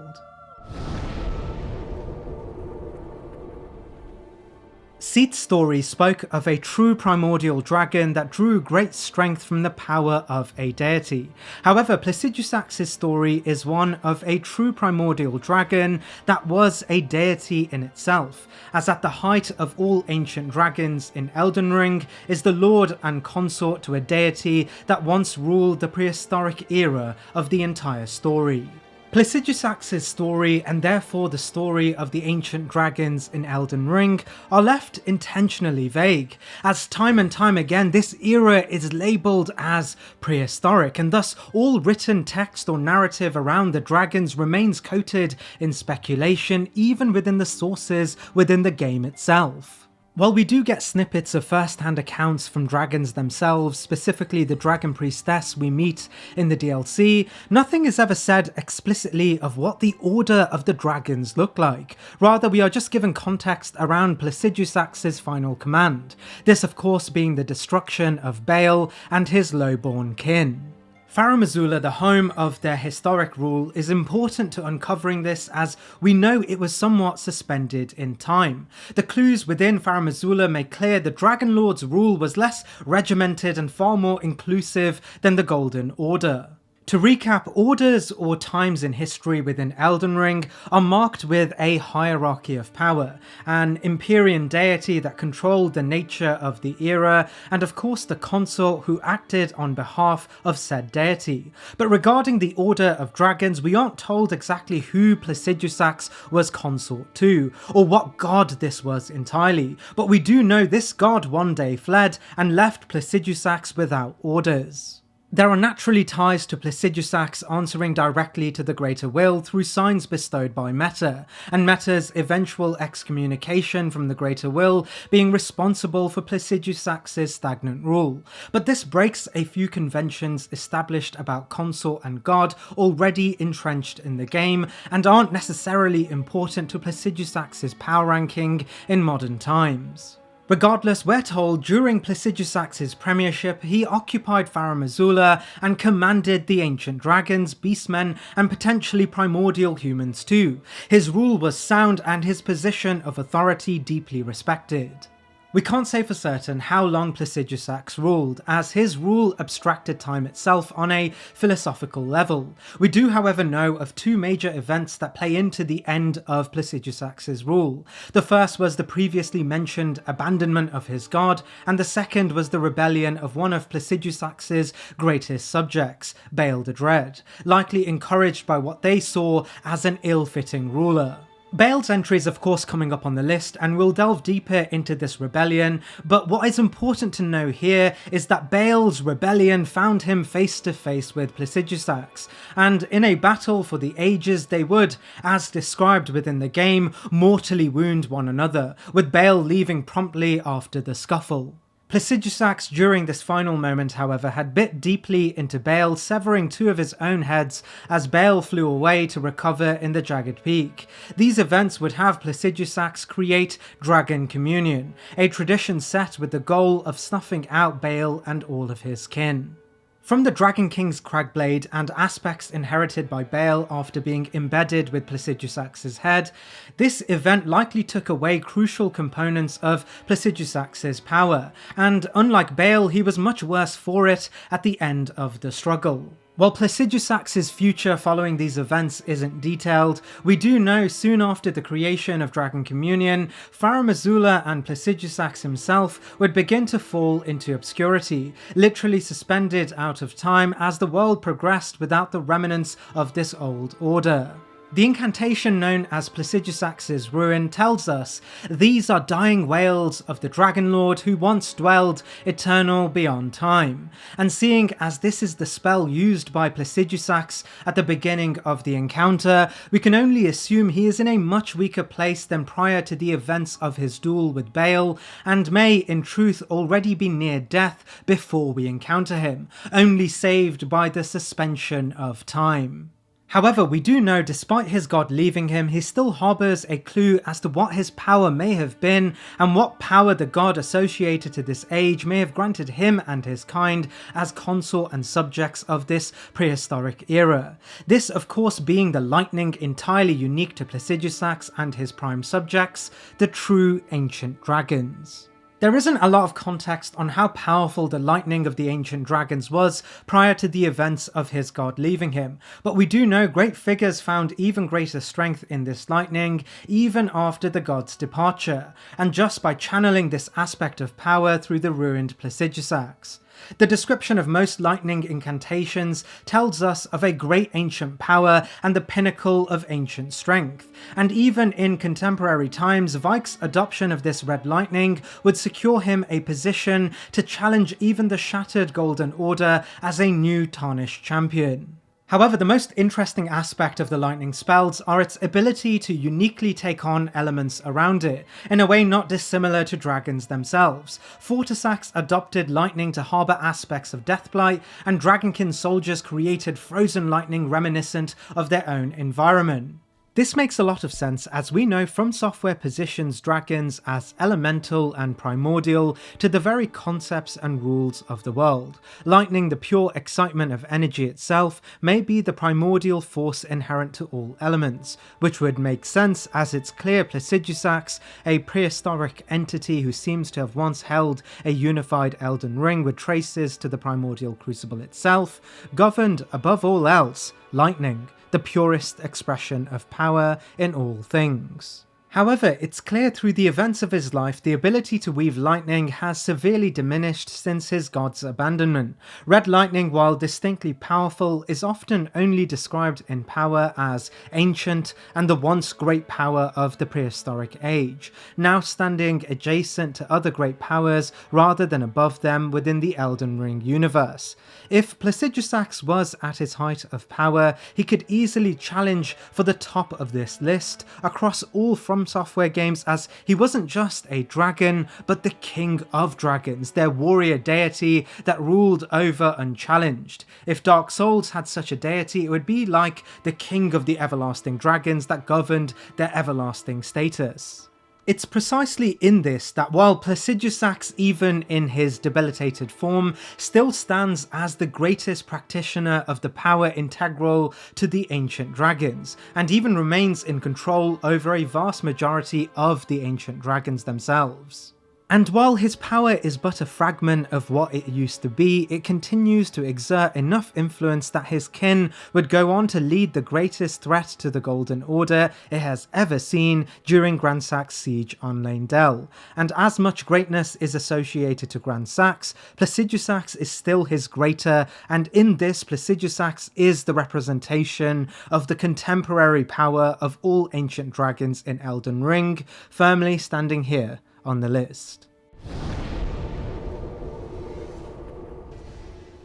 Seath's story spoke of a true primordial dragon that drew great strength from the power of a deity. However, Placidusax's story is one of a true primordial dragon that was a deity in itself, as at the height of all ancient dragons in Elden Ring is the lord and consort to a deity that once ruled the prehistoric era of the entire story. Placidusax's story, and therefore the story of the ancient dragons in Elden Ring, are left intentionally vague, as time and time again this era is labelled as prehistoric, and thus all written text or narrative around the dragons remains coated in speculation even within the sources within the game itself. While we do get snippets of first-hand accounts from dragons themselves, specifically the dragon priestess we meet in the DLC, nothing is ever said explicitly of what the order of the dragons look like. Rather, we are just given context around Placidusax's final command, this of course being the destruction of Baal and his low-born kin. Farum Azula, the home of their historic rule, is important to uncovering this, as we know it was somewhat suspended in time. The clues within Farum Azula make clear the Dragon Lord's rule was less regimented and far more inclusive than the Golden Order. To recap, orders or times in history within Elden Ring are marked with a hierarchy of power, an Empyrean deity that controlled the nature of the era, and of course the consort who acted on behalf of said deity. But regarding the Order of Dragons, we aren't told exactly who Placidusax was consort to, or what god this was entirely, but we do know this god one day fled and left Placidusax without orders. There are naturally ties to Placidusax answering directly to the Greater Will through signs bestowed by Meta, and Meta's eventual excommunication from the Greater Will being responsible for Placidusax's stagnant rule. But this breaks a few conventions established about consort and god already entrenched in the game, and aren't necessarily important to Placidusax's power ranking in modern times. Regardless, we're told during Placidusax's premiership he occupied Farum Azula and commanded the ancient dragons, beastmen, and potentially primordial humans too. His rule was sound and his position of authority deeply respected. We can't say for certain how long Placidusax ruled, as his rule abstracted time itself on a philosophical level. We do however know of two major events that play into the end of Placidusax's rule. The first was the previously mentioned abandonment of his god, and the second was the rebellion of one of Placidusax's greatest subjects, Bael the Dread, likely encouraged by what they saw as an ill-fitting ruler. Bael's entry is of course coming up on the list, and we'll delve deeper into this rebellion, but what is important to know here is that Bael's rebellion found him face to face with Placidusax, and in a battle for the ages they would, as described within the game, mortally wound one another, with Bael leaving promptly after the scuffle. Placidusax during this final moment, however, had bit deeply into Bael, severing two of his own heads as Bael flew away to recover in the Jagged Peak. These events would have Placidusax create Dragon Communion, a tradition set with the goal of snuffing out Bael and all of his kin. From the Dragon King's Cragblade and aspects inherited by Bael after being embedded with Placidusax's head, this event likely took away crucial components of Placidusax's power, and unlike Bael, he was much worse for it at the end of the struggle. While Placidusax's future following these events isn't detailed, we do know soon after the creation of Dragon Communion, Farum Azula and Placidusax himself would begin to fall into obscurity, literally suspended out of time as the world progressed without the remnants of this old order. The incantation known as Placidusax's Ruin tells us, "These are dying wails of the Dragon Lord who once dwelled eternal beyond time," and seeing as this is the spell used by Placidusax at the beginning of the encounter, we can only assume he is in a much weaker place than prior to the events of his duel with Bael, and may in truth already be near death before we encounter him, only saved by the suspension of time. However, we do know despite his god leaving him, he still harbours a clue as to what his power may have been, and what power the god associated to this age may have granted him and his kind as consort and subjects of this prehistoric era. This of course being the lightning entirely unique to Placidusax and his prime subjects, the true ancient dragons. There isn't a lot of context on how powerful the lightning of the ancient dragons was prior to the events of his god leaving him, but we do know great figures found even greater strength in this lightning even after the god's departure, and just by channeling this aspect of power through the ruined Placidusax. The description of most lightning incantations tells us of a great ancient power and the pinnacle of ancient strength, and even in contemporary times, Vike's adoption of this red lightning would secure him a position to challenge even the shattered Golden Order as a new tarnished champion. However, the most interesting aspect of the lightning spells are its ability to uniquely take on elements around it, in a way not dissimilar to dragons themselves. Fortisax adopted lightning to harbour aspects of Deathblight, and Dragonkin soldiers created frozen lightning reminiscent of their own environment. This makes a lot of sense, as we know Fromsoftware positions dragons as elemental and primordial to the very concepts and rules of the world. Lightning, the pure excitement of energy itself, may be the primordial force inherent to all elements, which would make sense as it's clear Placidusax, a prehistoric entity who seems to have once held a unified Elden Ring with traces to the primordial crucible itself, governed above all else lightning, the purest expression of power in all things. However, it's clear through the events of his life the ability to weave lightning has severely diminished since his god's abandonment. Red lightning, while distinctly powerful, is often only described in power as ancient and the once great power of the prehistoric age, now standing adjacent to other great powers rather than above them within the Elden Ring universe. If Placidusax was at his height of power, he could easily challenge for the top of this list across all Fromsoftware games, as he wasn't just a dragon, but the king of dragons, their warrior deity that ruled over unchallenged. If Dark Souls had such a deity, it would be like the king of the everlasting dragons that governed their everlasting status. It's precisely in this that while Placidusax, even in his debilitated form, still stands as the greatest practitioner of the power integral to the ancient dragons, and even remains in control over a vast majority of the ancient dragons themselves. And while his power is but a fragment of what it used to be, it continues to exert enough influence that his kin would go on to lead the greatest threat to the Golden Order it has ever seen during Gransack's siege on Leyndell. And as much greatness is associated to Gransax, Placidusax is still his greater, and in this Placidusax is the representation of the contemporary power of all ancient dragons in Elden Ring, firmly standing here on the list.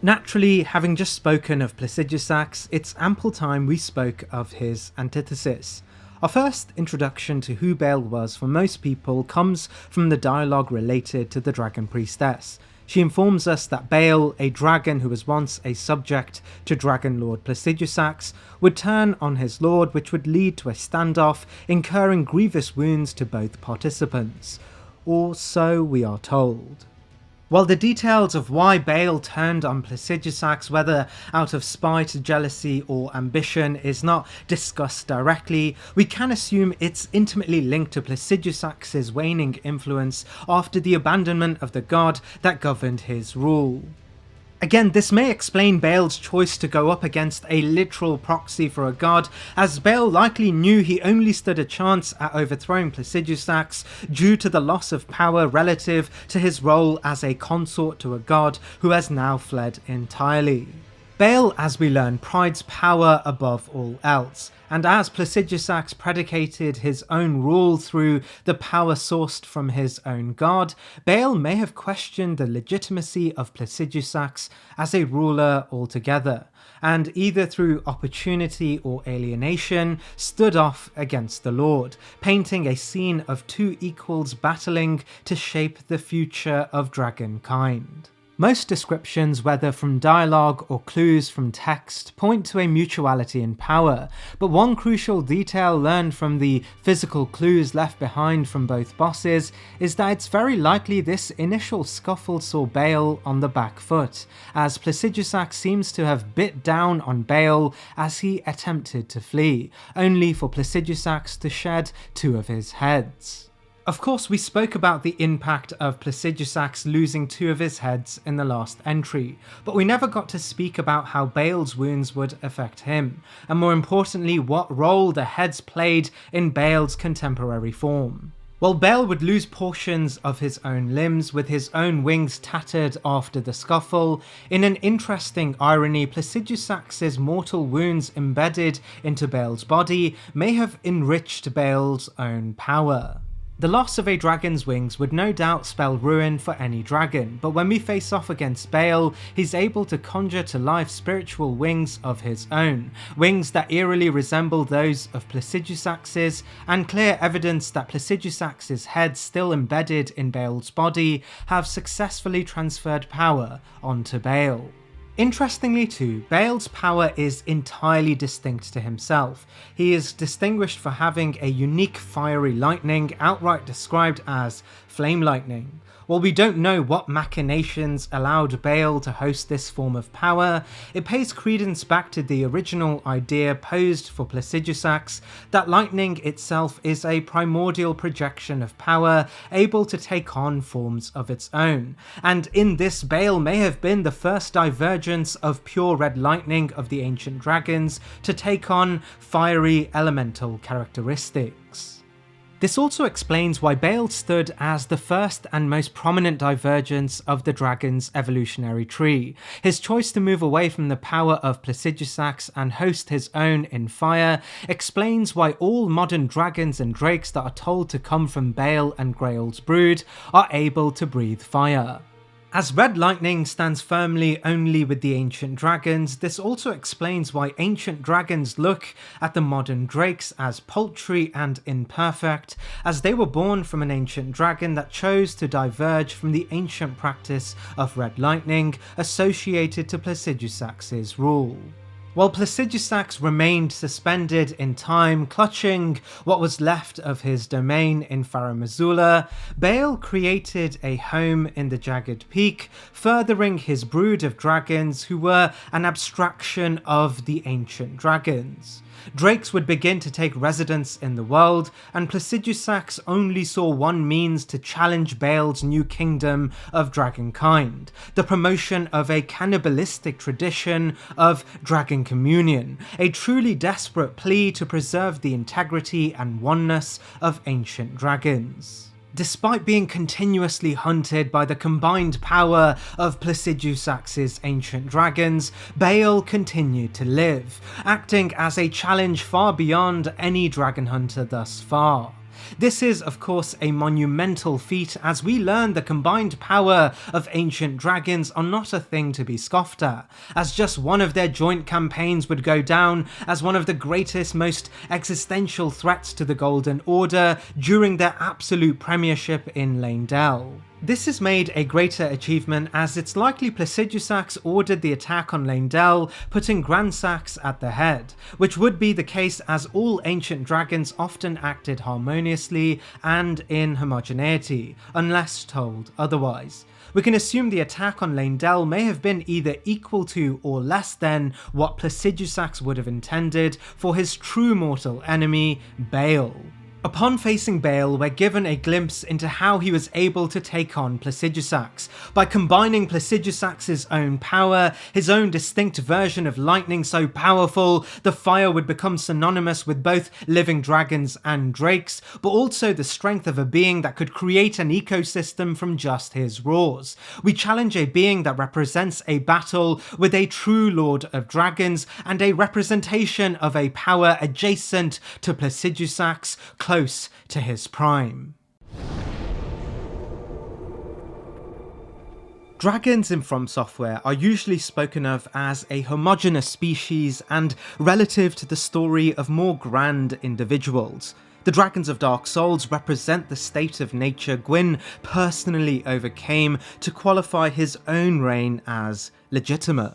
Naturally, having just spoken of Placidusax, it's ample time we spoke of his antithesis. Our first introduction to who Bael was for most people comes from the dialogue related to the Dragon Priestess. She informs us that Bael, a dragon who was once a subject to Dragon Lord Placidusax, would turn on his lord, which would lead to a standoff, incurring grievous wounds to both participants. Or so we are told. While the details of why Bael turned on Placidusax, whether out of spite, jealousy or ambition, is not discussed directly, we can assume it's intimately linked to Placidusax's waning influence after the abandonment of the god that governed his rule. Again, this may explain Bael's choice to go up against a literal proxy for a god, as Bael likely knew he only stood a chance at overthrowing Placidusax due to the loss of power relative to his role as a consort to a god who has now fled entirely. Bael, as we learn, prides power above all else, and as Placidusax predicated his own rule through the power sourced from his own god, Bael may have questioned the legitimacy of Placidusax as a ruler altogether, and either through opportunity or alienation stood off against the Lord, painting a scene of two equals battling to shape the future of dragonkind. Most descriptions, whether from dialogue or clues from text, point to a mutuality in power, but one crucial detail learned from the physical clues left behind from both bosses is that it's very likely this initial scuffle saw Bael on the back foot, as Placidusax seems to have bit down on Bael as he attempted to flee, only for Placidusax to shed two of his heads. Of course, we spoke about the impact of Placidusax losing two of his heads in the last entry, but we never got to speak about how Bael's wounds would affect him, and more importantly, what role the heads played in Bael's contemporary form. While Bael would lose portions of his own limbs, with his own wings tattered after the scuffle, in an interesting irony, Placidusax's mortal wounds embedded into Bael's body may have enriched Bael's own power. The loss of a dragon's wings would no doubt spell ruin for any dragon, but when we face off against Bael, he's able to conjure to life spiritual wings of his own, wings that eerily resemble those of Placidusax's, and clear evidence that Placidusax's head still embedded in Bael's body have successfully transferred power onto Bael. Interestingly too, Bael's power is entirely distinct to himself. He is distinguished for having a unique fiery lightning, outright described as flame lightning. While we don't know what machinations allowed Bael to host this form of power, it pays credence back to the original idea posed for Placidusax that lightning itself is a primordial projection of power able to take on forms of its own, and in this Bael may have been the first divergence of pure red lightning of the ancient dragons to take on fiery elemental characteristics. This also explains why Baal stood as the first and most prominent divergence of the dragon's evolutionary tree. His choice to move away from the power of Placidusax and host his own in fire explains why all modern dragons and drakes that are told to come from Baal and Grail's brood are able to breathe fire. As red lightning stands firmly only with the ancient dragons, this also explains why ancient dragons look at the modern drakes as paltry and imperfect, as they were born from an ancient dragon that chose to diverge from the ancient practice of red lightning associated to Placidusax's rule. While Placidusax remained suspended in time, clutching what was left of his domain in Farum Azula, Baal created a home in the Jagged Peak, furthering his brood of dragons who were an abstraction of the ancient dragons. Drakes would begin to take residence in the world, and Placidusax only saw one means to challenge Baal's new kingdom of dragonkind, the promotion of a cannibalistic tradition of dragon communion, a truly desperate plea to preserve the integrity and oneness of ancient dragons. Despite being continuously hunted by the combined power of Placidusax's ancient dragons, Baal continued to live, acting as a challenge far beyond any dragon hunter thus far. This is, of course, a monumental feat, as we learn the combined power of ancient dragons are not a thing to be scoffed at, as just one of their joint campaigns would go down as one of the greatest, most existential threats to the Golden Order during their absolute premiership in Leyndell. This is made a greater achievement as it's likely Placidusax ordered the attack on Leyndell, putting Grandsax at the head, which would be the case as all ancient dragons often acted harmoniously and in homogeneity, unless told otherwise. We can assume the attack on Leyndell may have been either equal to or less than what Placidusax would have intended for his true mortal enemy, Baal. Upon facing Baal, we're given a glimpse into how he was able to take on Placidusax. By combining Placidusax's own power, his own distinct version of lightning so powerful, the fire would become synonymous with both living dragons and drakes, but also the strength of a being that could create an ecosystem from just his roars. We challenge a being that represents a battle with a true Lord of Dragons and a representation of a power adjacent to Placidusax, close to his prime. Dragons in Fromsoftware are usually spoken of as a homogeneous species and relative to the story of more grand individuals. The dragons of Dark Souls represent the state of nature Gwyn personally overcame to qualify his own reign as legitimate.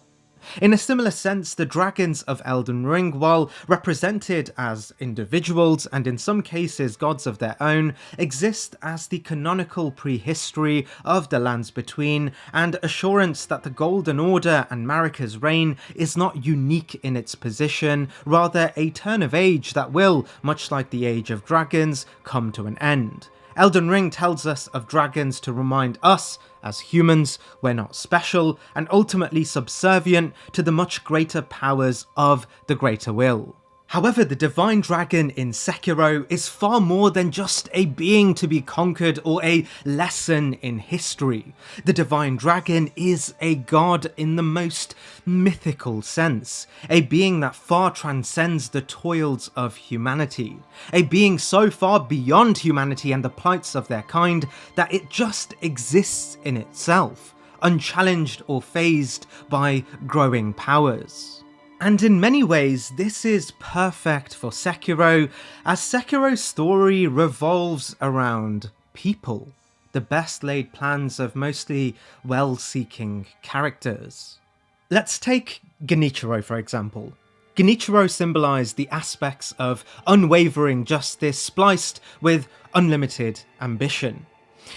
In a similar sense, the dragons of Elden Ring, while represented as individuals and in some cases gods of their own, exist as the canonical prehistory of the Lands Between and assurance that the Golden Order and Marika's reign is not unique in its position, rather a turn of age that will, much like the Age of Dragons, come to an end. Elden Ring tells us of dragons to remind us, as humans, we're not special and ultimately subservient to the much greater powers of the Greater Will. However, the Divine Dragon in Sekiro is far more than just a being to be conquered or a lesson in history. The Divine Dragon is a god in the most mythical sense, a being that far transcends the toils of humanity, a being so far beyond humanity and the plights of their kind that it just exists in itself, unchallenged or fazed by growing powers. And in many ways, this is perfect for Sekiro, as Sekiro's story revolves around people, the best laid plans of mostly well-seeking characters. Let's take Genichiro for example. Genichiro symbolised the aspects of unwavering justice spliced with unlimited ambition.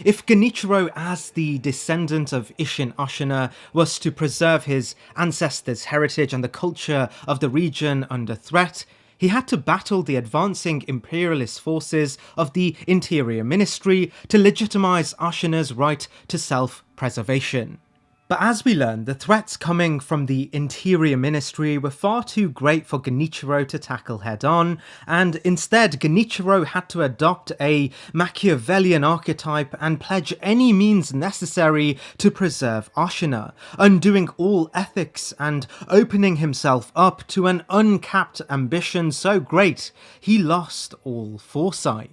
If Genichiro, as the descendant of Ishin Ashina, was to preserve his ancestors' heritage and the culture of the region under threat, he had to battle the advancing imperialist forces of the Interior Ministry to legitimize Ashina's right to self-preservation. But as we learn, the threats coming from the Interior Ministry were far too great for Genichiro to tackle head-on, and instead Genichiro had to adopt a Machiavellian archetype and pledge any means necessary to preserve Ashina, undoing all ethics and opening himself up to an uncapped ambition so great he lost all foresight.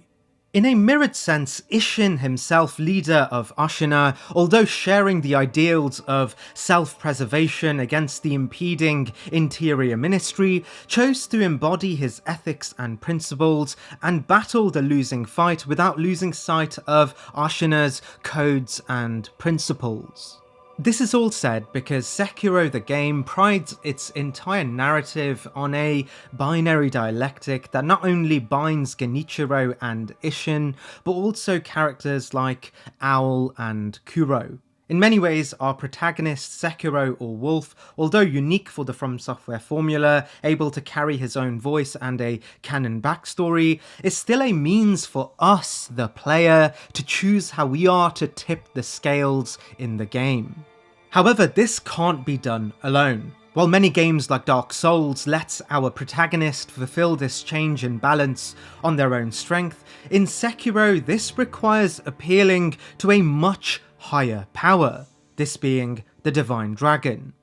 In a mirrored sense, Isshin himself, leader of Ashina, although sharing the ideals of self-preservation against the impeding Interior Ministry, chose to embody his ethics and principles and battle the losing fight without losing sight of Ashina's codes and principles. This is all said because Sekiro the game prides its entire narrative on a binary dialectic that not only binds Genichiro and Isshin, but also characters like Owl and Kuro. In many ways, our protagonist, Sekiro or Wolf, although unique for the Fromsoftware formula, able to carry his own voice and a canon backstory, is still a means for us, the player, to choose how we are to tip the scales in the game. However, this can't be done alone. While many games like Dark Souls let our protagonist fulfill this change in balance on their own strength, in Sekiro this requires appealing to a much higher power, this being the Divine Dragon.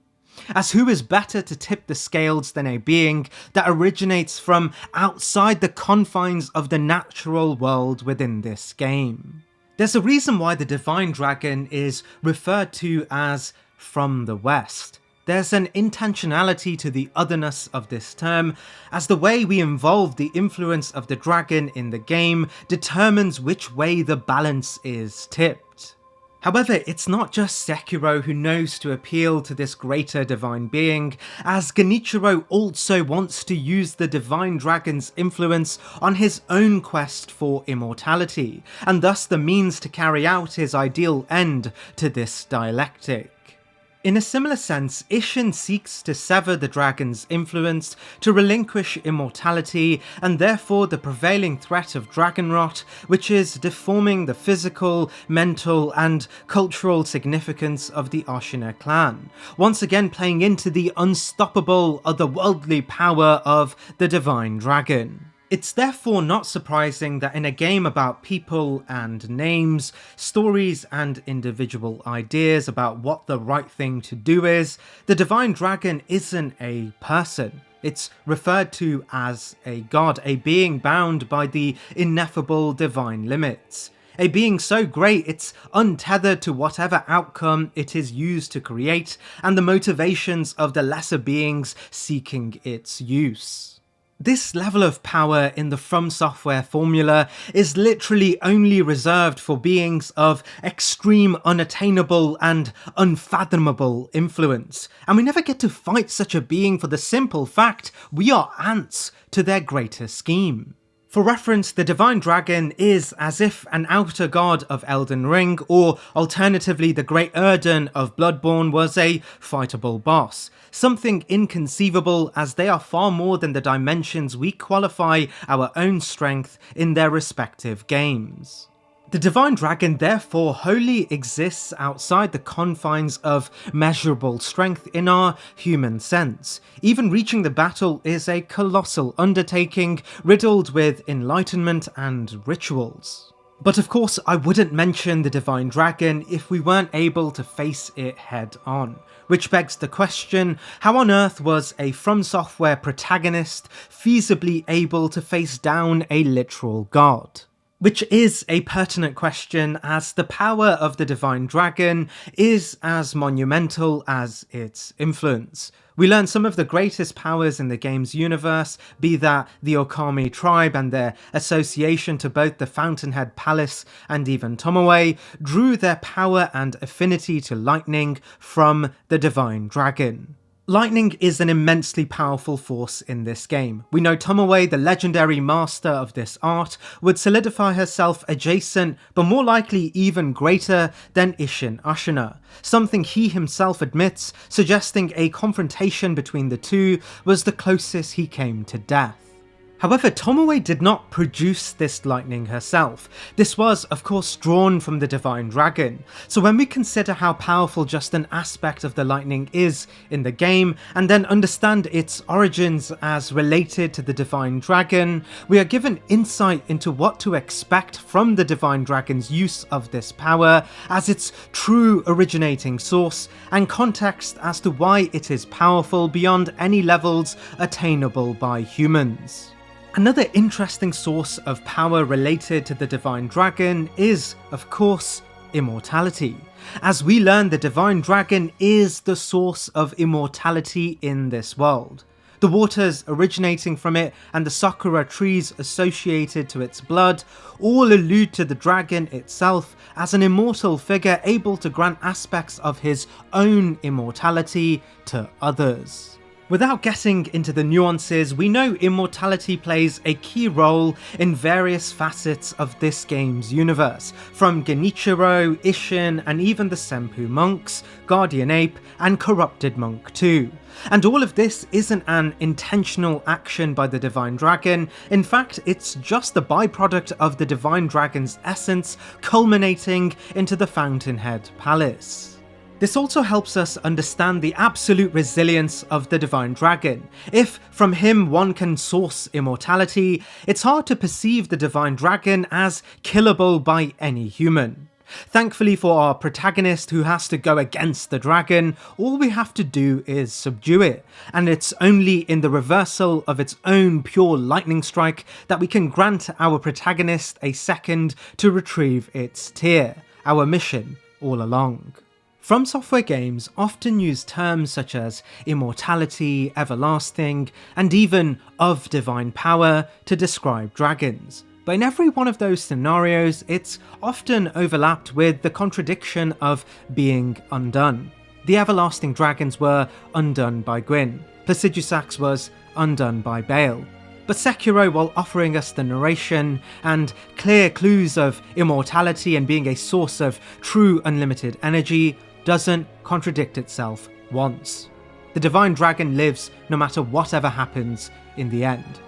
As who is better to tip the scales than a being that originates from outside the confines of the natural world within this game? There's a reason why the Divine Dragon is referred to as from the West. There's an intentionality to the otherness of this term, as the way we involve the influence of the dragon in the game determines which way the balance is tipped. However, it's not just Sekiro who knows to appeal to this greater divine being, as Genichiro also wants to use the Divine Dragon's influence on his own quest for immortality, and thus the means to carry out his ideal end to this dialectic. In a similar sense, Isshin seeks to sever the dragon's influence to relinquish immortality and therefore the prevailing threat of dragon rot, which is deforming the physical, mental and cultural significance of the Ashina clan, once again playing into the unstoppable otherworldly power of the Divine Dragon. It's therefore not surprising that in a game about people and names, stories and individual ideas about what the right thing to do is, the Divine Dragon isn't a person. It's referred to as a god, a being bound by the ineffable divine limits. A being so great it's untethered to whatever outcome it is used to create and the motivations of the lesser beings seeking its use. This level of power in the Fromsoftware formula is literally only reserved for beings of extreme, unattainable and unfathomable influence, and we never get to fight such a being for the simple fact we are ants to their greater scheme. For reference, the Divine Dragon is as if an outer god of Elden Ring, or alternatively the Great Erden of Bloodborne, was a fightable boss. Something inconceivable, as they are far more than the dimensions we qualify our own strength in their respective games. The Divine Dragon therefore wholly exists outside the confines of measurable strength in our human sense. Even reaching the battle is a colossal undertaking, riddled with enlightenment and rituals. But of course I wouldn't mention the Divine Dragon if we weren't able to face it head on. Which begs the question, how on earth was a Fromsoftware protagonist feasibly able to face down a literal god? Which is a pertinent question, as the power of the Divine Dragon is as monumental as its influence. We learn some of the greatest powers in the game's universe, be that the Okami tribe and their association to both the Fountainhead Palace and even Tomoe, drew their power and affinity to lightning from the Divine Dragon. Lightning is an immensely powerful force in this game. We know Tomoe, the legendary master of this art, would solidify herself adjacent, but more likely even greater than Isshin Ashina, something he himself admits, suggesting a confrontation between the two was the closest he came to death. However, Tomoe did not produce this lightning herself. This was, of course, drawn from the Divine Dragon. So when we consider how powerful just an aspect of the lightning is in the game, and then understand its origins as related to the Divine Dragon, we are given insight into what to expect from the Divine Dragon's use of this power as its true originating source, and context as to why it is powerful beyond any levels attainable by humans. Another interesting source of power related to the Divine Dragon is, of course, immortality. As we learn, the Divine Dragon is the source of immortality in this world. The waters originating from it and the sakura trees associated to its blood all allude to the dragon itself as an immortal figure able to grant aspects of his own immortality to others. Without getting into the nuances, we know immortality plays a key role in various facets of this game's universe, from Genichiro, Isshin, and even the Senpu monks, Guardian Ape, and Corrupted Monk too. And all of this isn't an intentional action by the Divine Dragon. In fact, it's just the byproduct of the Divine Dragon's essence culminating into the Fountainhead Palace. This also helps us understand the absolute resilience of the Divine Dragon. If from him one can source immortality, it's hard to perceive the Divine Dragon as killable by any human. Thankfully for our protagonist who has to go against the dragon, all we have to do is subdue it, and it's only in the reversal of its own pure lightning strike that we can grant our protagonist a second to retrieve its tear, our mission all along. Fromsoftware games often use terms such as immortality, everlasting, and even of divine power to describe dragons. But in every one of those scenarios, it's often overlapped with the contradiction of being undone. The everlasting dragons were undone by Gwyn, Placidusax was undone by Bale. But Sekiro, while offering us the narration and clear clues of immortality and being a source of true unlimited energy, doesn't contradict itself once. The Divine Dragon lives no matter whatever happens in the end.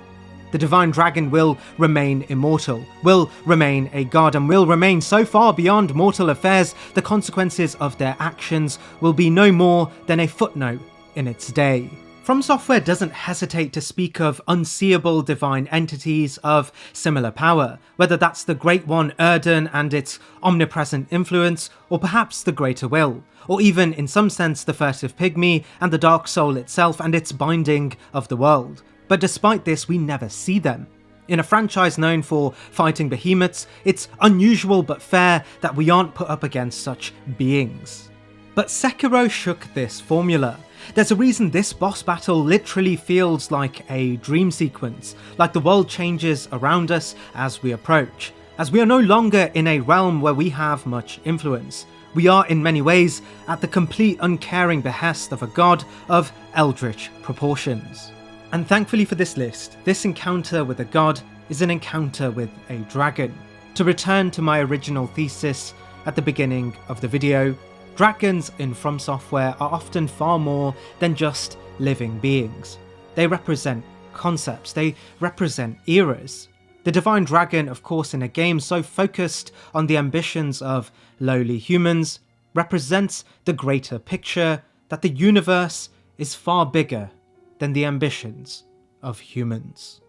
The Divine Dragon will remain immortal, will remain a god, and will remain so far beyond mortal affairs the consequences of their actions will be no more than a footnote in its day. Fromsoftware doesn't hesitate to speak of unseeable divine entities of similar power, whether that's the Great One Erden and its omnipresent influence, or perhaps the Greater Will, or even in some sense the Furtive Pygmy and the Dark Soul itself and its binding of the world. But despite this, we never see them. In a franchise known for fighting behemoths, it's unusual but fair that we aren't put up against such beings. But Sekiro shook this formula. There's a reason this boss battle literally feels like a dream sequence, like the world changes around us as we approach, as we are no longer in a realm where we have much influence. We are in many ways at the complete uncaring behest of a god of eldritch proportions. And thankfully for this list, this encounter with a god is an encounter with a dragon. To return to my original thesis at the beginning of the video, dragons in Fromsoftware are often far more than just living beings. They represent concepts, they represent eras. The Divine Dragon, of course, in a game so focused on the ambitions of lowly humans, represents the greater picture that the universe is far bigger than the ambitions of humans.